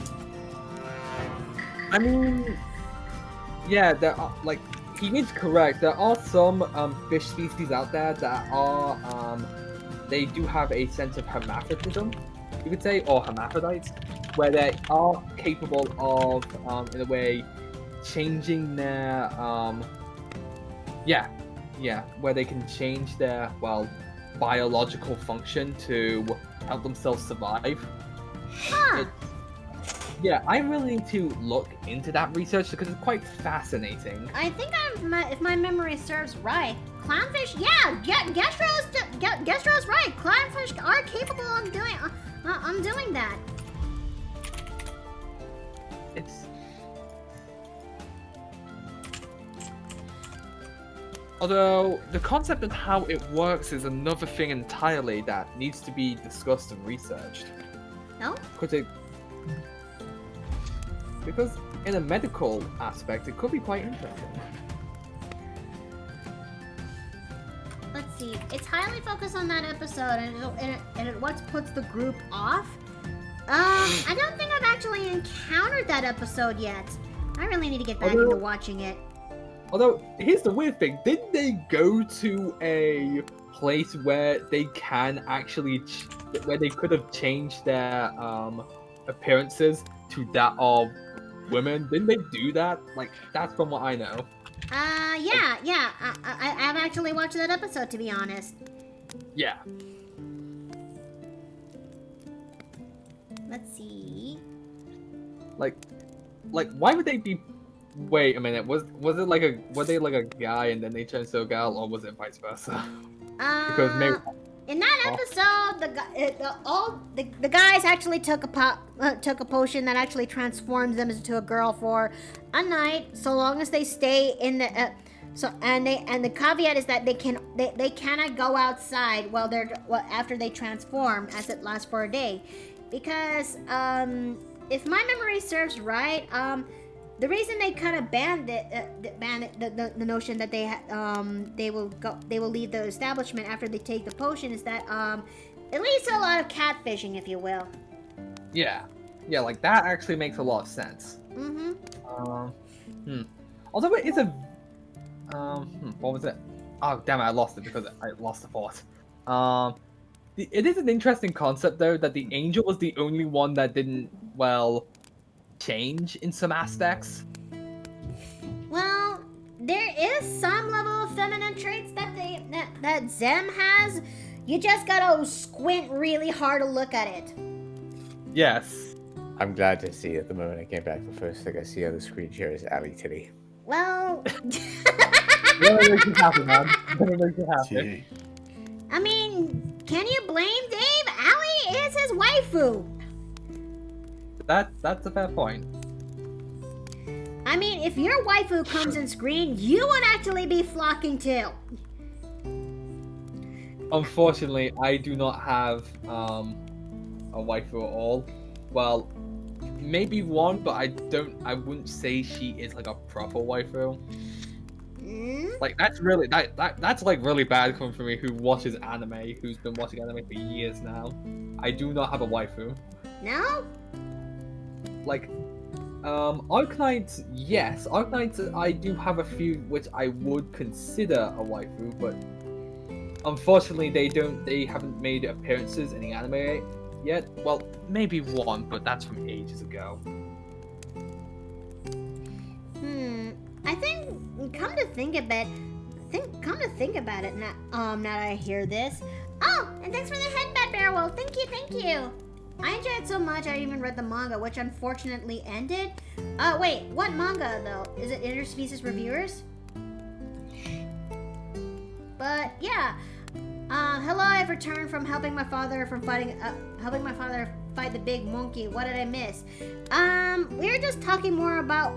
I mean, yeah, there are, he is correct. There are some fish species out there that are they do have a sense of hermaphroditism, you could say, or hermaphrodites, where they are capable of, in a way, changing their where they can change their biological function to help themselves survive. Huh. Yeah, I really need to look into that research because it's quite fascinating. I think if my memory serves right, clownfish, Gestro's right. Clownfish are capable of doing that. Although the concept of how it works is another thing entirely that needs to be discussed and researched. No? Because in a medical aspect, it could be quite interesting. Let's see. It's highly focused on that episode, and it what puts the group off. I don't think I've actually encountered that episode yet. I really need to get back into watching it. Although, here's the weird thing. Didn't they go to a place where they can actually... where they could have changed their appearances to that of women? Didn't they do that? Like, that's from what I know. Yeah. I've actually watched that episode, to be honest. Yeah. Let's see. Like, why would they be... Wait a minute, was it like were they like a guy and then they turned to a girl, or was it vice versa? Because maybe... In that episode, the guys actually took a potion that actually transforms them into a girl for a night, so long as they stay in the and the caveat is that they cannot go outside after they transform, as it lasts for a day, because if my memory serves right, the reason they kind of banned the notion that they will leave the establishment after they take the potion is that it leads to a lot of catfishing, if you will. Yeah, like that actually makes a lot of sense. Although it is a what was it? Oh damn it! I lost it because I lost the thought. It is an interesting concept though that the angel was the only one that didn't change in some aspects. Well, there is some level of feminine traits that Zem has. You just gotta squint really hard to look at it. Yes. I'm glad to see at the moment I came back, the first thing I see on the screen here is Aleah Titty. Well... What makes you happy, man? What makes you happy? I mean, can you blame Dave? Aleah is his waifu. That's a fair point. I mean, if your waifu comes in screen, you would actually be flocking too. Unfortunately, I do not have a waifu at all. Well, maybe one, but I wouldn't say she is like a proper waifu. Like that's really that's like really bad coming from me, who watches anime, who's been watching anime for years now. I do not have a waifu. No? Like, Arknights, yes. Arknights, I do have a few which I would consider a waifu, but unfortunately they haven't made appearances in the anime yet. Well, maybe one, but that's from ages ago. I think, come to think about it, now that I hear this. Oh, and thanks for the headband, Bearwolf. Thank you. I enjoyed it so much I even read the manga, which unfortunately ended. Wait, what manga though? Is it Interspecies Reviewers? But yeah, hello. I've returned from helping my father fight the big monkey. What did I miss? We were just talking more about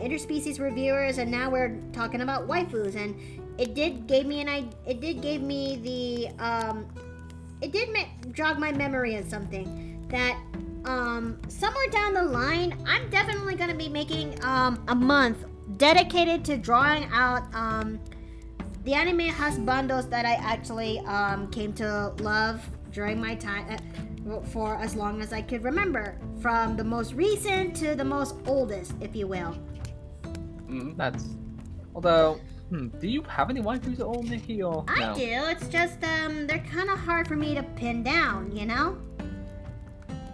Interspecies Reviewers, and now we're talking about waifus, and it did jog my memory of something. That somewhere down the line, I'm definitely going to be making a month dedicated to drawing out the anime husbandos that I actually came to love during my time for as long as I could remember, from the most recent to the most oldest, if you will. That's Although, do you have any waifus at all, Nikki, or I no? do. It's just they're kind of hard for me to pin down. You know.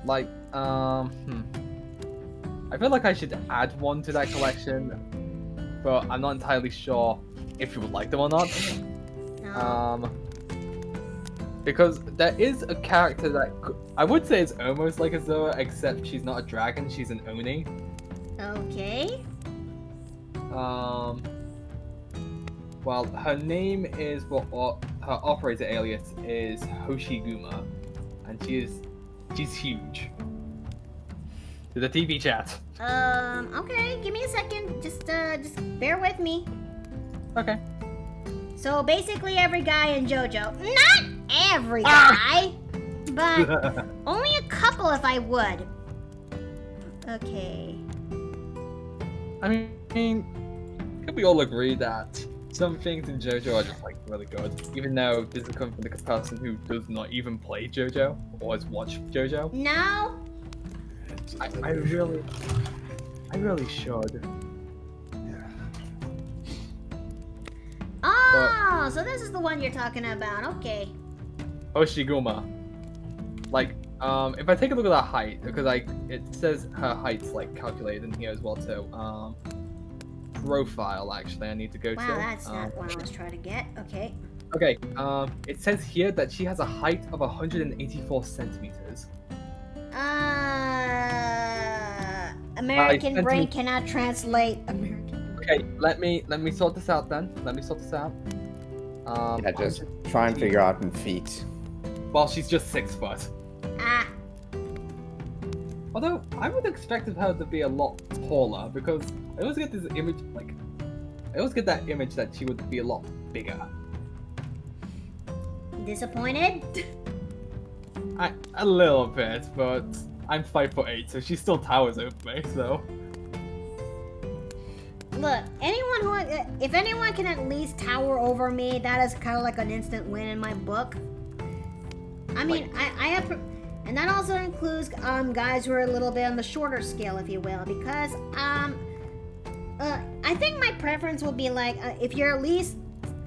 Like, I feel like I should add one to that collection, but I'm not entirely sure if you would like them or not. No. Because there is a character that I would say is almost like a Zoa, except she's not a dragon, she's an Oni. Okay. Well, her name is, her operator alias is Hoshiguma, and she's huge. To the TV chat. Okay. Give me a second. Just bear with me. Okay. So basically, every guy in JoJo, not every guy, but only a couple if I would. Okay. I mean, can we all agree that some things in JoJo are just like really good, even though this is coming from the person who does not even play JoJo or has watched JoJo? No. I really should. Oh, so this is the one you're talking about. Okay. Hoshiguma. Like, if I take a look at her height, because it says her height's like calculated in here as well too. Profile actually, I need to go to. Wow, that's not what I was trying to get. Okay. Okay. It says here that she has a height of 184 centimeters. American brain cannot translate American. Okay, let me sort this out then. Yeah, just try and figure out in feet. Well, she's just 6 foot. Ah. Although I would expect of her to be a lot taller because I always get this image, I always get that image that she would be a lot bigger. Disappointed? A little bit, but I'm 5'8", so she still towers over me. So. Look, if anyone can at least tower over me, that is kind of like an instant win in my book. I mean, I have, and that also includes guys who are a little bit on the shorter scale, if you will, because I think my preference would be like if you're at least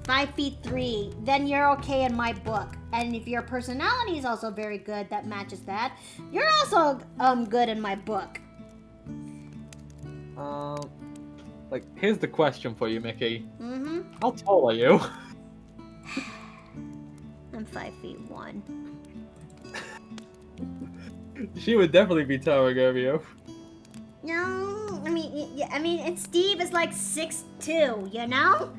5'3", then you're okay in my book, and if your personality is also very good, that matches that, you're also good in my book. Like, here's the question for you, Mickey. Mm-hmm. How tall are you? I'm 5'1". She would definitely be towering over you. No, I mean, and Steve is like 6'2", you know?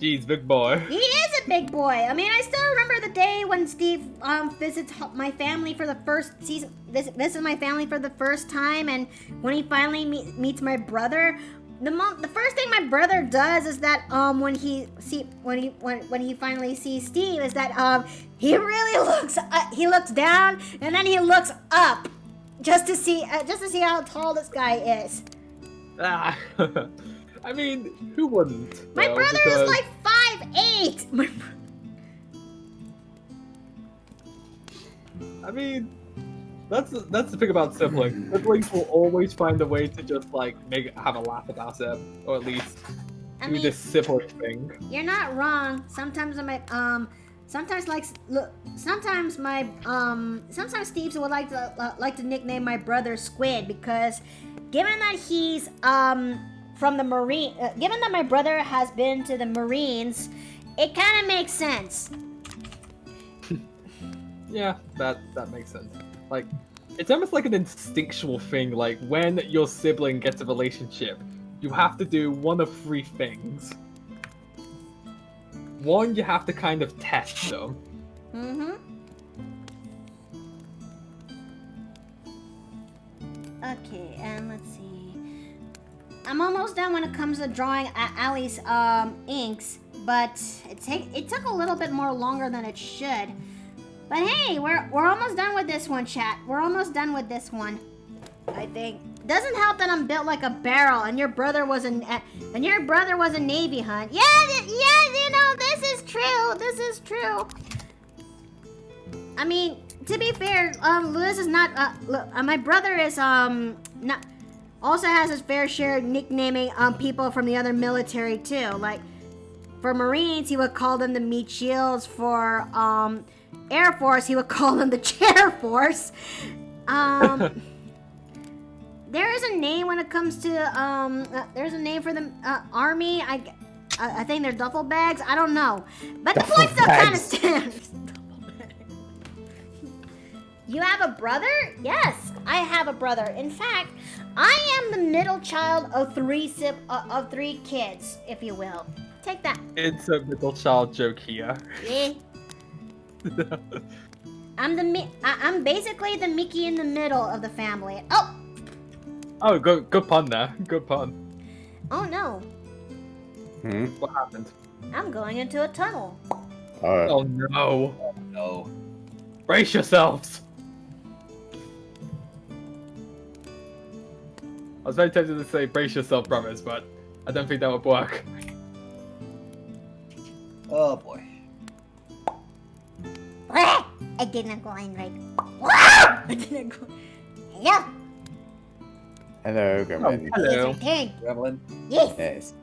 Jeez, big boy. He is a big boy. I mean, I still remember the day when Steve visits my family for the first season. Visits my family for the first time, and when he finally meets my brother, the first thing my brother does is that when he finally sees Steve is that he really he looks down and then he looks up just to see how tall this guy is. I mean, who wouldn't? My brother is like 5'8". I mean, that's the thing about siblings. Siblings will always find a way to just like have a laugh about it, or at least do this sibling thing. You're not wrong. Sometimes sometimes Steve would like to nickname my brother Squid, because given that he's from the Marine, given that my brother has been to the Marines, it kind of makes sense. Yeah, that makes sense. Like, it's almost like an instinctual thing. Like, when your sibling gets a relationship, you have to do one of 3 things. One, you have to kind of test them. Mm-hmm. Okay, and let's see. I'm almost done when it comes to drawing Allie's inks, but it took a little bit more longer than it should. But hey, we're almost done with this one, chat. We're almost done with this one, I think. Doesn't help that I'm built like a barrel, and your brother was a Navy hunt. Yeah, you know, this is true. This is true. I mean, to be fair, Lewis is not. My brother is not. also has his fair share of nicknaming people from the other military too. Like for Marines, he would call them the Meat Shields. For Air Force, he would call them the Chair Force. There is a name when it comes to there's a name for the Army. I think they're duffel bags. I don't know, but the point still kind of stands. You have a brother? Yes, I have a brother. In fact, I am the middle child of three kids, if you will. Take that. It's a middle child joke here. Yeah. I'm basically the Mickey in the middle of the family. Oh. Oh, good pun there. Good pun. Oh no. What happened? I'm going into a tunnel. Oh no. Oh, no. Brace yourselves. I was very tempted to say brace yourself, brothers, but I don't think that would work. Oh boy. I didn't go in right. I didn't go. Hello. Hello, Gremlin. Hello. It's your turn. Gremlin? Yes. Yes.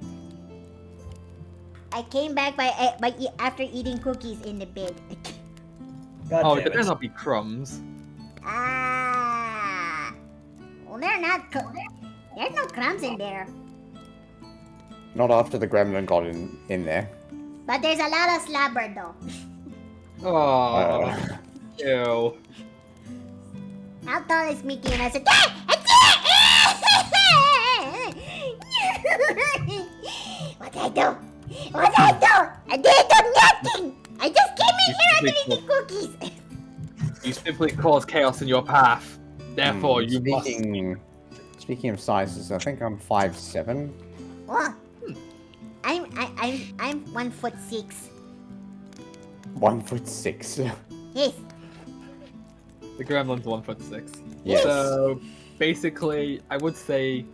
I came back after eating cookies in the bed. God Oh, damn there better it. not be crumbs. Well, they're not. There's no crumbs in there. Not after the gremlin got in there. But there's a lot of slobber though. Oh. Ew. How tall is Mickey? And I said, what did I do? What did I do? I didn't do nothing. I just came in here after eating cookies. You simply caused chaos in your path. Therefore, you must. Speaking of sizes, I think I'm 5'7". Well, I'm 1'6". 1'6". Yes. The gremlin's 1'6". Yes. So basically, I would say,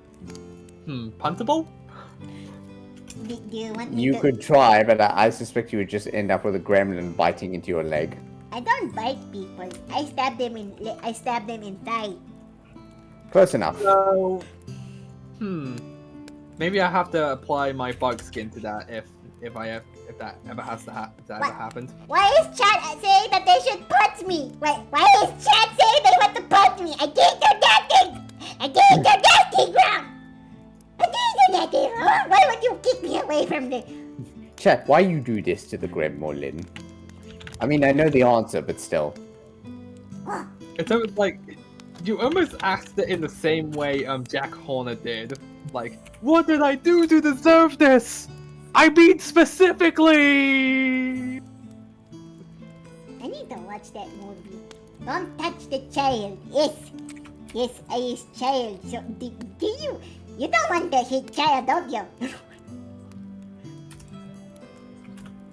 puntable. Do you want me You to... could try, but I suspect you would just end up with a gremlin biting into your leg. I don't bite people. I stab them in thigh. Close enough. So, maybe I have to apply my bug skin to that if that ever has to ever happened. Why is Chad saying that they should punch me? Why is Chad saying they want to punch me? I didn't do nothing. I didn't do nothing wrong. I didn't do nothing wrong. Why would you kick me away from the... Chat, why you do this to the gremlin? I mean, I know the answer, but still. It's almost like you almost asked it in the same way Jack Horner did. Like, what did I do to deserve this? I mean specifically! I need to watch that movie. Don't touch the child. Yes. Yes, I is child. So, do you... You don't want to hit child, don't you?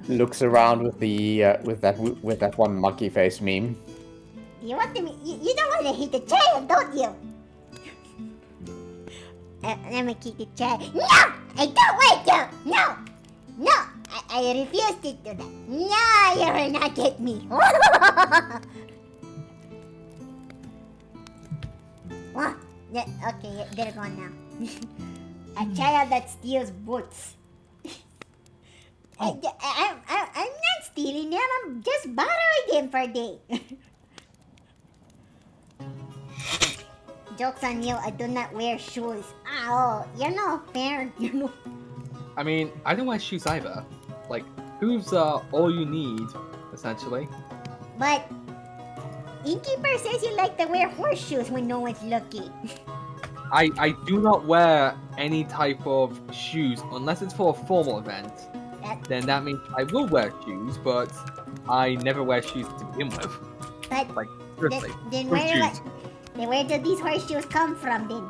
Looks around with the with that one monkey face meme. You want to... You don't want to hit the child, don't you? Let me kick the child. No! I don't want to! No! No! I refuse to do that. No, you will not get me. What? Yeah, okay, they're gone now. A child that steals boots. I'm not stealing them. I'm just borrowing them for a day. Joke's on you. I do not wear shoes. Oh, you're not fair. You're not... I mean, I don't wear shoes either. Like, hooves are all you need, essentially. But Innkeeper says you like to wear horseshoes when no one's looking. I do not wear any type of shoes unless it's for a formal event. Then that means I will wear shoes, but I never wear shoes to begin with. But like, seriously, then fruit where, shoes. where do these horseshoes come from then?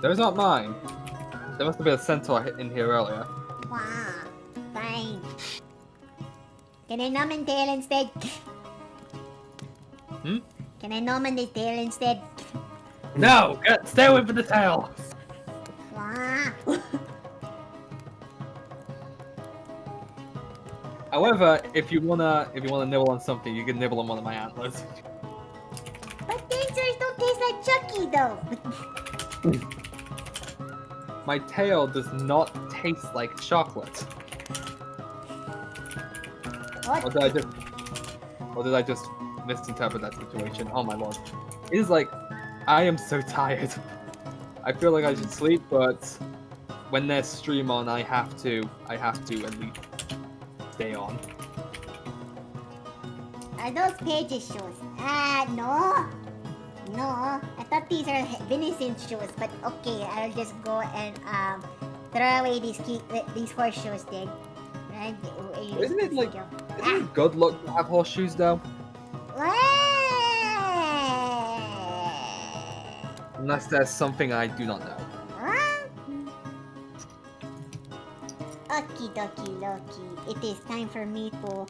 Those aren't mine. There must have been a centaur in here earlier. Wow, fine. Can I nom and tail instead? Can I nom and the tail instead? No! Stay away from the tail! Wow. However, if you wanna nibble on something, you can nibble on one of my antlers. But dancers don't taste like Chucky though. My tail does not taste like chocolate. What? Or did I just misinterpret that situation? Oh my lord. It is like, I am so tired. I feel like I should sleep, but when there's stream on, I have to at least stay on. Are those pages shoes? No. No. I thought these are Vincent's shoes, but okay, I'll just go and throw away these horseshoes then. Right? Isn't it good luck to have horseshoes though? Unless there's something I do not know. Okie dokie loki. It is time for me to...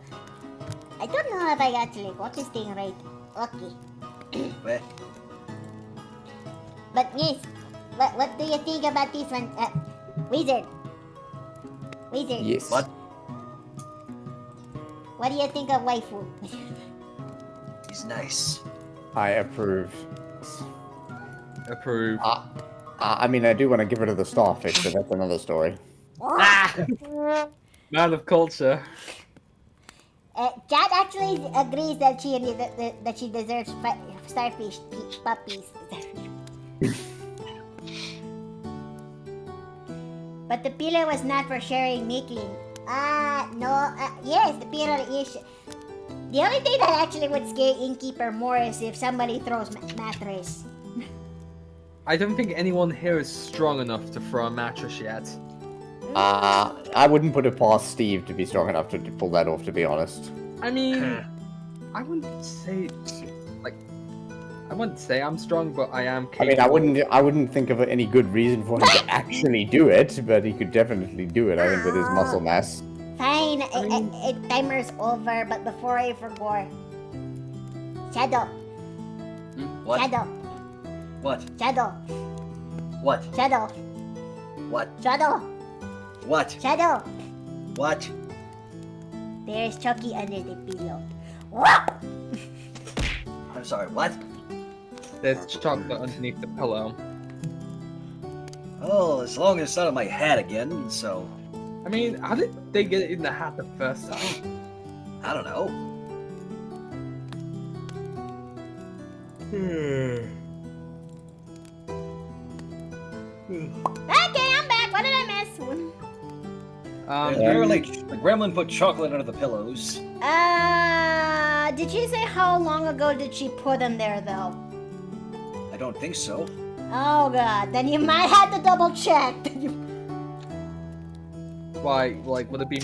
I don't know if I got to got this thing right. Okay. Wait. But yes, what do you think about this one? Wizard. Yes. What? What do you think of waifu? He's nice. I approve. Approve. I mean, I do want to give her the starfish, but that's another story. Man of culture. Chad actually agrees that she deserves starfish puppies. But the pillow was not for sharing making. No. Yes, the pillow is. The only thing that actually would scare Innkeeper more is if somebody throws mattress. I don't think anyone here is strong enough to throw a mattress yet. I wouldn't put it past Steve to be strong enough to pull that off, to be honest. I mean, I wouldn't say I'm strong, but I am capable. I mean, I wouldn't think of any good reason for him to actually do it, but he could definitely do it, I think, with his muscle mass. Fine, timer's over, but before I forget, Shadow. What? Shadow. What? Shadow. What? Shadow. What? Shadow. What? Shadow. What? There's Chucky under the pillow. I'm sorry, what? There's chocolate underneath the pillow. Oh, as long as it's not on my head again, so... I mean, how did they get it in the hat the first time? I don't know. Okay, I'm back. What did I miss? Apparently, the gremlin put chocolate under the pillows. Did she say how long ago did she put them there, though? I don't think so. Oh god, then you might have to double check. Why? Like, would it be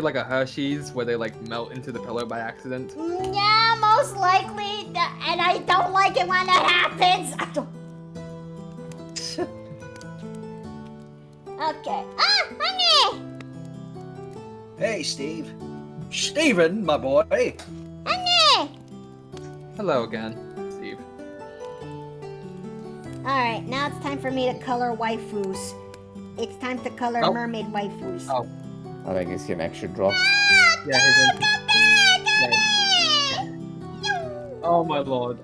like a Hershey's where they like melt into the pillow by accident? Yeah, most likely. And I don't like it when that happens. I don't. Okay. Honey! Hey, Steve. Steven, my boy. Honey! Hello again, Steve. Alright, now it's time for me to color waifus. It's time to color Oh. mermaid waifus. Oh. I think it's an extra drop. Yeah, Come back, honey! Oh my lord.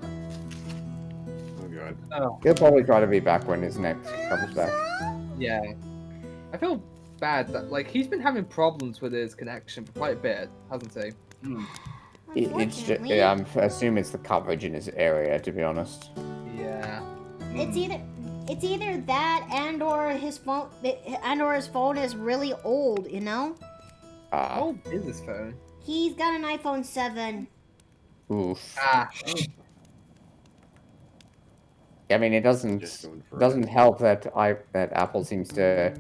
Oh god. Oh, He'll probably try to be back when his next comes back. yeah. I feel bad that, like, he's been having problems with his connection for quite a bit, hasn't he? It's just, Unfortunately, yeah, I assume it's the coverage in his area, to be honest. Yeah. It's either that and or his phone is really old, you know? How old is his phone? He's got an iPhone 7. Oof. Ah. I mean, it doesn't help that Apple seems to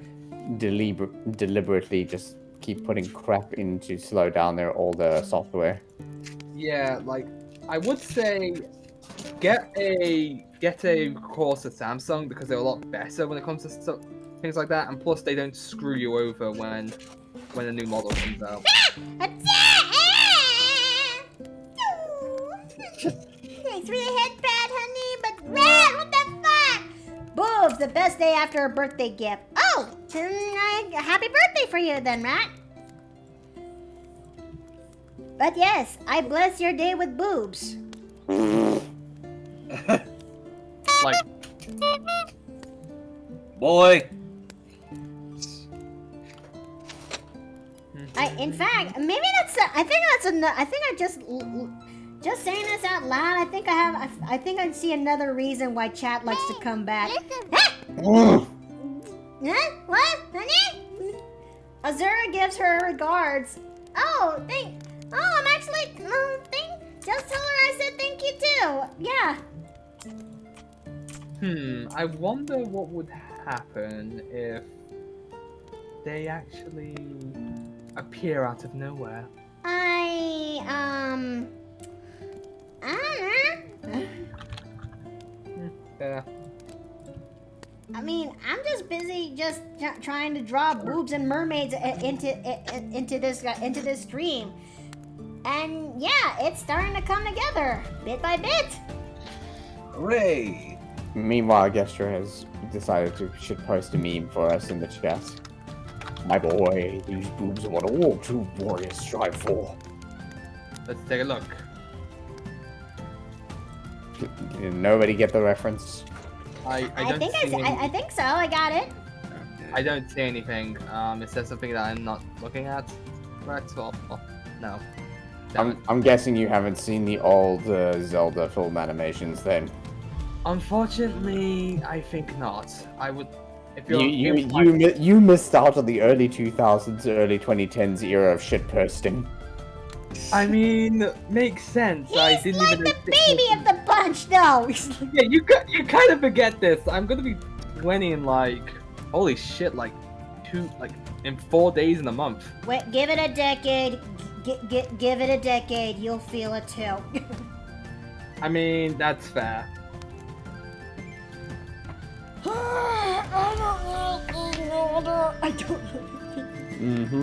deliberately just keep putting crap in to slow down their older software. Yeah, like, I would say get a course of Samsung because they're a lot better when it comes to things like that, and plus they don't screw you over when a new model comes out. Thanks for the headpad, honey, but Rat, what the fuck? Boobs, the best day after a birthday gift. Oh, happy birthday for you then, Rat. But yes, I bless your day with boobs. Like, boy. In fact, maybe that's. I think that's enough. I think I just saying this out loud. I think I see another reason why chat likes to come back. Huh? What? Honey? Azura gives her regards. Oh, I'm actually. Just tell her I said thank you too. Yeah. I wonder what would happen if they actually appear out of nowhere. I don't know. Yeah. I mean, I'm just busy just trying to draw boobs and mermaids into this stream, and yeah, it's starting to come together bit by bit. Hooray! Meanwhile, Gesture has decided to post a meme for us in the chat. My boy, these boobs are what all true warriors strive for. Let's take a look. Did nobody get the reference? I think so. I got it. I don't see anything. Is there something that I'm not looking at? Right, well, no. I'm guessing you haven't seen the old Zelda film animations then. Unfortunately, I think not. I would. If You missed out on the early 2000s, early 2010s era of shitposting. I mean, makes sense. I He's didn't like even the baby of the bunch, though. Yeah, you kind of forget this. I'm gonna be 20 in like, holy shit, like in 4 days in a month. Wait, give it a decade. Give it a decade. You'll feel it too. I mean, that's fair. I don't know.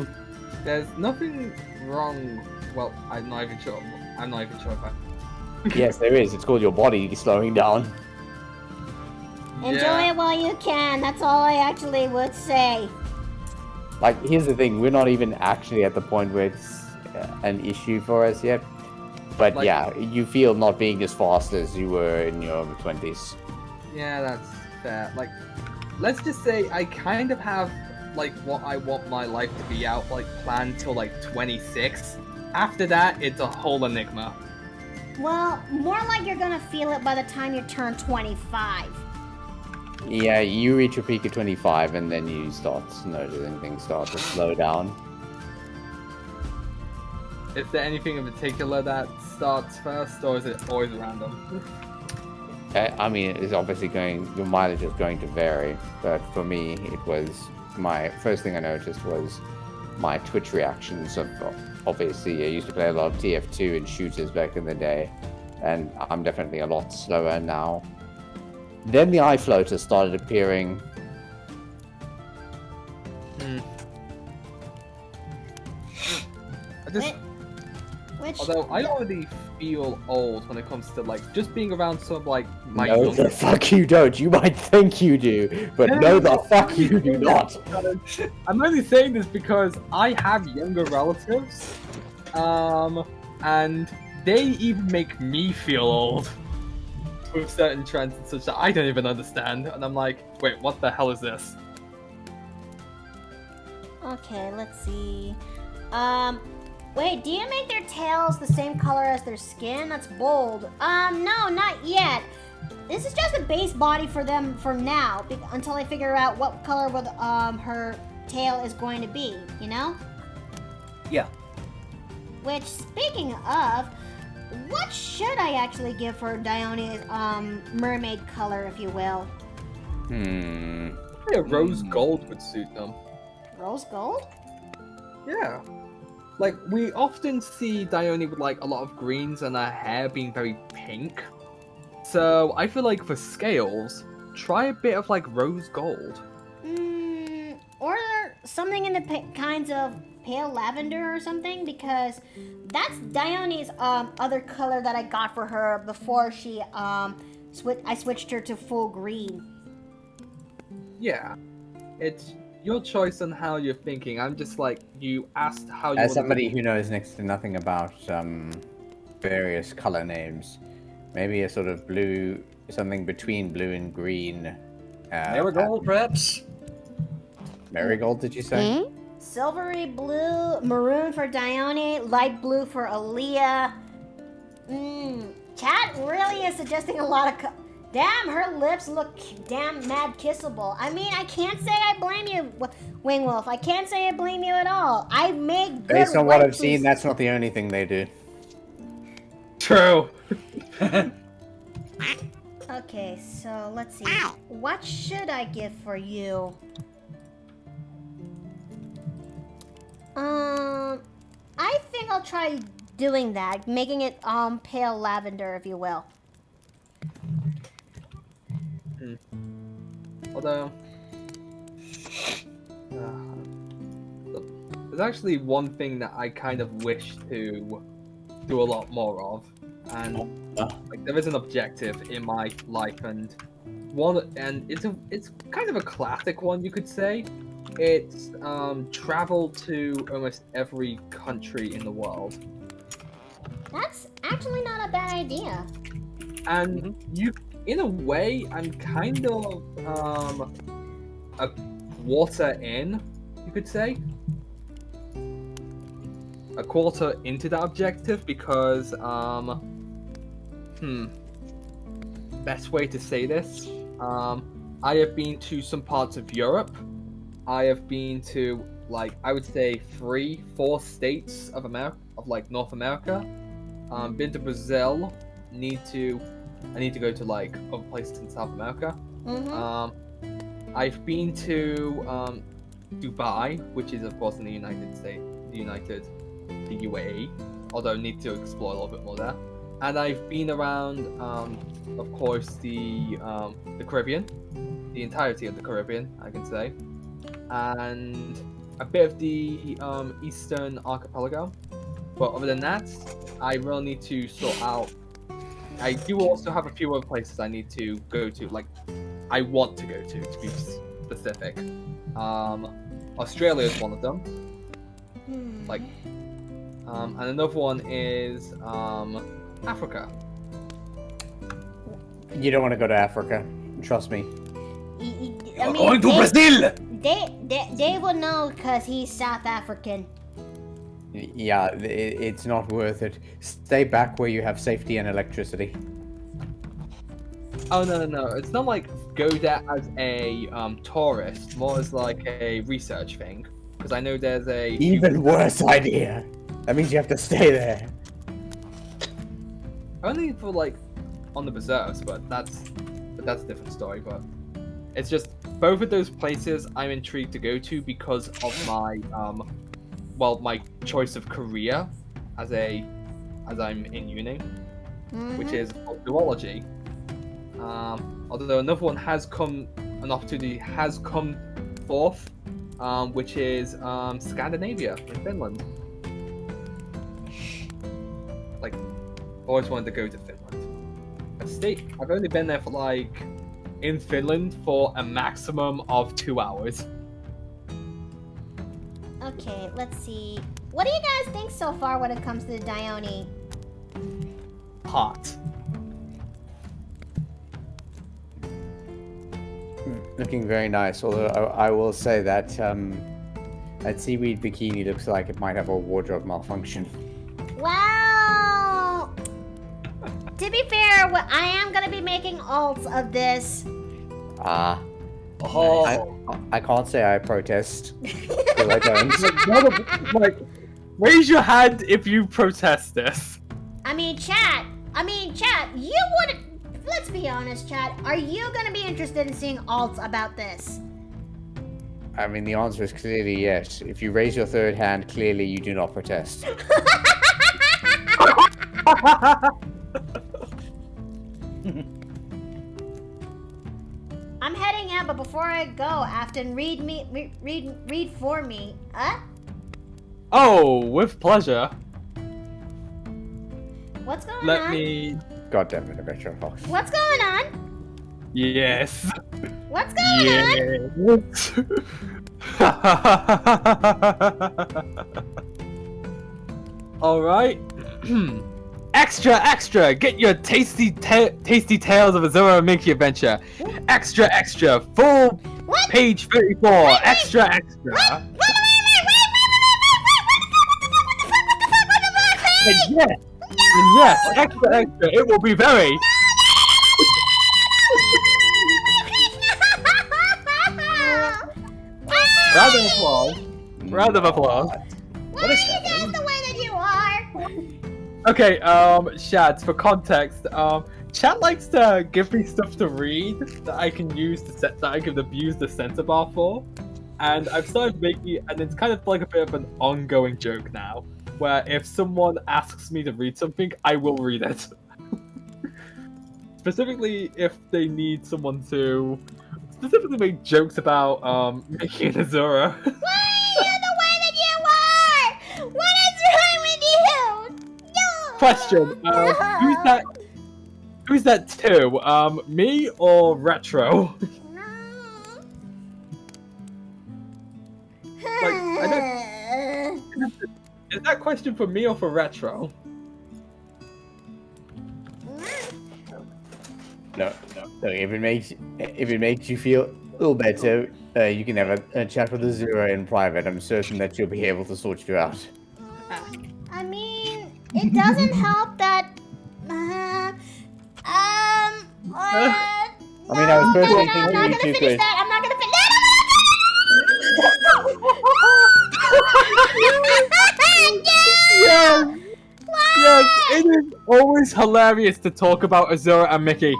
There's nothing wrong. Well, I'm not even sure. If I. Yes, there is. It's called your body slowing down. Enjoy it while you can. That's all I actually would say. Like, here's the thing. We're not even actually at the point where it's an issue for us yet. But Like- yeah, you feel not being as fast as you were in your 20s. Yeah, that's fair. Like, let's just say I kind of have like what I want my life to be out like planned till like 26. After that, it's a whole enigma. Well, more like you're gonna feel it by the time you turn 25. Yeah, you reach a peak at 25 and then you start noticing things start to slow down. Is there anything in particular that starts first, or is it always random? I mean, it's obviously your mileage is going to vary, but for me, it was my first thing I noticed was my Twitch reactions of, obviously, I used to play a lot of TF2 and shooters back in the day, and I'm definitely a lot slower now. Then the eye floaters started appearing. Although I already feel old when it comes to like just being around some like my No, younger- the fuck you don't. You might think you do, but no, the fuck you do not. I'm only saying this because I have younger relatives, and they even make me feel old with certain trends and such that I don't even understand. And I'm like, wait, what the hell is this? Okay, let's see. Wait, do you make their tails the same color as their skin? That's bold. No, not yet. This is just a base body for them for now, until I figure out what color her tail is going to be, you know? Yeah. Which, speaking of, what should I actually give for Dione's mermaid color, if you will? Maybe a rose gold would suit them. Rose gold? Yeah. Like, we often see Dione with, like, a lot of greens and her hair being very pink. So, I feel like for scales, try a bit of, like, rose gold. Or something in the kinds of pale lavender or something, because that's Dione's other color that I got for her before she, I switched her to full green. Yeah. It's your choice on how you're thinking. I'm just like, you asked how you As somebody who knows next to nothing about various color names, maybe a sort of blue, something between blue and green Marigold, perhaps? Marigold, did you say? Silvery blue, maroon for Dione, light blue for Aleah. Chat really is suggesting a lot of. Damn, her lips look damn mad kissable. I mean, I can't say I blame you, Wing Wolf. I can't say I blame you at all. I make good. Based on what white I've seen, choices. that's not the only thing they do. True. Okay, so let's see. What should I give for you? I think I'll try doing that, making it pale lavender, if you will. Although, there's actually one thing that I kind of wish to do a lot more of, and like there is an objective in my life, and it's kind of a classic one, you could say. It's travel to almost every country in the world. That's actually not a bad idea. And you, in a way, I'm kind of a quarter in, you could say. A quarter into that objective because, best way to say this, I have been to some parts of Europe. I have been to, like, I would say 3-4 states of America, of like North America. Been to Brazil. I need to go to like other places in South America. I've been to Dubai, which is of course in the United States, the UAE. Although I need to explore a little bit more there. And I've been around, of course, the Caribbean, the entirety of the Caribbean, I can say, and a bit of the Eastern Archipelago. But other than that, I really need to sort out. I do also have a few other places I need to go to, like I want to go to be specific. Australia is one of them. Like, and another one is Africa. You don't want to go to Africa. Trust me. I mean, going to Brazil! They will know because he's South African. Yeah, it's not worth it. Stay back where you have safety and electricity. Oh no! It's not like go there as a tourist, more as like a research thing. Because I know there's a even worse idea. That means you have to stay there. Only for like on the preserves, but that's a different story. But it's just both of those places I'm intrigued to go to because of my my choice of career as I'm in uni, which is zoology. Although another one an opportunity has come forth, which is Scandinavia in Finland. Like, always wanted to go to Finland. I've only been there for in Finland for a maximum of 2 hours. Okay, let's see. What do you guys think so far when it comes to the Dione? Hot. Looking very nice, although I will say that that seaweed bikini looks like it might have a wardrobe malfunction. Well, to be fair, I am going to be making alts of this. I can't say I protest. Because I don't. Like, raise your hand if you protest this. I mean, chat, you wouldn't. Let's be honest, chat. Are you gonna be interested in seeing alts about this? I mean, the answer is clearly yes. If you raise your third hand, clearly you do not protest. I'm heading out, but before I go, Afton, read for me. Oh, with pleasure. What's going on? Let me. God damn it, I bet you're a fox. What's going on? Yes. What's going on? All right. Extra, extra! Get your tasty tales of Azura and Mickey adventure. Extra, extra! Full page 34. Extra, extra! And yes, extra, extra! It will be very. Round of applause. Round of applause. What is happening? The way that you are. Okay, Shads, for context, Chat likes to give me stuff to read that I can use that I can abuse the censor bar for, and I've started making, and it's kind of like a bit of an ongoing joke now, where if someone asks me to read something, I will read it. Specifically, if they need someone to specifically make jokes about Mickey and Azura. Why are you the way that you are? What is wrong with you? No. Question: Who's that too? Me or Retro? Is that question for me or for Retro? No. If it makes you feel a little better, you can have a chat with Azura in private. I'm certain that she'll be able to sort you out. I mean, it doesn't help that. I mean, I was personally thinking I'm not you gonna two finish could. that. I'm not gonna finish. Yes! Yes, it is always hilarious to talk about Azura and Mickey.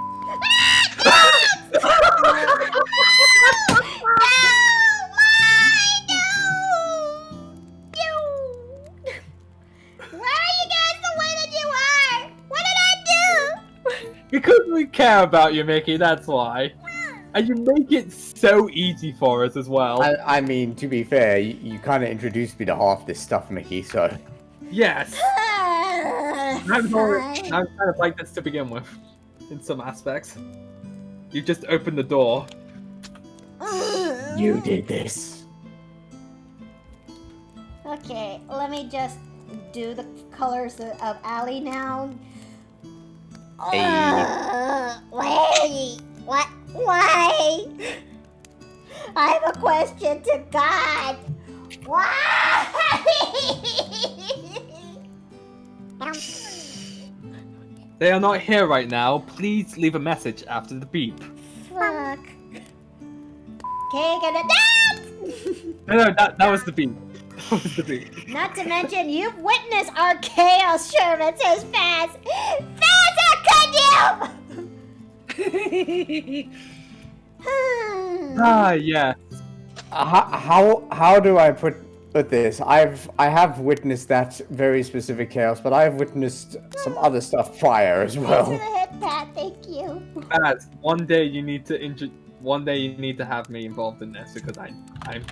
Because we care about you, Mickey, that's why. And you make it so easy for us as well. I mean, to be fair, you kind of introduced me to half this stuff, Mickey, so... Yes! I'm kind of like this to begin with, in some aspects. You just opened the door. You did this. Okay, let me just do the colors of Aleah now. Wait, what? Why? I have a question to God. Why? They are not here right now. Please leave a message after the beep. Fuck. Okay, gonna dance. No, that was the beep. That was the beep. Not to mention, you've witnessed our chaos, Sherman says fast. Faster, could you? Yeah. How do I put this? I have witnessed that very specific chaos, but I've witnessed some other stuff prior as well. Thanks for the hit, Pat. Thank you. One day you need to have me involved in this because I'm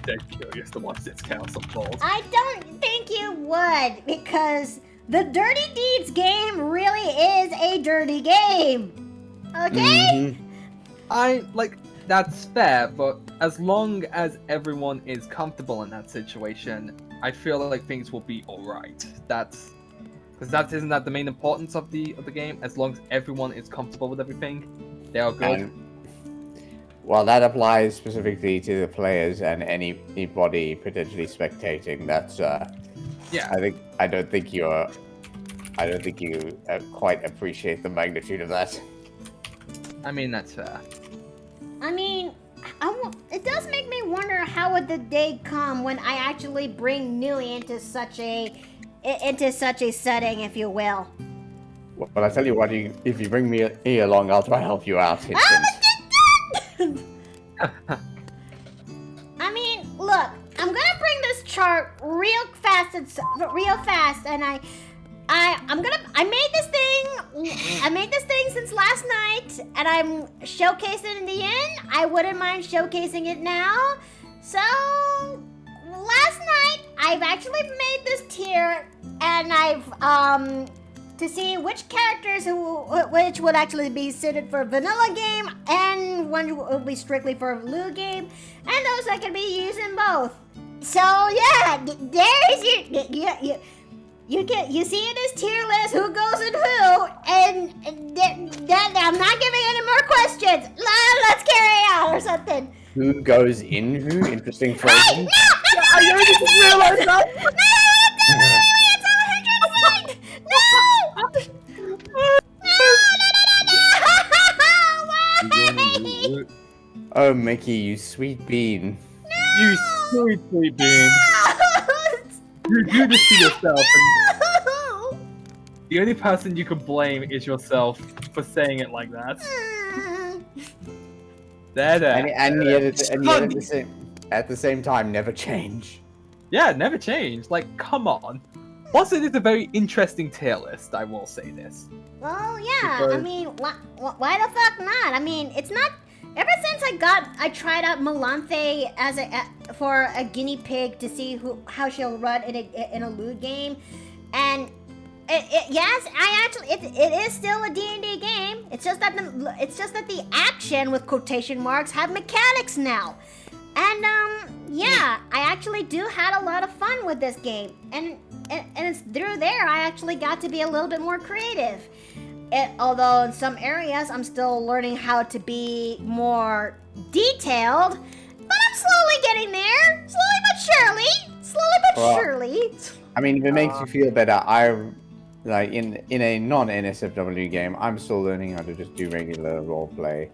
dead curious to watch this chaos unfold. I don't think you would, because the Dirty Deeds game really is a dirty game. Okay? That's fair, but as long as everyone is comfortable in that situation, I feel like things will be alright. Isn't that the main importance of the game? As long as everyone is comfortable with everything, they are good. Well, that applies specifically to the players and anybody potentially spectating. That's yeah. I don't think you quite appreciate the magnitude of that. I mean, that's fair. I mean, it does make me wonder how would the day come when I actually bring Nui into such a setting, if you will. Well, I tell you what, if you bring me along, I'll try to help you out. I mean, look, I'm gonna bring this chart real fast, and I made this thing since last night, and I'm showcasing it in the end. I wouldn't mind showcasing it now. So, last night, I've actually made this tier, and I've, to see which characters which would actually be suited for vanilla game, and one will be strictly for blue game, and those that can be used in both. So, yeah, there is your, you see in this tier list who goes in who. who goes in who? Interesting phrasing. I only just realized that. Oh, Mickey, you sweet bean. You sweet bean. You do this to yourself, and the only person you can blame is yourself for saying it like that. There. And yet at the same time, never change. Yeah, never change. Like, come on. Also, it is a very interesting tier list, I will say this. Well, yeah, Because- I mean, why the fuck not? I mean, it's not... Ever since I tried out Melanthe as for a guinea pig to see how she'll run in a loot game, and yes, it is still a D&D game. It's just that the action with quotation marks have mechanics now, and yeah, I actually do had a lot of fun with this game, and it's through there I actually got to be a little bit more creative. Although in some areas I'm still learning how to be more detailed, but I'm slowly getting there. Slowly but surely. I mean, if it makes you feel better, like in a non-NSFW game, I'm still learning how to just do regular roleplay.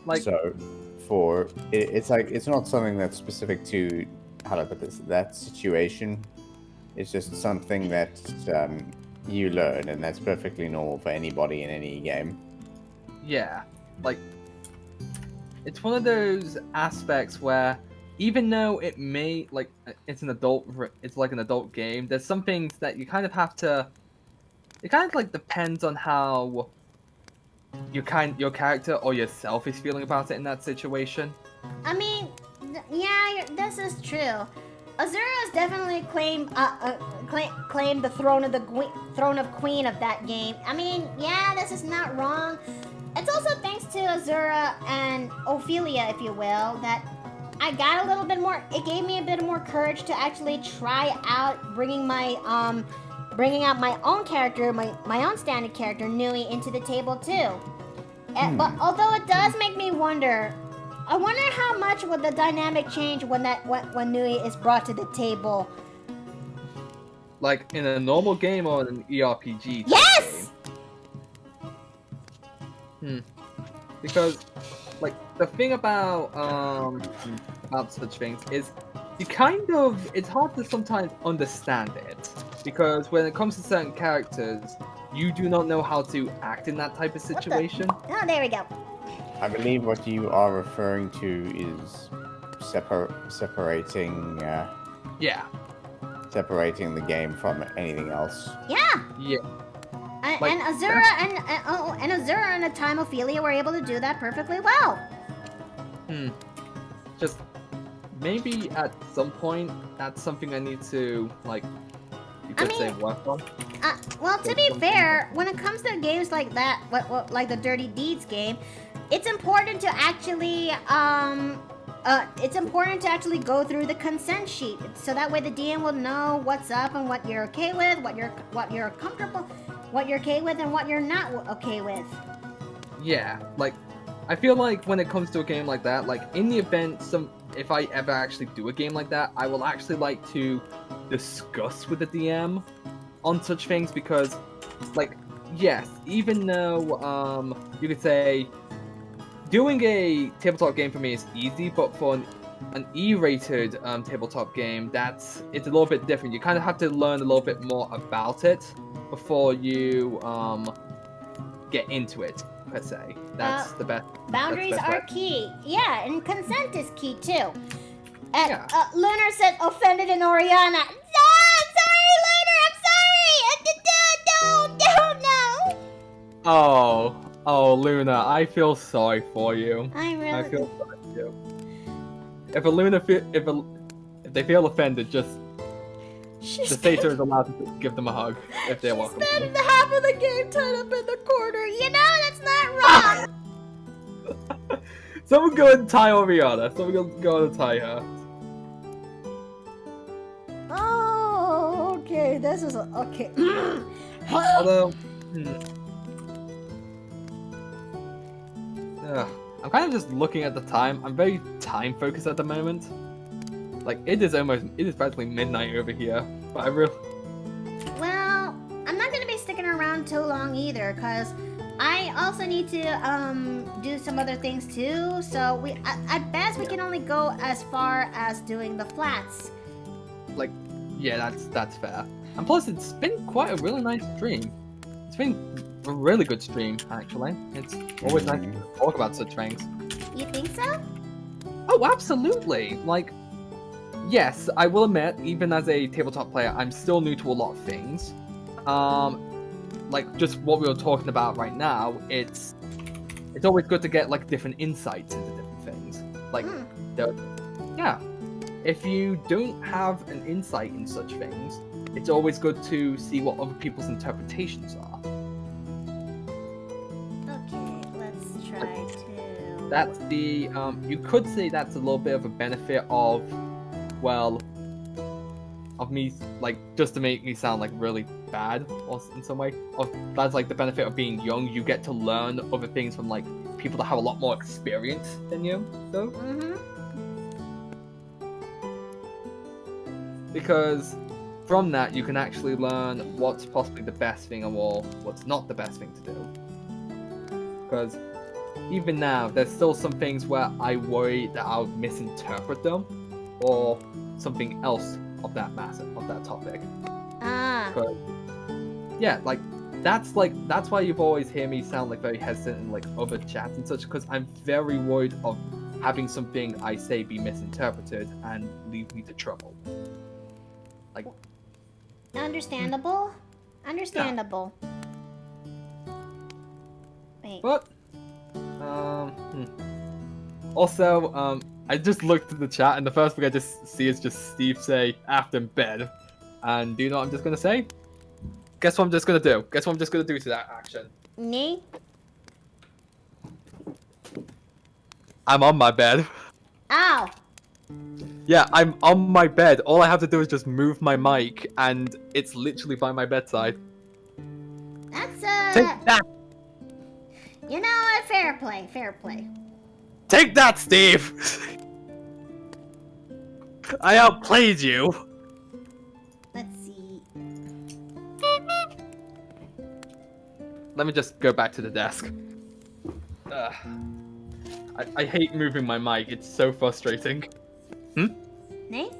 Like, So, it's like it's not something that's specific to how do I put this, that situation. It's just something that you learn, and that's perfectly normal for anybody in any game. yeah, like, it's one of those aspects where, even though it may, like, it's like an adult game, there's some things that you kind of have to, it kind of, like, depends on how your character or yourself is feeling about it in that situation. I mean, yeah, this is true. Azura's definitely claimed the throne of queen of that game. I mean, yeah, this is not wrong. It's also thanks to Azura and Ophelia, if you will, that I got a little bit more. It gave me a bit more courage to actually try out bringing out my own character, my own standard character, Nui, into the table too. But although it does make me wonder. I wonder how much would the dynamic change when Nui is brought to the table. Like, in a normal game or an ERPG type Yes! game? Because, like, the thing about such things is it's hard to sometimes understand it. Because when it comes to certain characters, you do not know how to act in that type of situation. Oh, there we go. I believe what you are referring to is separating Yeah. separating the game from anything else. Yeah. Yeah. And Azura and Azura and a time Ophelia were able to do that perfectly well. Just maybe at some point that's something I need to, like, you could say work on. Well, to be fair, when it comes to games like that, like the Dirty Deeds game, it's important to actually go through the consent sheet, so that way the DM will know what's up and what you're okay with, what you're comfortable, what you're okay with, and what you're not okay with. Yeah, like, I feel like when it comes to a game like that, like, in the event if I ever actually do a game like that, I will actually like to discuss with the DM on such things, because, like, yes, even though you could say doing a tabletop game for me is easy, but for an E-rated tabletop game, it's a little bit different. You kind of have to learn a little bit more about it before you get into it, per se. That's the best. Boundaries are key. Yeah, and consent is key too. And Yeah. Lunar said offended in Oriana. I'm sorry, Lunar. I'm sorry. No. Oh, Luna, I feel sorry for you. I feel sorry for you. If they feel offended, just say to her allowed to give them a hug if they're welcome. Spend half of the game tied up in the corner. You know that's not wrong. Someone go and tie Oriana. Someone go and tie her. Oh, okay. This is okay. Although, I'm kind of just looking at the time. I'm very time focused at the moment. Like it is practically midnight over here. But I really. Well, I'm not gonna be sticking around too long either, cause I also need to do some other things too. So at best we can only go as far as doing the flats. Like, yeah, that's fair. And plus, it's been quite a really nice stream. It's been a really good stream, actually. It's always nice to talk about such things. You think so? Oh, absolutely! Like, yes, I will admit, even as a tabletop player, I'm still new to a lot of things. Like, just what we were talking about right now, it's always good to get, like, different insights into different things. Like, yeah. If you don't have an insight in such things, it's always good to see what other people's interpretations are. Okay, let's try to... That's the, you could say that's a little bit of a benefit of, well, of me, like, just to make me sound, like, really bad, or in some way. That's, like, the benefit of being young. You get to learn other things from, like, people that have a lot more experience than you, so. Because from that, you can actually learn what's possibly the best thing or what's not the best thing to do. Because even now, there's still some things where I worry that I'll misinterpret them, or something else of that matter, of that topic. Yeah, that's why you've always heard me sound like very hesitant in like other chats and such, because I'm very worried of having something I say be misinterpreted and leave me to trouble. Like, understandable. Understandable. Wait. But also, I just looked at the chat and the first thing I just see is just Steve say after bed. And do you know what I'm just gonna say? Guess what I'm just gonna do? Guess what I'm just gonna do to that action? Me? I'm on my bed. Ow! Yeah, I'm on my bed. All I have to do is just move my mic, and it's literally by my bedside. That's Take that! You know what? Fair play, fair play. Take that, Steve! I outplayed you. Let's see. Let me just go back to the desk. I hate moving my mic. It's so frustrating. Nate?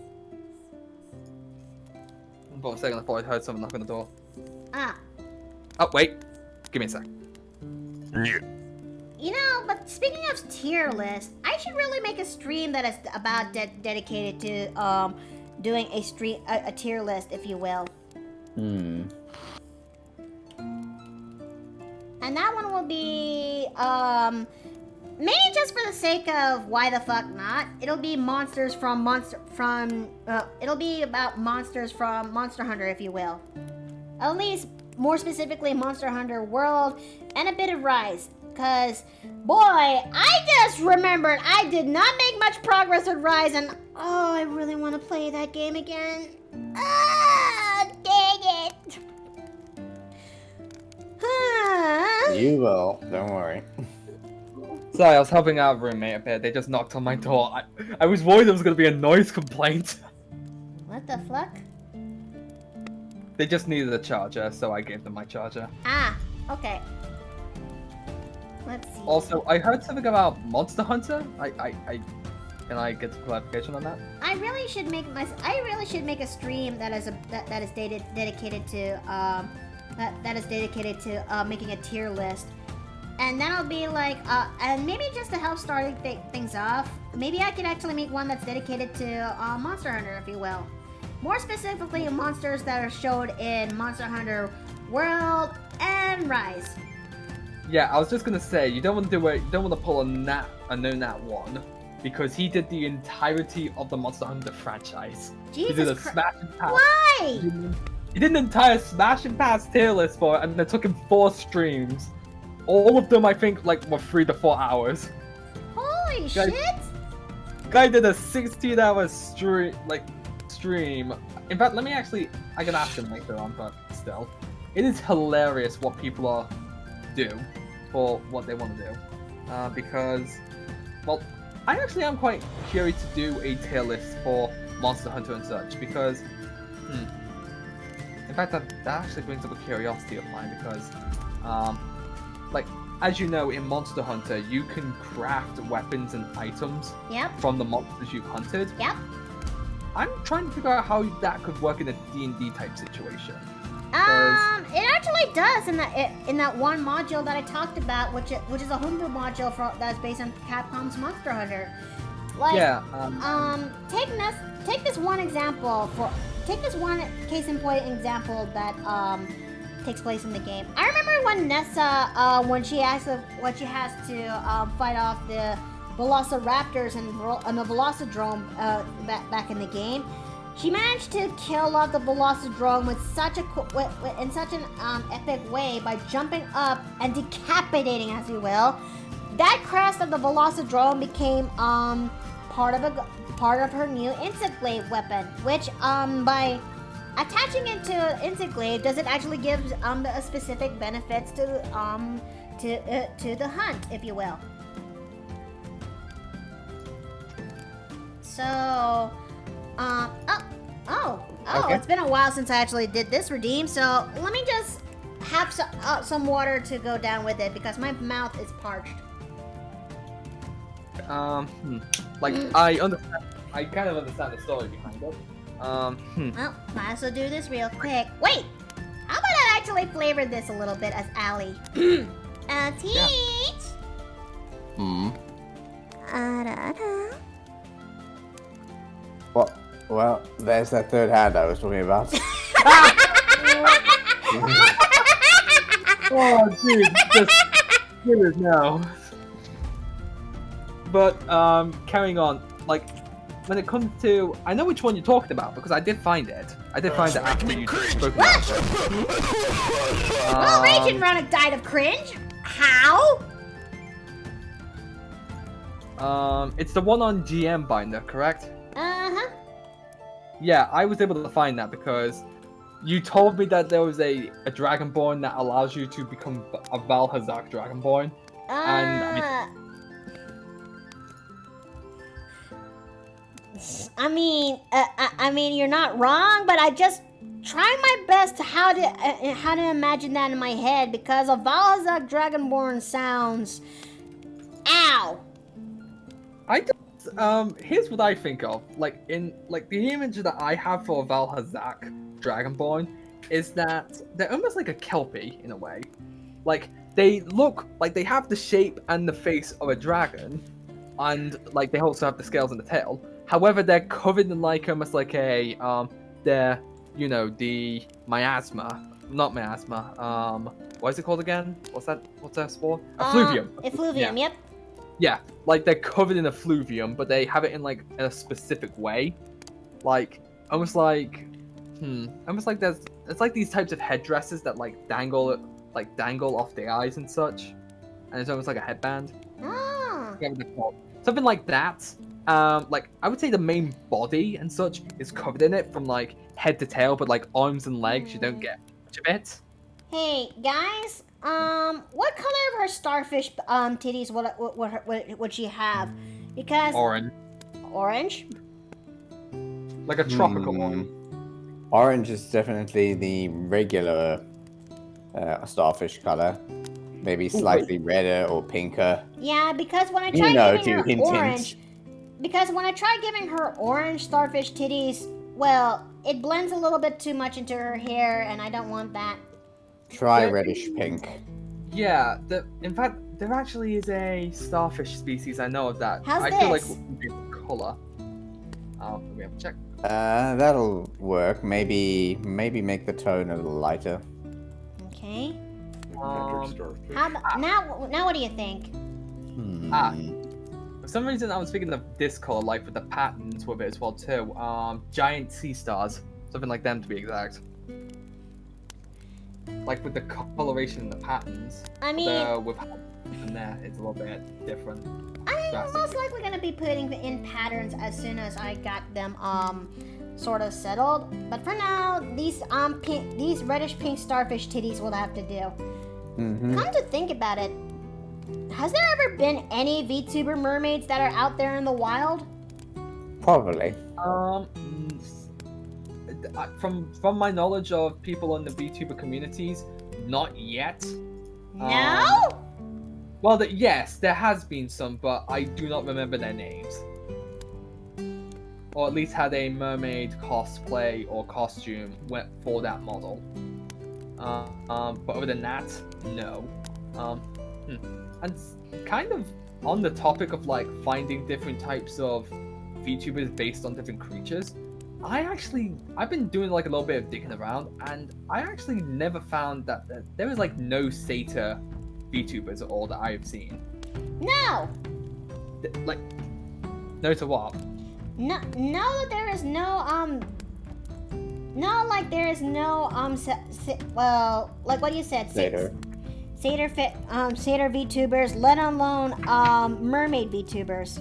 For a second, I thought I heard someone knock on the door. Ah. Oh, wait. Give me a sec. You know, but speaking of tier list, I should really make a stream that is about dedicated to doing a tier list, if you will. And that one will be maybe just for the sake of why the fuck not. It'll be monsters from it'll be about monsters from Monster Hunter, if you will. At least more specifically Monster Hunter World and a bit of Rise. Cause boy, I just remembered I did not make much progress with Rise, and oh, I really want to play that game again. Ah, dang it. You will, don't worry. Sorry, I was helping out a roommate up here. They just knocked on my door. I was worried there was going to be a noise complaint. What the fuck? They just needed a charger, so I gave them my charger. Ah, okay. Let's see. Also, I heard something about Monster Hunter. Can I get some clarification on that? I really should make a stream that is dedicated to making a tier list. And that'll be like, and maybe just to help start things off, maybe I could actually make one that's dedicated to Monster Hunter, if you will. More specifically, monsters that are showed in Monster Hunter World and Rise. Yeah, I was just gonna say, you don't want to do it. You don't want to pull a no Nat one, because he did the entirety of the Monster Hunter franchise. Jesus he did a Christ! Smash and Pass. Why? He did an entire Smash and Pass tier list for it, and it took him 4 streams. All of them, I think, like, were 3 to 4 hours. Holy shit! Guy did a 16-hour stream. In fact, I can ask him later on, but still. It is hilarious what people do for what they want to do. because, well, I actually am quite curious to do a tier list for Monster Hunter and such, because, in fact, that actually brings up a curiosity of mine, because, like, as you know, in Monster Hunter, you can craft weapons and items from the monsters you've hunted. Yep. I'm trying to figure out how that could work in a D&D type situation. It actually does in that one module that I talked about, which is a homebrew module that's based on Capcom's Monster Hunter. Like, take this one example take this one case in point example that takes place in the game. I remember when Nessa when she has to fight off the Velociraptors and the Velocidrome back in the game. She managed to kill off the Velocidrome in such an epic way by jumping up and decapitating, as you will. That crest of the Velocidrome became part of her new Insect Glaive weapon, which by attaching it to Insect Glaive, does it actually give a specific benefits to the hunt, if you will. So, Okay. It's been a while since I actually did this redeem, so let me just have some water to go down with it because my mouth is parched. Like, I understand, I kind of understand the story behind it. Well, might as well do this real quick. Wait! How about I actually flavor this a little bit as Aleah? Teach! Well, there's that third hand I was talking about. Oh, dude, just kill it now. But, carrying on, like, when it comes to, I know which one you're talking about, because I did find it. I did find it after you spoke about it. Well, Raging Ronic died of cringe. How? It's the one on GM Binder, correct? Uh-huh. Yeah, I was able to find that because you told me that there was a Dragonborn that allows you to become a Valhazak Dragonborn. I mean, you're not wrong, but I just try my best to how to imagine that in my head because a Valhazak Dragonborn sounds. Ow. Here's what I think of. Like, the image that I have for a Valhazak Dragonborn is that they're almost like a Kelpie in a way. Like, they look like they have the shape and the face of a dragon, and like they also have the scales and the tail. However, they're covered in like almost like a they're, you know, the not miasma. What is it called again? What's that sport? Effluvium. Effluvium, yeah. Yep. Yeah, like they're covered in effluvium, but they have it in like a specific way, like almost like it's like these types of headdresses that like dangle off the eyes and such, and it's almost like a headband. Something like that. Like I would say the main body and such is covered in it from like head to tail, but like arms and legs you don't get much of it. Hey guys, what color of her starfish titties would she have? Because Orange? Like a tropical one. Orange is definitely the regular starfish color. Maybe slightly redder or pinker. Yeah, because when I tried giving her orange, because when I tried giving her orange starfish titties, well, it blends a little bit too much into her hair, and I don't want that. Try reddish pink. Yeah, in fact, there actually is a starfish species I know of that. How's I this? feel like would be the color. We have to check. That'll work. Maybe make the tone a little lighter. Okay. How about, now what do you think? For some reason I was thinking of this color, like with the patterns with it as well too. Giant sea stars, something like them to be exact. Like with the coloration and the patterns. I mean, with in there, it's a little bit different. I mean, we're most likely gonna be putting in patterns as soon as I got them sort of settled. But for now, these reddish pink starfish titties will have to do. Mm-hmm. Come to think about it, has there ever been any VTuber mermaids that are out there in the wild? Probably. From my knowledge of people in the VTuber communities, not yet. No? Well, yes, there has been some, but I do not remember their names. Or at least had a mermaid cosplay or costume for that model. But other than that, no. And kind of on the topic of like finding different types of VTubers based on different creatures, I've been doing like a little bit of digging around, and I actually never found that there is like no satyr VTubers at all that I've seen. No. Like, no to what? No, that there is no no, like there is no well, like what you said, Satyr VTubers, let alone mermaid VTubers.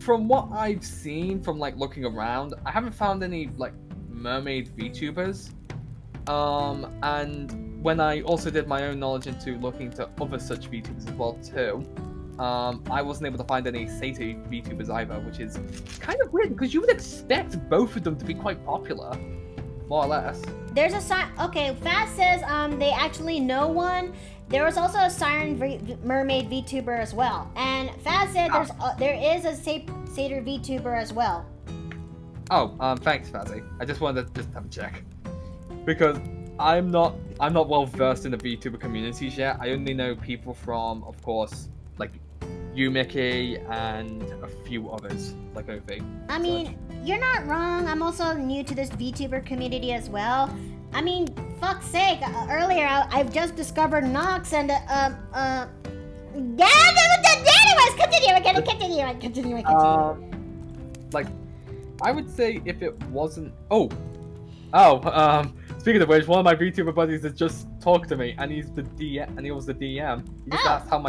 From what I've seen from like looking around, I haven't found any like mermaid VTubers. And when I also did my own knowledge into looking into other such VTubers as well too, I wasn't able to find any satyr VTubers either, which is kind of weird because you would expect both of them to be quite popular, more or less. There's a sign. Okay, Fast says they actually know one. There was also a Siren mermaid VTuber as well, and Fast said there is a satyr VTuber as well. Oh, thanks, Fazzy. I just wanted to just have a check because I'm not well versed in the VTuber communities yet. I only know people from, of course, like you, Mickey, and a few others like Ovi. I mean, you're not wrong. I'm also new to this VTuber community as well. I mean, fuck's sake, earlier I've just discovered Nox and anyways, continue. Like, I would say if it wasn't speaking of which, one of my VTuber buddies has just talked to me, and he's the DM, and he was the DM. He just asked how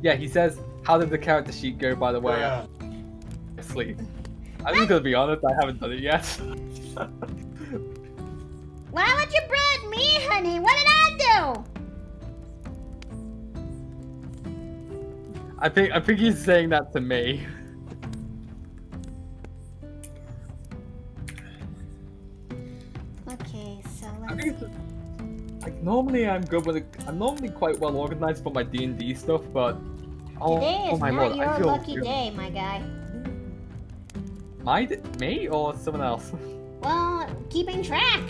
he says, how did the character sheet go, by the way? Asleep. I'm just gonna be honest, I haven't done it yet. Why would you brat me, honey? What did I do? I think he's saying that to me. Okay, so like normally I'm good with I'm normally quite well organized for my D&D stuff, but today is my not lord, your lucky day, my guy. Me or someone else? Well, keeping track.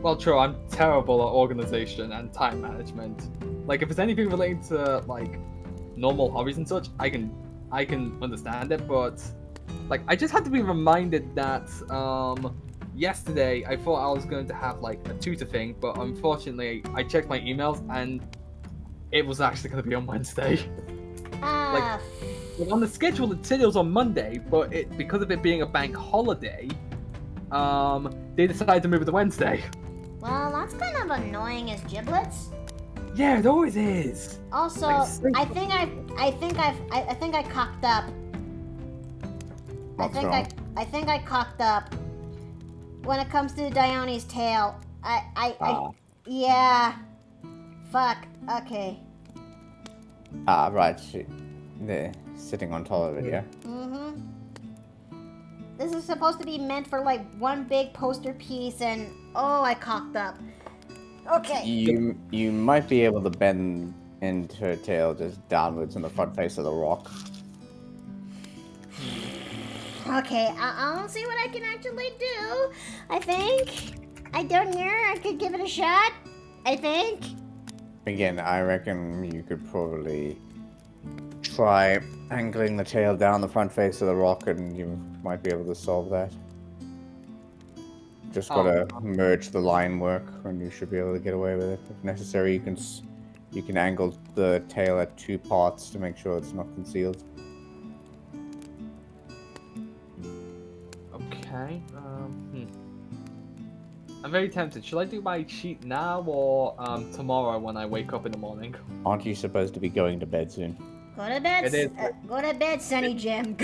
Well, true. I'm terrible at organization and time management. Like, if it's anything related to like normal hobbies and such, I can understand it. But like, I just had to be reminded that yesterday I thought I was going to have like a tutor thing, but unfortunately I checked my emails and it was actually going to be on Wednesday. Like on the schedule it said it was on Monday, but because of it being a bank holiday, they decided to move it to Wednesday. Well, that's kind of annoying as giblets. Yeah, it always is. Also, like, I think I cocked up. I think I cocked up. When it comes to Dione's tail, yeah. Fuck. Okay. Right. They're sitting on top of it, yeah? Mm-hmm. This is supposed to be meant for like one big poster piece, and I cocked up. Okay. You might be able to bend into her tail just downwards in the front face of the rock. Okay, I'll see what I can actually do. I think I don't know. I could give it a shot. I think. Again, I reckon you could probably try angling the tail down the front face of the rock, and you might be able to solve that. Just gotta merge the line work, and you should be able to get away with it. If necessary, you can angle the tail at 2 parts to make sure it's not concealed. Okay. I'm very tempted. Should I do my cheat now or tomorrow when I wake up in the morning? Aren't you supposed to be going to bed soon? Go to bed. It is. Go to bed, Sonny Jim.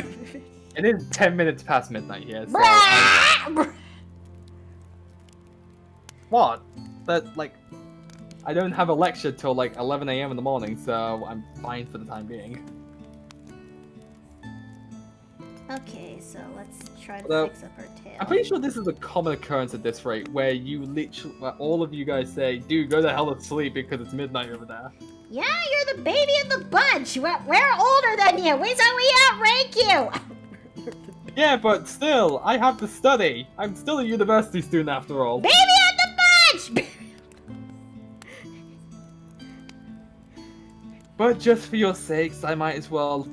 It is 10 minutes past midnight here. So what? But like, I don't have a lecture till like 11 a.m. in the morning, so I'm fine for the time being. Okay, so let's try to Although, fix up our tail. I'm pretty sure this is a common occurrence at this rate, where where all of you guys say, "Dude, go the hell to sleep because it's midnight over there." Yeah, you're the baby of the bunch. We're older than you. We outrank you. Yeah, but still, I have to study. I'm still a university student after all. Baby of the bunch. But just for your sakes, I might as well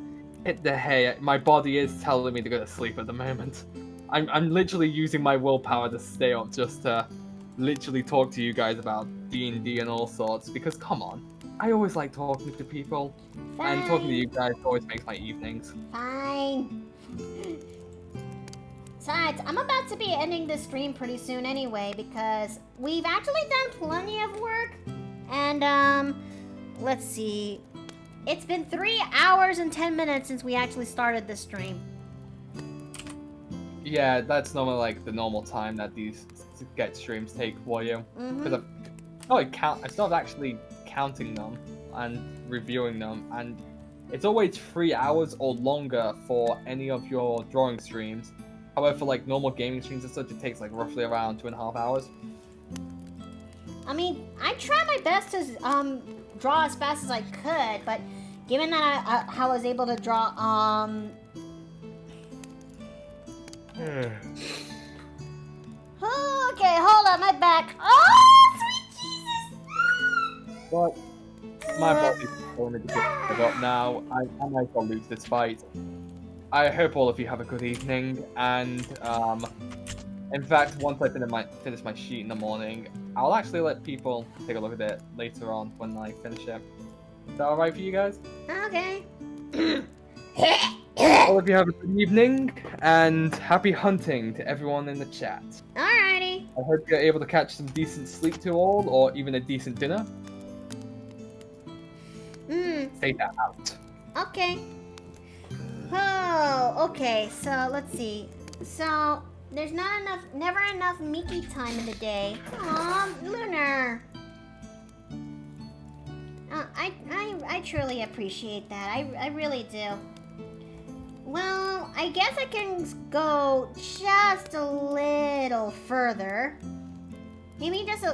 hit the hay. My body is telling me to go to sleep at the moment. I'm literally using my willpower to stay up just to literally talk to you guys about D&D and all sorts, because come on. I always like talking to people, and talking to you guys always makes my evenings. Fine. Besides, I'm about to be ending this stream pretty soon anyway, because we've actually done plenty of work, and let's see. It's been 3 hours and 10 minutes since we actually started this stream. Yeah, that's normally like the normal time that these get streams take for you. Because I started actually counting them and reviewing them, and it's always 3 hours or longer for any of your drawing streams. However, for like normal gaming streams and such, it takes like roughly around 2.5 hours. I mean, I try my best to draw as fast as I could, but given that I was able to draw oh, okay, hold on, my back. Oh, sweet Jesus! But my body's telling me to give up now. I might as well lose this fight. I hope all of you have a good evening, and in fact, once I finish my sheet in the morning, I'll actually let people take a look at it later on when I finish it. Is that alright for you guys? Okay. All of you have a good evening, and happy hunting to everyone in the chat. Alrighty. I hope you're able to catch some decent sleep to all, or even a decent dinner. Say that out. Okay. Oh, okay, so let's see. So, there's never enough Mickey time in the day. Aw, Lunar. I truly appreciate that. I really do. Well, I guess I can go just a little further. Maybe just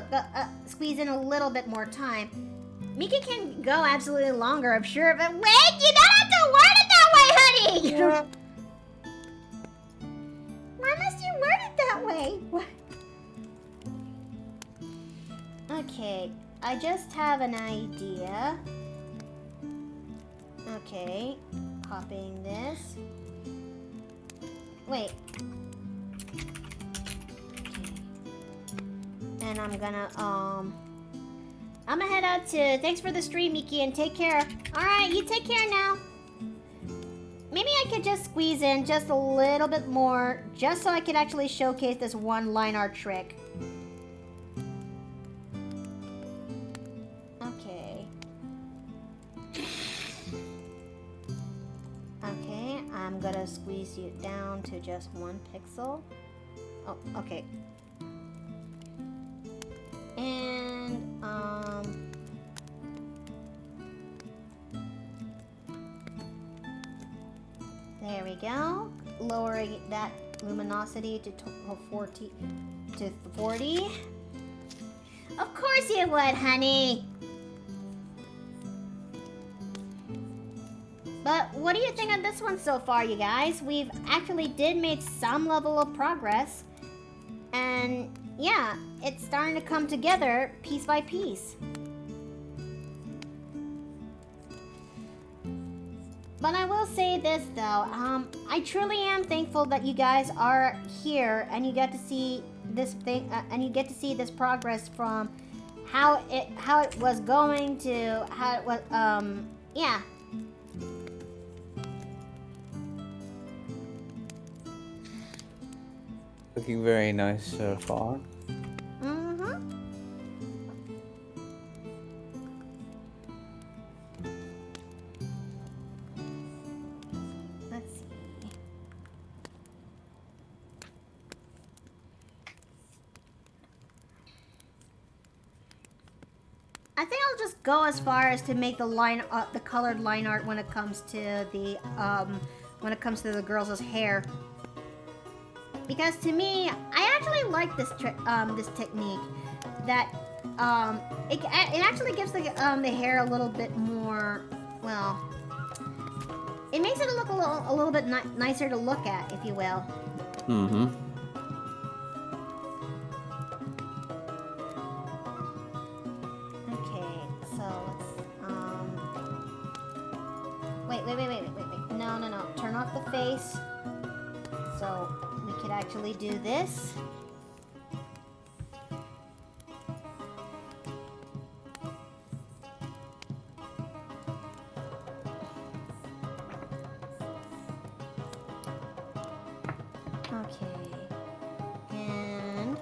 squeeze in a little bit more time. Mika can go absolutely longer, I'm sure, but wait, you don't have to word it that way, honey! Yeah. Why must you word it that way? What? Okay, I just have an idea. Okay, copying this. Wait. Okay. And I'm gonna, I'm gonna head out to, thanks for the stream, Miki, and take care. Alright, you take care now. Maybe I could just squeeze in just a little bit more, just so I could actually showcase this one line art trick. Okay. Okay, I'm gonna squeeze you down to just 1 pixel. Oh, okay. And, there we go. Lowering that luminosity to 40. To 40. Of course you would, honey. But what do you think of this one so far, you guys? We've actually did make some level of progress. And yeah, it's starting to come together piece by piece. But I will say this though, I truly am thankful that you guys are here and you get to see this thing, and you get to see this progress from how it was going to how it was, yeah. Looking very nice so far. Mm-hmm. Let's see. I think I'll just go as far as to make the colored line art when it comes to the girls' hair. Because to me, I actually like this this technique. That it actually gives the hair a little bit more. Well, it makes it look a little bit nicer to look at, if you will. Mm-hmm. Okay, so let's wait. No. Turn off the face. So we could actually do this. Okay. And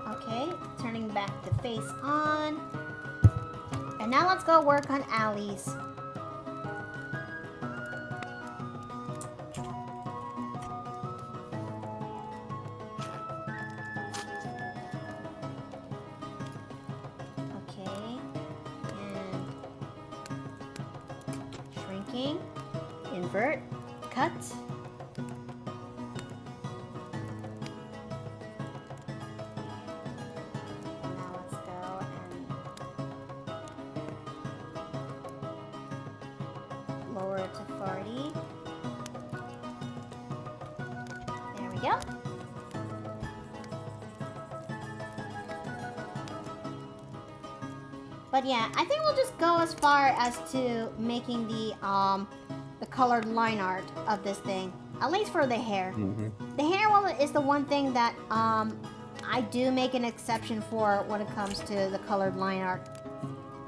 okay, turning back the face on. And now let's go work on Aleah's. Okay. And shrinking, invert, cut. Now let's go and lower it to 40. There we go. But yeah, I think we'll just go as far as to making the colored line art of this thing, at least for the hair. Mm-hmm. The hair is the one thing that I do make an exception for when it comes to the colored line art.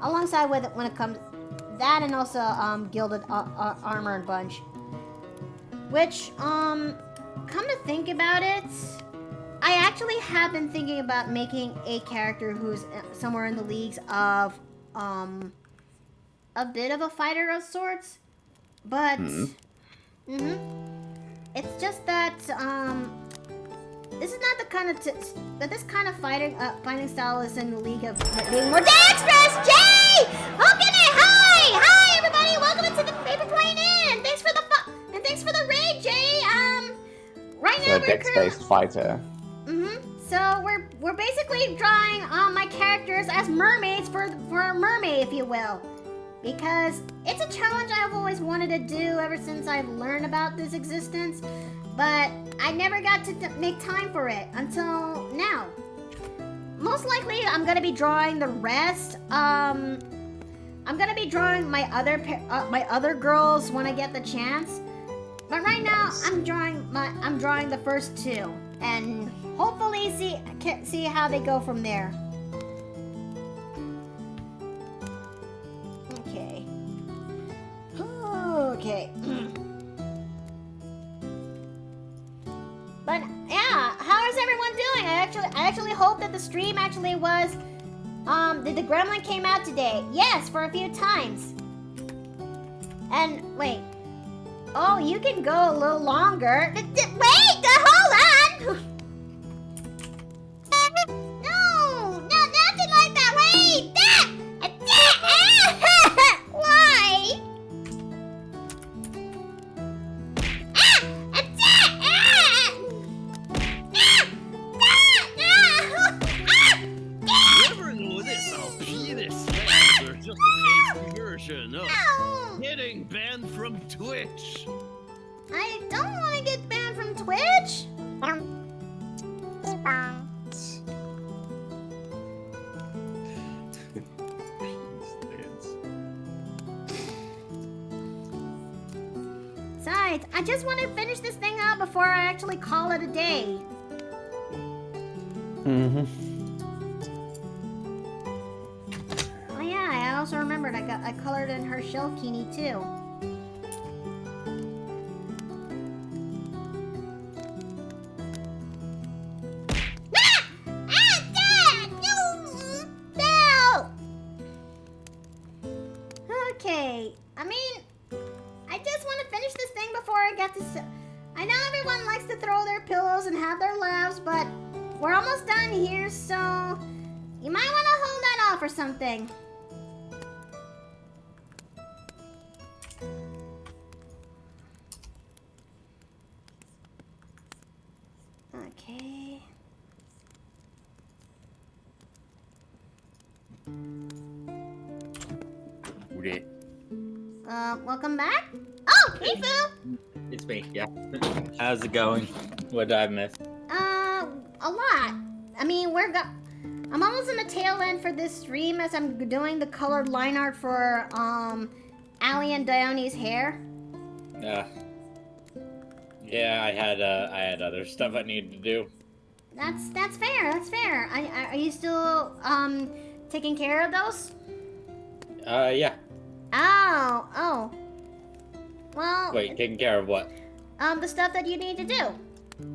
Alongside with it when it comes that and also gilded armor and bunch. Which come to think about it, I actually have been thinking about making a character who's somewhere in the leagues of a bit of a fighter of sorts, but it's just that this is not the kind of this kind of fighting style is in the league of being more dexterous. Jay, hi everybody, welcome to the paper plane in. Thanks for the thanks for the raid, Jay. Right now we're dex-based fighter. So we're basically drawing my characters as mermaids for a mermaid, if you will, because it's a challenge I've always wanted to do ever since I've learned about this existence, but I never got to make time for it until now. Most likely, I'm gonna be drawing the rest. I'm gonna be drawing my other girls when I get the chance, but right now I'm drawing the first two and. Hopefully see how they go from there. Okay. Okay. But yeah, how is everyone doing? I actually hope that the stream actually was did the gremlin came out today? Yes, for a few times. And wait. Oh, you can go a little longer. Wait, hold on. No, nothing like that. Wait, why? Never knew this. I'll pee this laser. Just a fancy version of getting banned from Twitch. I don't want to get banned from Twitch. Besides, I just want to finish this thing up before I actually call it a day. Oh yeah, I also remembered I colored in her shell kini too. Okay, I mean, I just want to finish this thing before I get to. I know everyone likes to throw pillows and have their laughs, but we're almost done here, so you might want to hold that off or something. Okay. Welcome back. Oh, hey, Fu. It's me, yeah. How's it going? What did I miss? A lot. I mean, I'm almost in the tail end for this stream as I'm doing the colored line art for, Aleah and Dione's hair. Yeah, I had other stuff I needed to do. That's fair, that's fair. Are you still, taking care of those? Yeah. Oh. Well... Wait, taking care of what? The stuff that you need to do.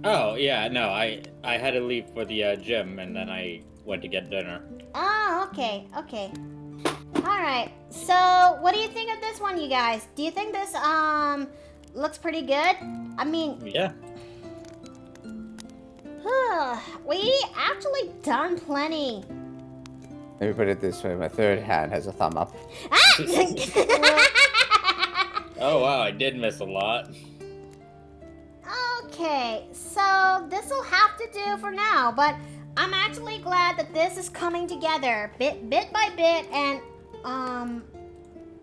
Oh, yeah, no, I had to leave for the, gym, and then I went to get dinner. Oh, okay. Alright, so what do you think of this one, you guys? Do you think this, looks pretty good? I mean... Yeah. We actually done plenty. Let me put it this way, my third hand has a thumb up. Oh wow, I did miss a lot. Okay, so this'll have to do for now, but I'm actually glad that this is coming together bit by bit, and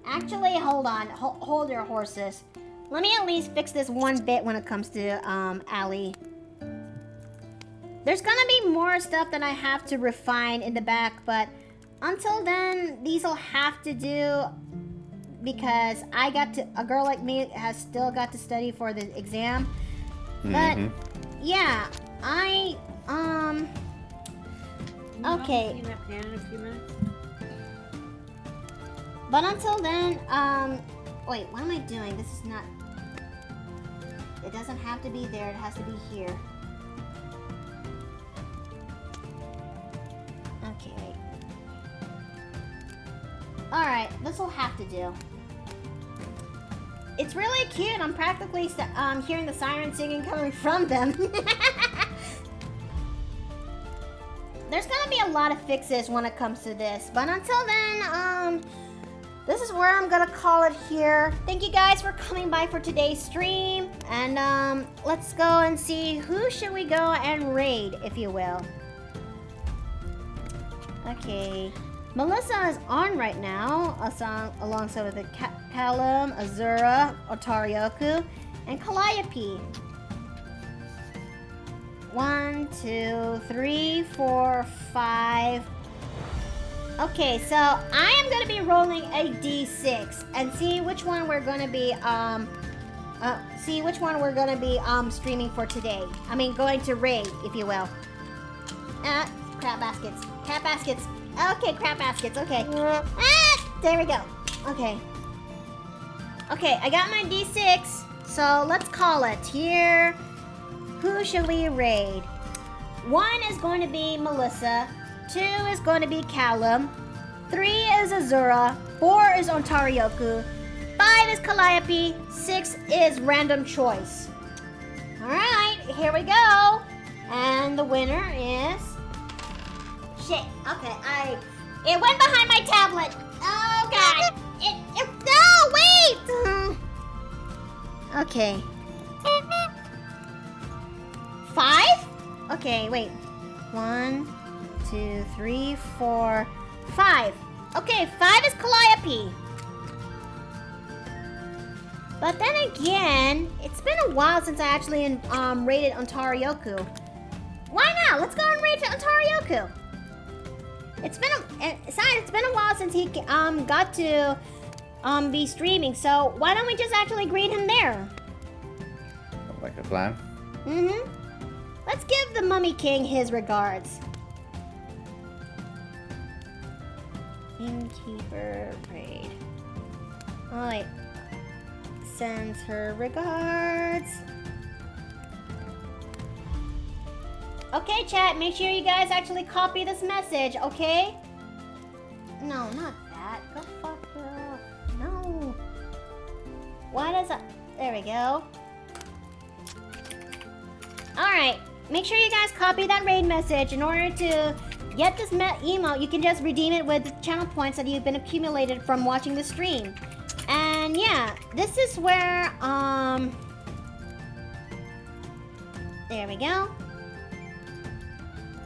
actually hold on, hold your horses. Let me at least fix this one bit when it comes to Aleah. There's gonna be more stuff that I have to refine in the back, but until then, these'll have to do, because a girl like me has still got to study for the exam. But yeah, okay. But until then, wait, what am I doing? This is not, it doesn't have to be there, it has to be here. Okay. Alright, this'll have to do. It's really cute. I'm practically hearing the siren singing coming from them. There's gonna be a lot of fixes when it comes to this. But until then, this is where I'm gonna call it here. Thank you guys for coming by for today's stream. And let's go and see who should we go and raid, if you will. Okay. Melissa is on right now, alongside with the Callum, Azura, Otarioku, and Calliope. 1, 2, 3, 4, 5. Okay, so I am gonna be rolling a d6 and see which one we're gonna be streaming for today. I mean, going to raid, if you will. Crap baskets. Cat baskets. Okay, crap baskets. Okay. There we go. Okay. Okay, I got my d6. So let's call it here. Who should we raid? 1 is going to be Melissa. 2 is going to be Callum. 3 is Azura. 4 is Ontarioku. 5 is Calliope. 6 is random choice. Alright, here we go. And the winner is... Shit. Okay, it went behind my tablet. Oh god. No, wait. Okay. 5? Okay, wait. 1, 2, 3, 4, 5. Okay, 5 is Calliope. But then again, it's been a while since I actually raided Ontarioku. Why not? Let's go and raid Ontarioku. It's been a while since he got to be streaming, so why don't we just actually greet him there? Like a plan? Let's give the Mummy King his regards. Innkeeper raid. Alright. Sends her regards. Okay, chat, make sure you guys actually copy this message, okay? No, not that. Go fuck off. No. Why does that... There we go. Alright, make sure you guys copy that raid message. In order to get this emote, you can just redeem it with the channel points that you've been accumulated from watching the stream. And yeah, this is where, there we go.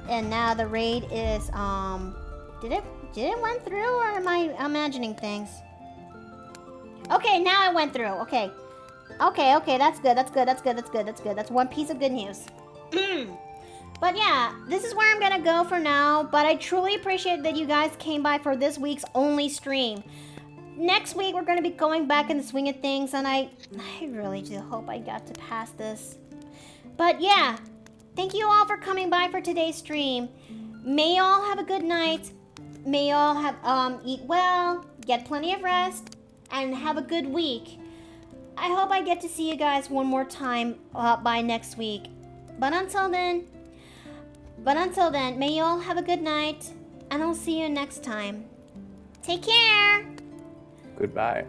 And now the raid is, did it went through, or am I imagining things? Okay, now it went through. Okay, that's good. That's one piece of good news. But yeah, this is where I'm gonna go for now. But I truly appreciate that you guys came by for this week's only stream. Next week, we're gonna be going back in the swing of things, and I really do hope I got to pass this. But yeah, thank you all for coming by for today's stream. May you all have a good night. May you all have eat well, get plenty of rest, and have a good week. I hope I get to see you guys one more time by next week. But until then, may you all have a good night, and I'll see you next time. Take care. Goodbye.